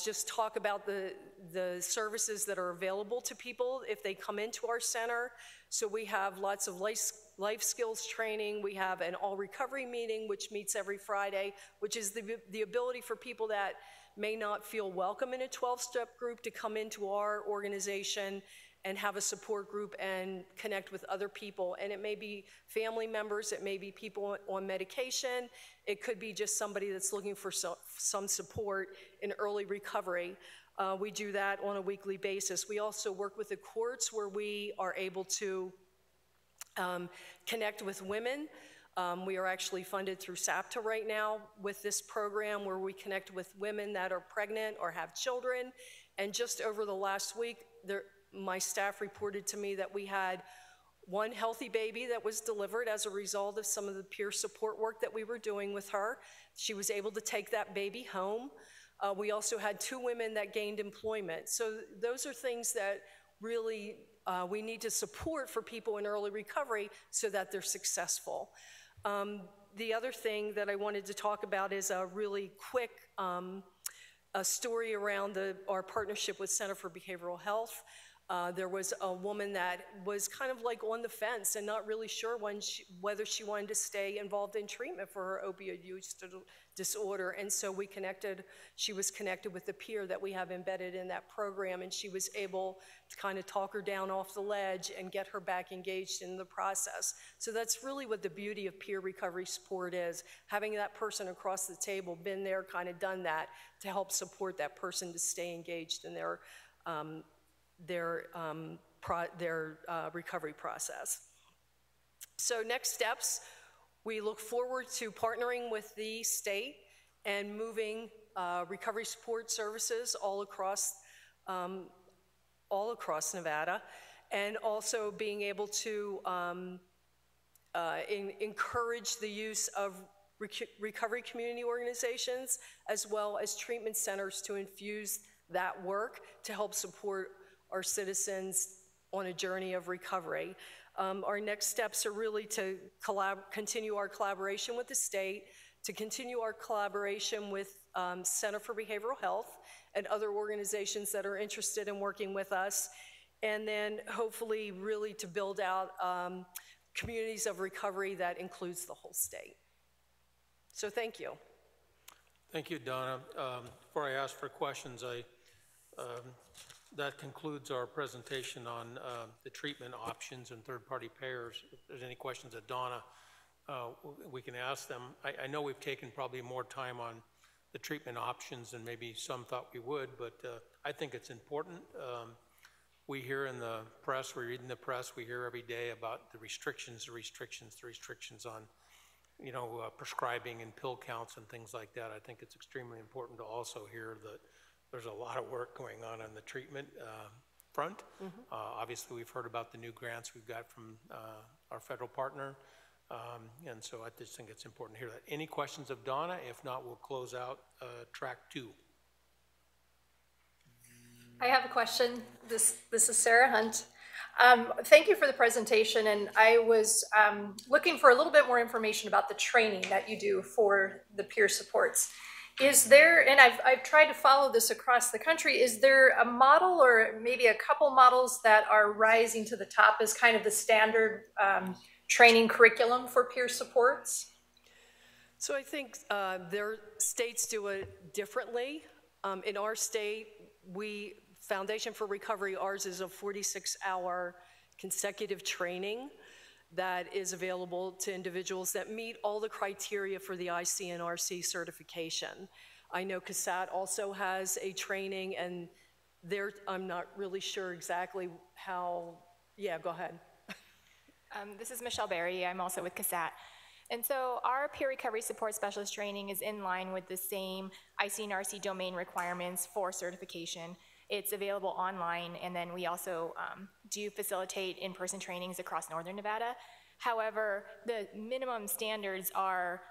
Just talk about the services that are available to people if they come into our center. So we have lots of life skills training. We have an all recovery meeting, which meets every Friday, which is the ability for people that may not feel welcome in a 12-step group to come into our organization and have a support group and connect with other people. And it may be family members, it may be people on medication, it could be just somebody that's looking for some support in early recovery. We do that on a weekly basis. We also work with the courts where we are able to connect with women. We are actually funded through SAPTA right now with this program where we connect with women that are pregnant or have children. And just over the last week, my staff reported to me that we had one healthy baby that was delivered as a result of some of the peer support work that we were doing with her. She was able to take that baby home. We also had 2 women that gained employment. So those are things that really we need to support for people in early recovery so that they're successful. The other thing that I wanted to talk about is a really quick a story around our partnership with Center for Behavioral Health. There was a woman that was kind of like on the fence and not really sure whether she wanted to stay involved in treatment for her opioid use disorder. And so she was connected with the peer that we have embedded in that program, and she was able to kind of talk her down off the ledge and get her back engaged in the process. So that's really what the beauty of peer recovery support is, having that person across the table, been there, kind of done that, to help support that person to stay engaged in their recovery process. So next steps, we look forward to partnering with the state and moving recovery support services all across Nevada, and also being able to encourage the use of recovery community organizations as well as treatment centers to infuse that work to help support our citizens on a journey of recovery. Our next steps are really to continue our collaboration with the state, to continue our collaboration with Center for Behavioral Health and other organizations that are interested in working with us, and then hopefully really to build out communities of recovery that includes the whole state. So thank you. Thank you, Donna. Before I ask for questions, that concludes our presentation on the treatment options and third-party payers. If there's any questions of Donna, we can ask them. I know we've taken probably more time on the treatment options than maybe some thought we would, but I think it's important. We hear in the press, we read in the press, we hear every day about the restrictions on, you know, prescribing and pill counts and things like that. I think it's extremely important to also hear that there's a lot of work going on the treatment front. Obviously, we've heard about the new grants we've got from our federal partner. And so I just think it's important to hear that. Any questions of Donna? If not, we'll close out track 2. I have a question. This is Sarah Hunt. Thank you for the presentation, and I was looking for a little bit more information about the training that you do for the peer supports. Is there, and I've tried to follow this across the country, is there a model or maybe a couple models that are rising to the top as kind of the standard training curriculum for peer supports? So I think their states do it differently. In our state, Foundation for Recovery, ours is a 46-hour consecutive training that is available to individuals that meet all the criteria for the ICNRC certification. I know CASAT also has a training, and I'm not really sure exactly how, yeah, go ahead. This is Michelle Berry. I'm also with CASAT. And so our peer recovery support specialist training is in line with the same ICNRC domain requirements for certification. It's available online, and then we also do facilitate in-person trainings across Northern Nevada. However, the minimum standards are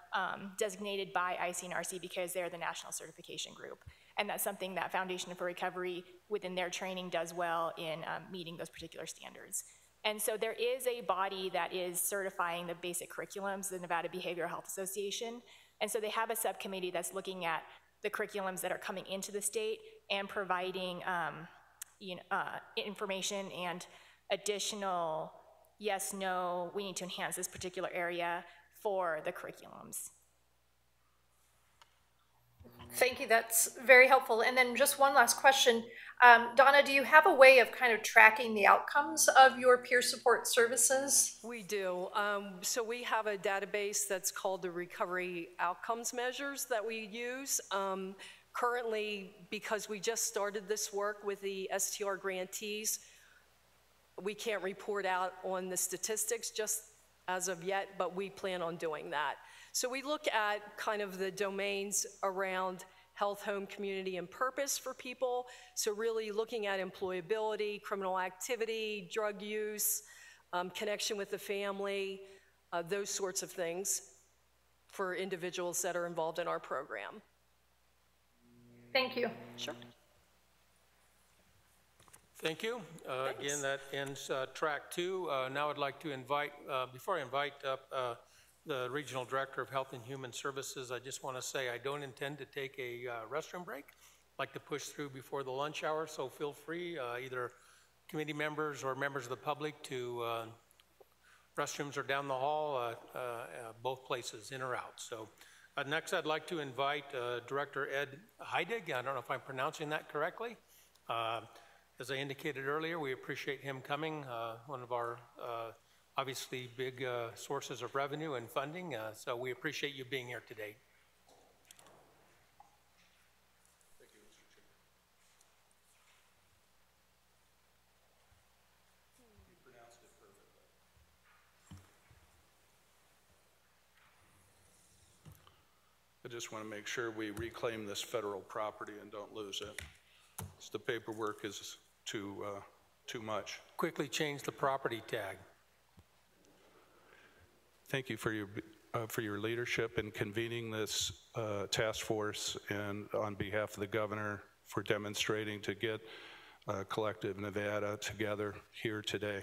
designated by ICNRC because they're the national certification group. And that's something that Foundation for Recovery within their training does well in meeting those particular standards. And so there is a body that is certifying the basic curriculums, the Nevada Behavioral Health Association. And so they have a subcommittee that's looking at the curriculums that are coming into the state and providing information and additional yes, no, we need to enhance this particular area for the curriculums. Thank you, that's very helpful. And then just one last question. Donna, do you have a way of kind of tracking the outcomes of your peer support services? We do. So we have a database that's called the Recovery Outcomes Measures that we use. Currently, because we just started this work with the STR grantees, we can't report out on the statistics just as of yet, but we plan on doing that. So we look at kind of the domains around health, home, community, and purpose for people. So really looking at employability, criminal activity, drug use, connection with the family, those sorts of things for individuals that are involved in our program. Thank you. Sure. Thank you. Again, that ends track 2. Now I'd like to invite, before I invite up the Regional Director of Health and Human Services, I just want to say I don't intend to take a restroom break. I'd like to push through before the lunch hour, so feel free, either committee members or members of the public, to restrooms are down the hall, both places, in or out. So next I'd like to invite Director Ed Heidig. I don't know if I'm pronouncing that correctly. As I indicated earlier, we appreciate him coming, one of our obviously big sources of revenue and funding, so we appreciate you being here today. Thank you, Mr. Chairman. You pronounced it perfectly. I just want to make sure we reclaim this federal property and don't lose it. The paperwork is too much. Quickly change the property tag. Thank you for your leadership in convening this task force, and on behalf of the governor for demonstrating to get Collective Nevada together here today.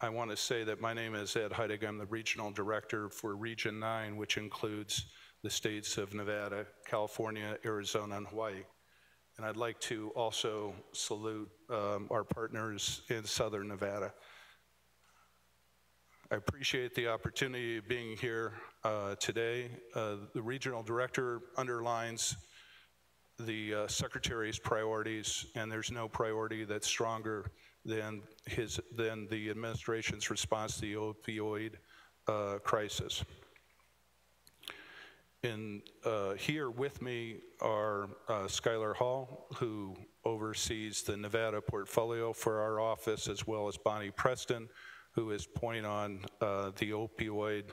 I want to say that my name is Ed Heidig. I'm the Regional Director for Region 9, which includes the states of Nevada, California, Arizona, and Hawaii. And I'd like to also salute our partners in Southern Nevada. I appreciate the opportunity of being here today. The Regional Director underlines the Secretary's priorities, and there's no priority that's stronger than the administration's response to the opioid crisis. Here with me are Skylar Hall, who oversees the Nevada portfolio for our office, as well as Bonnie Preston, who is point on the opioid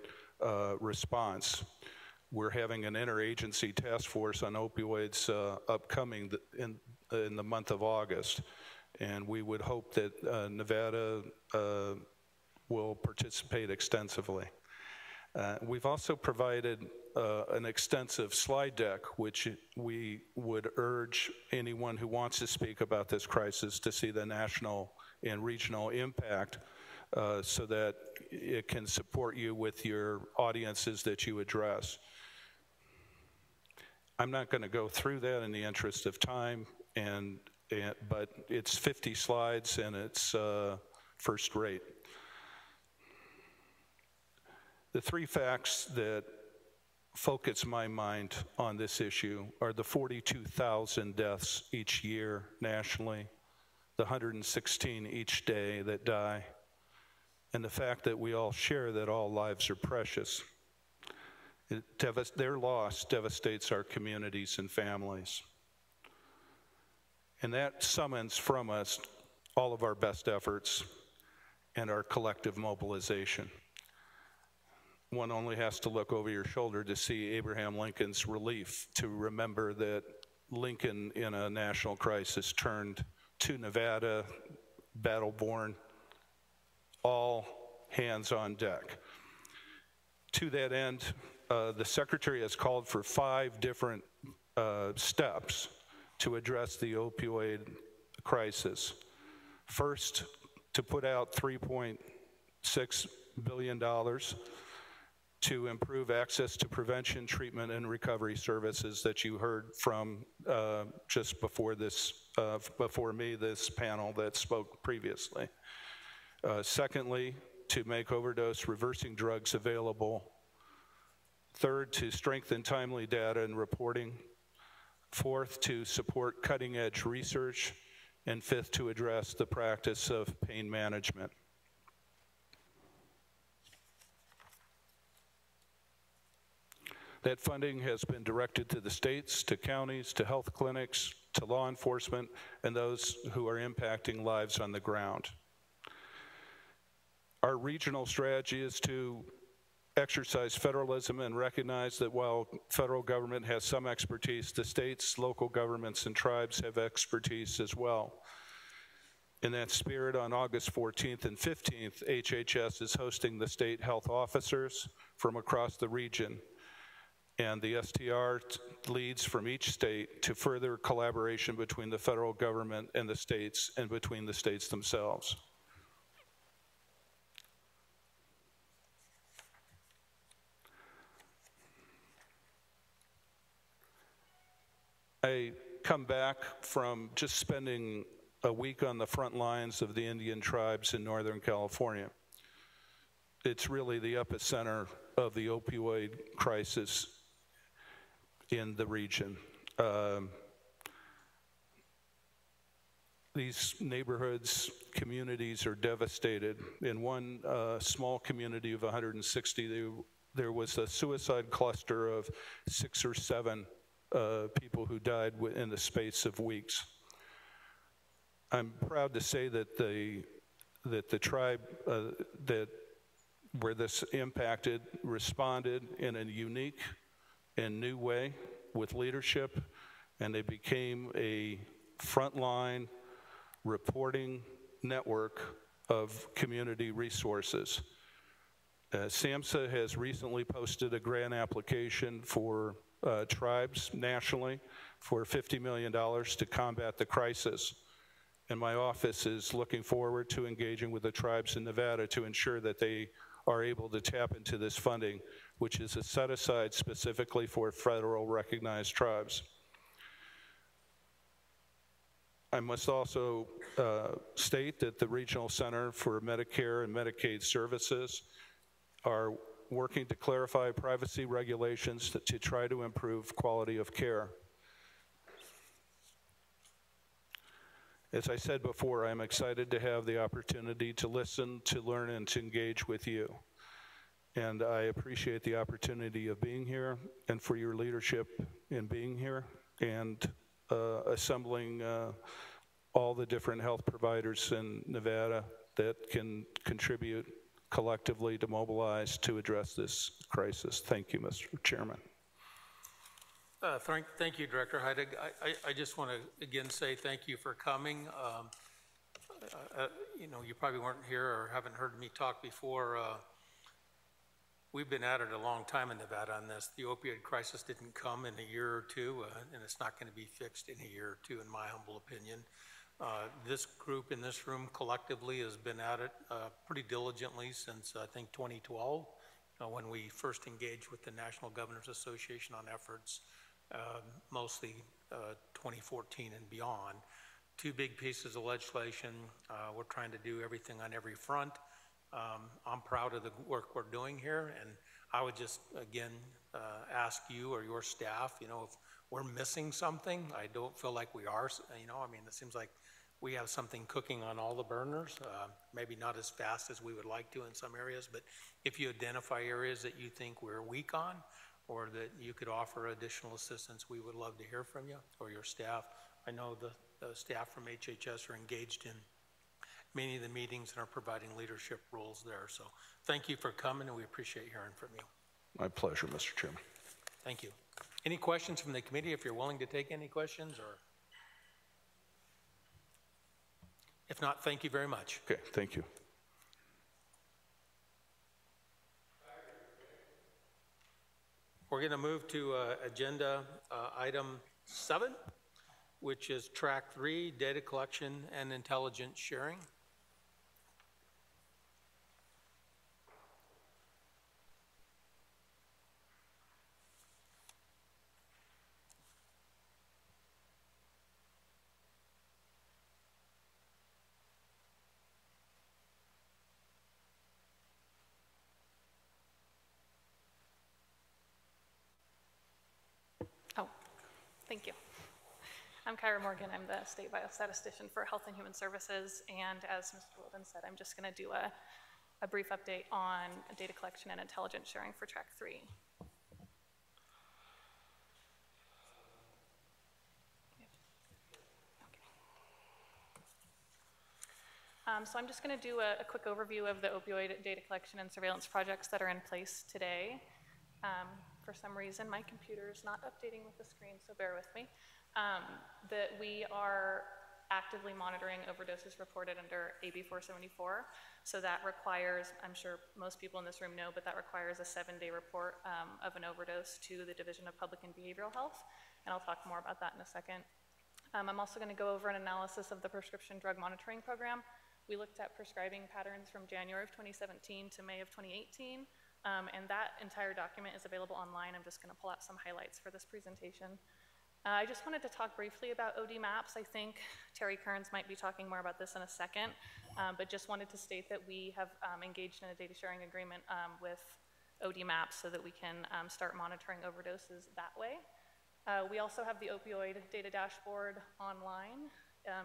response. We're having an interagency task force on opioids upcoming in the month of August, and we would hope that Nevada will participate extensively. We've also provided an extensive slide deck, which we would urge anyone who wants to speak about this crisis to see the national and regional impact so that it can support you with your audiences that you address. I'm not going to go through that in the interest of time, but it's 50 slides and it's first rate. The three facts that focus my mind on this issue are the 42,000 deaths each year nationally, the 116 each day that die, and the fact that we all share that all lives are precious. Their loss devastates our communities and families. And that summons from us all of our best efforts and our collective mobilization. One only has to look over your shoulder to see Abraham Lincoln's relief, to remember that Lincoln in a national crisis turned to Nevada, battle-born, all hands on deck. To that end, the Secretary has called for 5 different steps to address the opioid crisis. First, to put out $3.6 billion to improve access to prevention, treatment, and recovery services that you heard from just before me, this panel that spoke previously. Secondly, to make overdose reversing drugs available. Third, to strengthen timely data and reporting. Fourth, to support cutting-edge research. And fifth, to address the practice of pain management. That funding has been directed to the states, to counties, to health clinics, to law enforcement, and those who are impacting lives on the ground. Our regional strategy is to exercise federalism and recognize that while federal government has some expertise, the states, local governments, and tribes have expertise as well. In that spirit, on August 14th and 15th, HHS is hosting the state health officers from across the region and the STR leads from each state to further collaboration between the federal government and the states and between the states themselves. I come back from just spending a week on the front lines of the Indian tribes in Northern California. It's really the epicenter of the opioid crisis in the region. These neighborhoods, communities are devastated. In one small community of 160, there was a suicide cluster of 6 or 7 people who died in the space of weeks. I'm proud to say that the tribe where this impacted responded in a unique and new way with leadership, and they became a frontline reporting network of community resources. SAMSA has recently posted a grant application for tribes nationally for $50 million to combat the crisis. And my office is looking forward to engaging with the tribes in Nevada to ensure that they are able to tap into this funding, which is set aside specifically for federal recognized tribes. I must also state that the Regional Center for Medicare and Medicaid Services are working to clarify privacy regulations to try to improve quality of care. As I said before, I'm excited to have the opportunity to listen, to learn, and to engage with you. And I appreciate the opportunity of being here and for your leadership in being here and assembling all the different health providers in Nevada that can contribute collectively to mobilize to address this crisis. Thank you, Mr. Chairman. Thank you, Director Heidig. I just want to again say thank you for coming. You know, you probably weren't here or haven't heard me talk before. we've been at it a long time in Nevada on this. The opioid crisis didn't come in a year or two, and it's not going to be fixed in a year or two, in my humble opinion. This group in this room collectively has been at it pretty diligently since, I think, 2012, when we first engaged with the National Governors Association on efforts, mostly 2014 and beyond. Two big pieces of legislation. We're trying to do everything on every front. I'm proud of the work we're doing here, and I would just, again, ask you or your staff, if we're missing something. I don't feel like we are, I mean, it seems like we have something cooking on all the burners, maybe not as fast as we would like to in some areas, but if you identify areas that you think we're weak on or that you could offer additional assistance, we would love to hear from you or your staff. I know the staff from HHS are engaged in many of the meetings and are providing leadership roles there. So thank you for coming, and we appreciate hearing from you. My pleasure, Mr. Chairman. Thank you. Any questions from the committee, if you're willing to take any questions? Or if not, thank you very much. Okay, thank you. We're going to move to agenda item 7, which is track 3, data collection and intelligence sharing. Oh, thank you. I'm Kyra Morgan. I'm the state biostatistician for Health and Human Services, and as Mr. Wilden said, I'm just going to do a brief update on data collection and intelligence sharing for track 3. So I'm just going to do a quick overview of the opioid data collection and surveillance projects that are in place today. For some reason, my computer is not updating with the screen, so bear with me. That we are actively monitoring overdoses reported under AB 474. So that requires, I'm sure most people in this room know, but that requires a 7-day report of an overdose to the Division of Public and Behavioral Health, and I'll talk more about that in a second. I'm also going to go over an analysis of the prescription drug monitoring program. We looked at prescribing patterns from January of 2017 to May of 2018. And that entire document is available online. I'm just going to pull out some highlights for this presentation. I just wanted to talk briefly about OD maps. I think Terry Kearns might be talking more about this in a second, but just wanted to state that we have engaged in a data sharing agreement with OD maps so that we can start monitoring overdoses that way. We also have the opioid data dashboard online.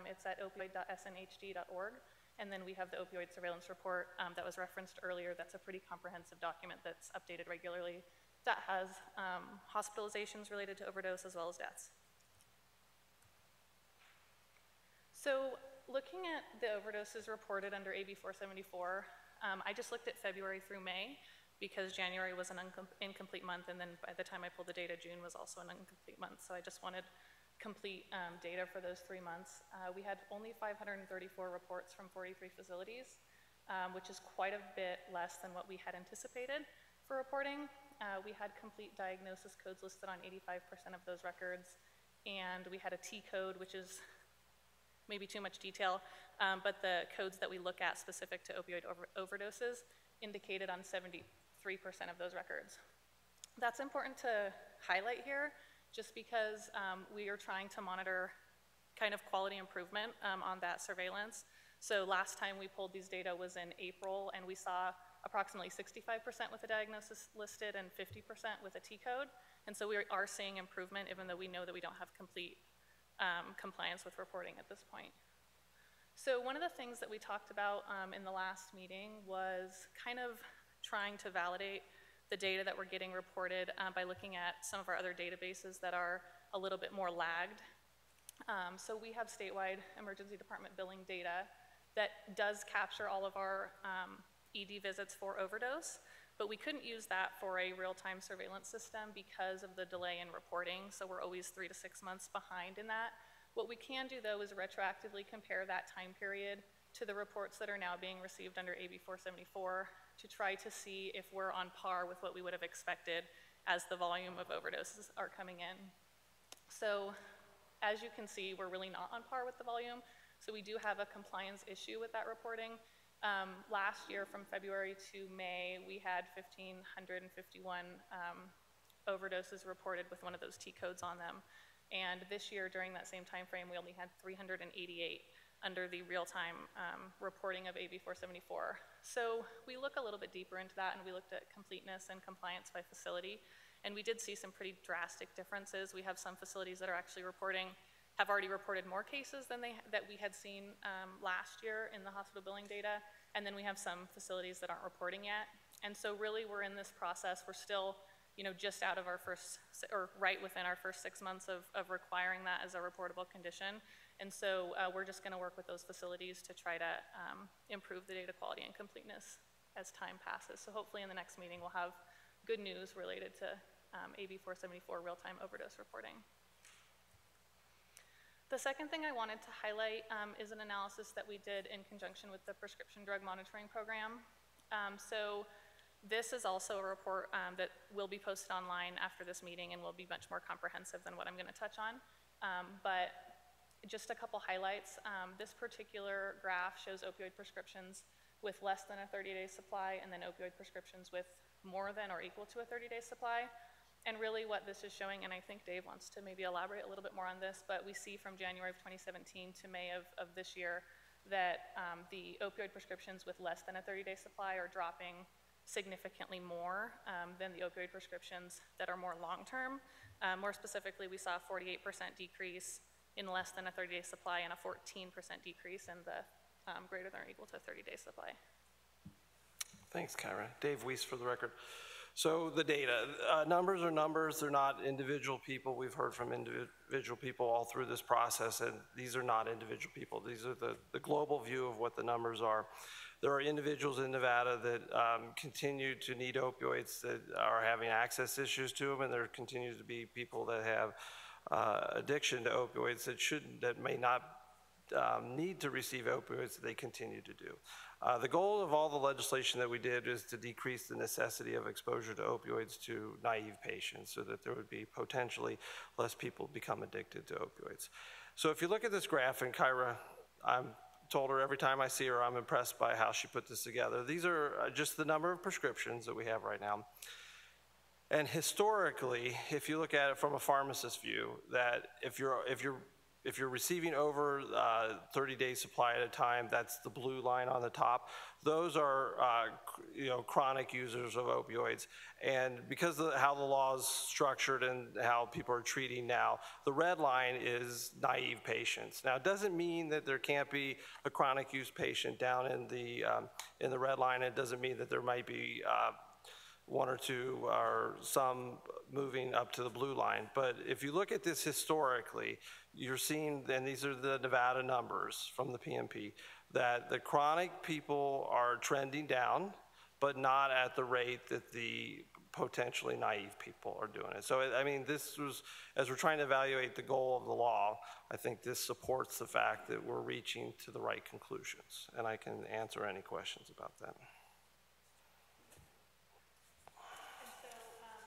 It's at opioid.snhd.org. And then we have the opioid surveillance report that was referenced earlier. That's a pretty comprehensive document that's updated regularly that has hospitalizations related to overdose as well as deaths. So looking at the overdoses reported under AB 474, I just looked at February through May because January was an incomplete month, and then by the time I pulled the data, June was also an incomplete month. So I just wanted complete data for those 3 months. We had only 534 reports from 43 facilities, which is quite a bit less than what we had anticipated for reporting. We had complete diagnosis codes listed on 85% of those records, and we had a T code, which is maybe too much detail, but the codes that we look at specific to opioid overdoses indicated on 73% of those records. That's important to highlight here, just because we are trying to monitor kind of quality improvement on that surveillance. So last time we pulled these data was in April, and we saw approximately 65% with a diagnosis listed and 50% with a T code. And so we are seeing improvement, even though we know that we don't have complete compliance with reporting at this point. So one of the things that we talked about in the last meeting was kind of trying to validate the data that we're getting reported by looking at some of our other databases that are a little bit more lagged. So we have statewide emergency department billing data that does capture all of our ED visits for overdose, but we couldn't use that for a real-time surveillance system because of the delay in reporting, so we're always 3 to 6 months behind in that. What we can do, though, is retroactively compare that time period to the reports that are now being received under AB 474 to try to see if we're on par with what we would have expected as the volume of overdoses are coming in. So as you can see, we're really not on par with the volume. So we do have a compliance issue with that reporting. Last year, from February to May, we had 1,551 overdoses reported with one of those T codes on them. And this year, during that same time frame, we only had 388 under the real-time reporting of AB 474. So we look a little bit deeper into that, and we looked at completeness and compliance by facility. And we did see some pretty drastic differences. We have some facilities that are actually have already reported more cases than that we had seen last year in the hospital billing data. And then we have some facilities that aren't reporting yet. And so really we're in this process. We're still just out of our first, or right within our first 6 months of requiring that as a reportable condition. And so we're just gonna work with those facilities to try to improve the data quality and completeness as time passes. So hopefully in the next meeting we'll have good news related to AB 474 real-time overdose reporting. The second thing I wanted to highlight is an analysis that we did in conjunction with the Prescription Drug Monitoring Program. So this is also a report that will be posted online after this meeting and will be much more comprehensive than what I'm going to touch on. But just a couple highlights. This particular graph shows opioid prescriptions with less than a 30-day supply, and then opioid prescriptions with more than or equal to a 30-day supply. And really what this is showing, and I think Dave wants to maybe elaborate a little bit more on this, but we see from January of 2017 to May of this year that the opioid prescriptions with less than a 30-day supply are dropping significantly more than the opioid prescriptions that are more long-term. More specifically, we saw a 48% decrease in less than a 30-day supply and a 14% decrease in the greater than or equal to a 30-day supply. Thanks, Kyra. Dave Weiss for the record. So the data, numbers are numbers, they're not individual people. We've heard from individual people all through this process, and these are not individual people. These are the global view of what the numbers are. There are individuals in Nevada that continue to need opioids, that are having access issues to them, and there continues to be people that have addiction to opioids that may not need to receive opioids that they continue to do. The goal of all the legislation that we did is to decrease the necessity of exposure to opioids to naive patients so that there would be potentially less people become addicted to opioids. So if you look at this graph, and Kyra, I'm told her every time I see her, I'm impressed by how she put this together. These are just the number of prescriptions that we have right now. And historically, if you look at it from a pharmacist view, that if you're receiving over 30-day supply at a time, that's the blue line on the top. Those are chronic users of opioids. And because of how the law is structured and how people are treating now, the red line is naive patients. Now, it doesn't mean that there can't be a chronic use patient down in the red line. It doesn't mean that there might be one or two or some moving up to the blue line. But if you look at this historically, you're seeing, and these are the Nevada numbers from the PMP, that the chronic people are trending down, but not at the rate that the potentially naive people are doing it. So, I mean, this was, as we're trying to evaluate the goal of the law, I think this supports the fact that we're reaching to the right conclusions. And I can answer any questions about that.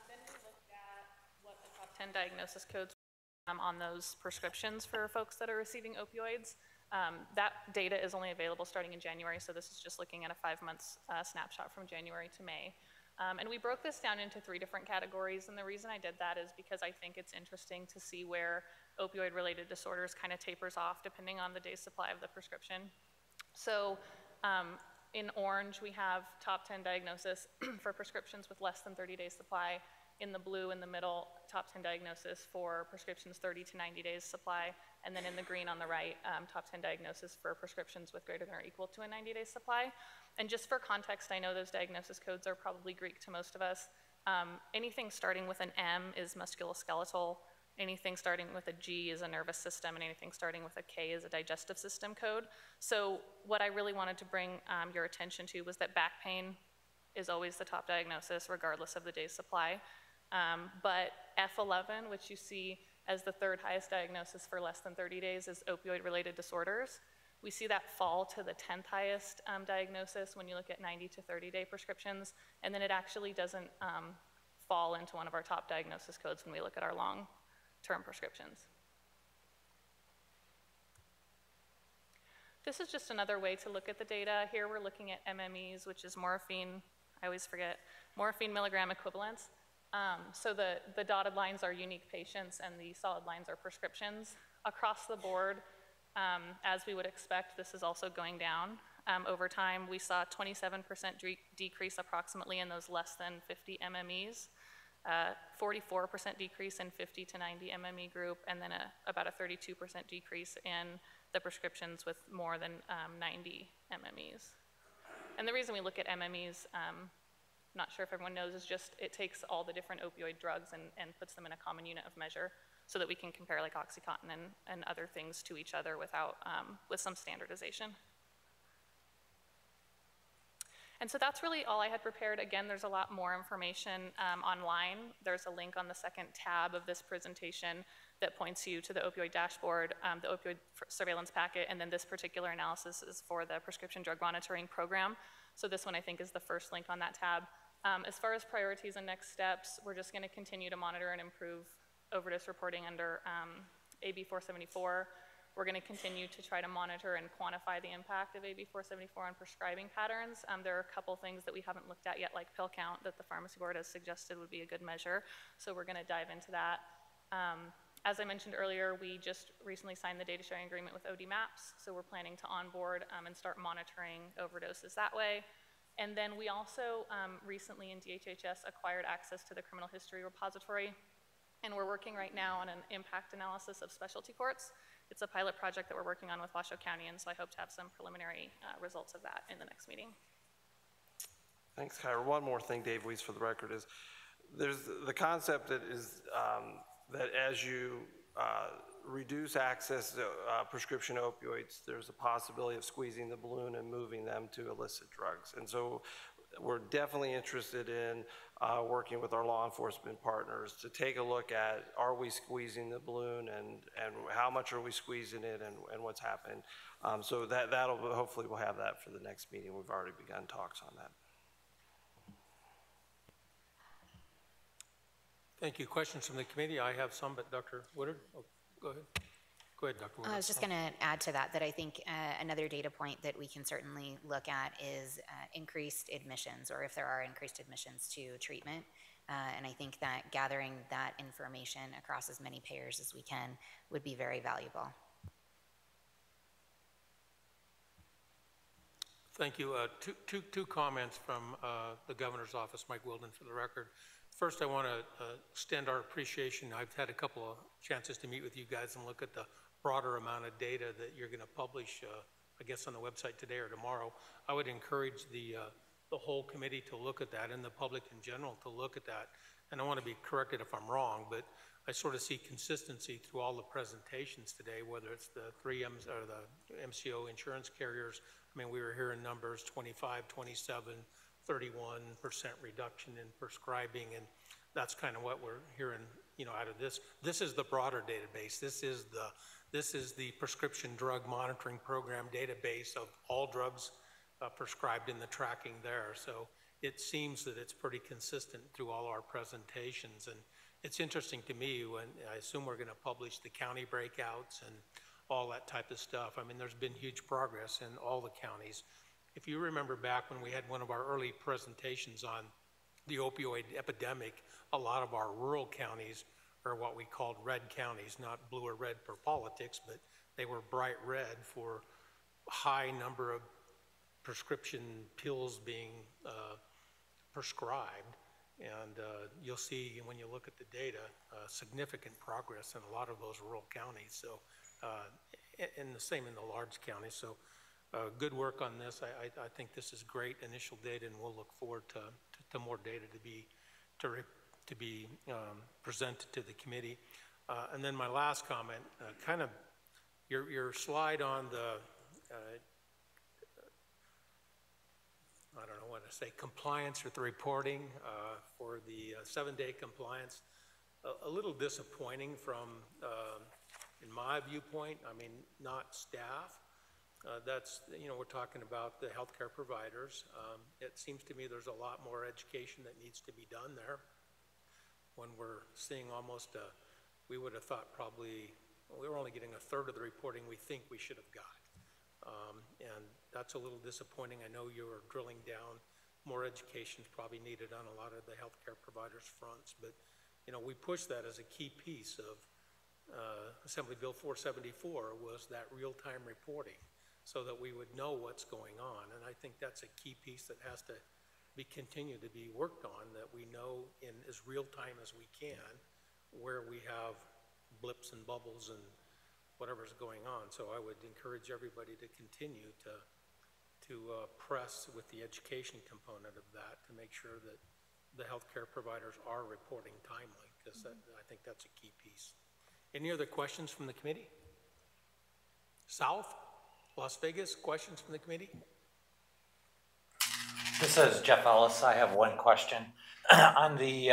Then we looked at what the top 10 diagnosis codes on those prescriptions for folks that are receiving opioids. That data is only available starting in January, so this is just looking at a 5-month snapshot from January to May. And we broke this down into 3 different categories, and the reason I did that is because I think it's interesting to see where opioid-related disorders kind of tapers off depending on the day's supply of the prescription. So in orange, we have top 10 diagnosis for prescriptions with less than 30 days supply. In the blue, in the middle, top 10 diagnosis for prescriptions 30 to 90 days supply. And then in the green on the right, top 10 diagnosis for prescriptions with greater than or equal to a 90-day supply. And just for context, I know those diagnosis codes are probably Greek to most of us. Anything starting with an M is musculoskeletal. Anything starting with a G is a nervous system, and anything starting with a K is a digestive system code. So what I really wanted to bring your attention to was that back pain is always the top diagnosis regardless of the day's supply. But F11, which you see as the 3rd highest diagnosis for less than 30 days, is opioid-related disorders. We see that fall to the 10th highest diagnosis when you look at 90 to 30-day prescriptions, and then it actually doesn't fall into one of our top diagnosis codes when we look at our long-term prescriptions. This is just another way to look at the data. Here we're looking at MMEs, which is morphine, I always forget, morphine milligram equivalents. So the dotted lines are unique patients and the solid lines are prescriptions. Across the board, as we would expect, this is also going down. Over time, we saw 27% decrease approximately in those less than 50 MMEs, 44% decrease in 50 to 90 MME group, and then about a 32% decrease in the prescriptions with more than 90 MMEs. And the reason we look at MMEs, not sure if everyone knows, is just it takes all the different opioid drugs and puts them in a common unit of measure so that we can compare like OxyContin and other things to each other without, with some standardization. And so that's really all I had prepared. Again, there's a lot more information online. There's a link on the second tab of this presentation that points you to the opioid dashboard, the opioid surveillance packet, and then this particular analysis is for the prescription drug monitoring program. So this one I think is the first link on that tab. As far as priorities and next steps, we're just gonna continue to monitor and improve overdose reporting under AB 474. We're going to continue to try to monitor and quantify the impact of AB 474 on prescribing patterns. There are a couple things that we haven't looked at yet, like pill count, that the pharmacy board has suggested would be a good measure. So we're going to dive into that. As I mentioned earlier, we just recently signed the data sharing agreement with OD Maps. So we're planning to onboard and start monitoring overdoses that way. And then we also recently in DHHS acquired access to the criminal history repository. And we're working right now on an impact analysis of specialty courts. It's a pilot project that we're working on with Washoe County, and so I hope to have some preliminary results of that in the next meeting. Thanks, Kyra. One more thing, Dave Weiss, for the record, is there's the concept that is that as you reduce access to prescription opioids, there's a possibility of squeezing the balloon and moving them to illicit drugs. And so we're definitely interested in working with our law enforcement partners to take a look at, are we squeezing the balloon and how much are we squeezing it and what's happening. So that'll hopefully we'll have that for the next meeting. We've already begun talks on that. Thank you. Questions from the committee? I have some, but Dr. Woodard, go ahead. Go ahead, Dr. Woodard. I was just going to add to that I think another data point that we can certainly look at is increased admissions, or if there are increased admissions to treatment. And I think that gathering that information across as many payers as we can would be very valuable. Thank you. Two comments from the governor's office, Mike Wilden, for the record. First, I want to extend our appreciation. I've had a couple of chances to meet with you guys and look at the broader amount of data that you're going to publish, I guess, on the website today or tomorrow. I would encourage the whole committee to look at that and the public in general to look at that. And I want to be corrected if I'm wrong, but I sort of see consistency through all the presentations today, whether it's the 3Ms or the MCO insurance carriers. I mean, we were hearing numbers 25, 27, 31% reduction in prescribing, and that's kind of what we're hearing, you know, out of this. This is the broader database. This is the prescription drug monitoring program database of all drugs prescribed in the tracking there. So it seems that it's pretty consistent through all our presentations. And it's interesting to me when I assume we're going to publish the county breakouts and all that type of stuff. I mean, there's been huge progress in all the counties. If you remember back when we had one of our early presentations on the opioid epidemic, a lot of our rural counties are what we called red counties, not blue or red for politics, but they were bright red for high number of prescription pills being prescribed. And you'll see when you look at the data, significant progress in a lot of those rural counties. So, and the same in the large counties. So good work on this. I think this is great initial data, and we'll look forward to more data to be presented to the committee. And then my last comment, kind of your slide on the, I don't know what to say, compliance with the reporting for the 7-day compliance, a little disappointing from, in my viewpoint, I mean, not staff, That's, we're talking about the healthcare providers. It seems to me there's a lot more education that needs to be done there. When we're seeing almost we would have thought probably, we were only getting a third of the reporting we think we should have got. And that's a little disappointing. I know you are drilling down. More education is probably needed on a lot of the healthcare providers' fronts, but we push that as a key piece of Assembly Bill 474 was that real-time reporting, so that we would know what's going on. And I think that's a key piece that has to be continued to be worked on, that we know in as real time as we can where we have blips and bubbles and whatever's going on. So I would encourage everybody to continue to press with the education component of that to make sure that the healthcare providers are reporting timely, because I think that's a key piece. Any other questions from the committee? South, Las Vegas, questions from the committee? This is Jeff Ellis. I have one question. On the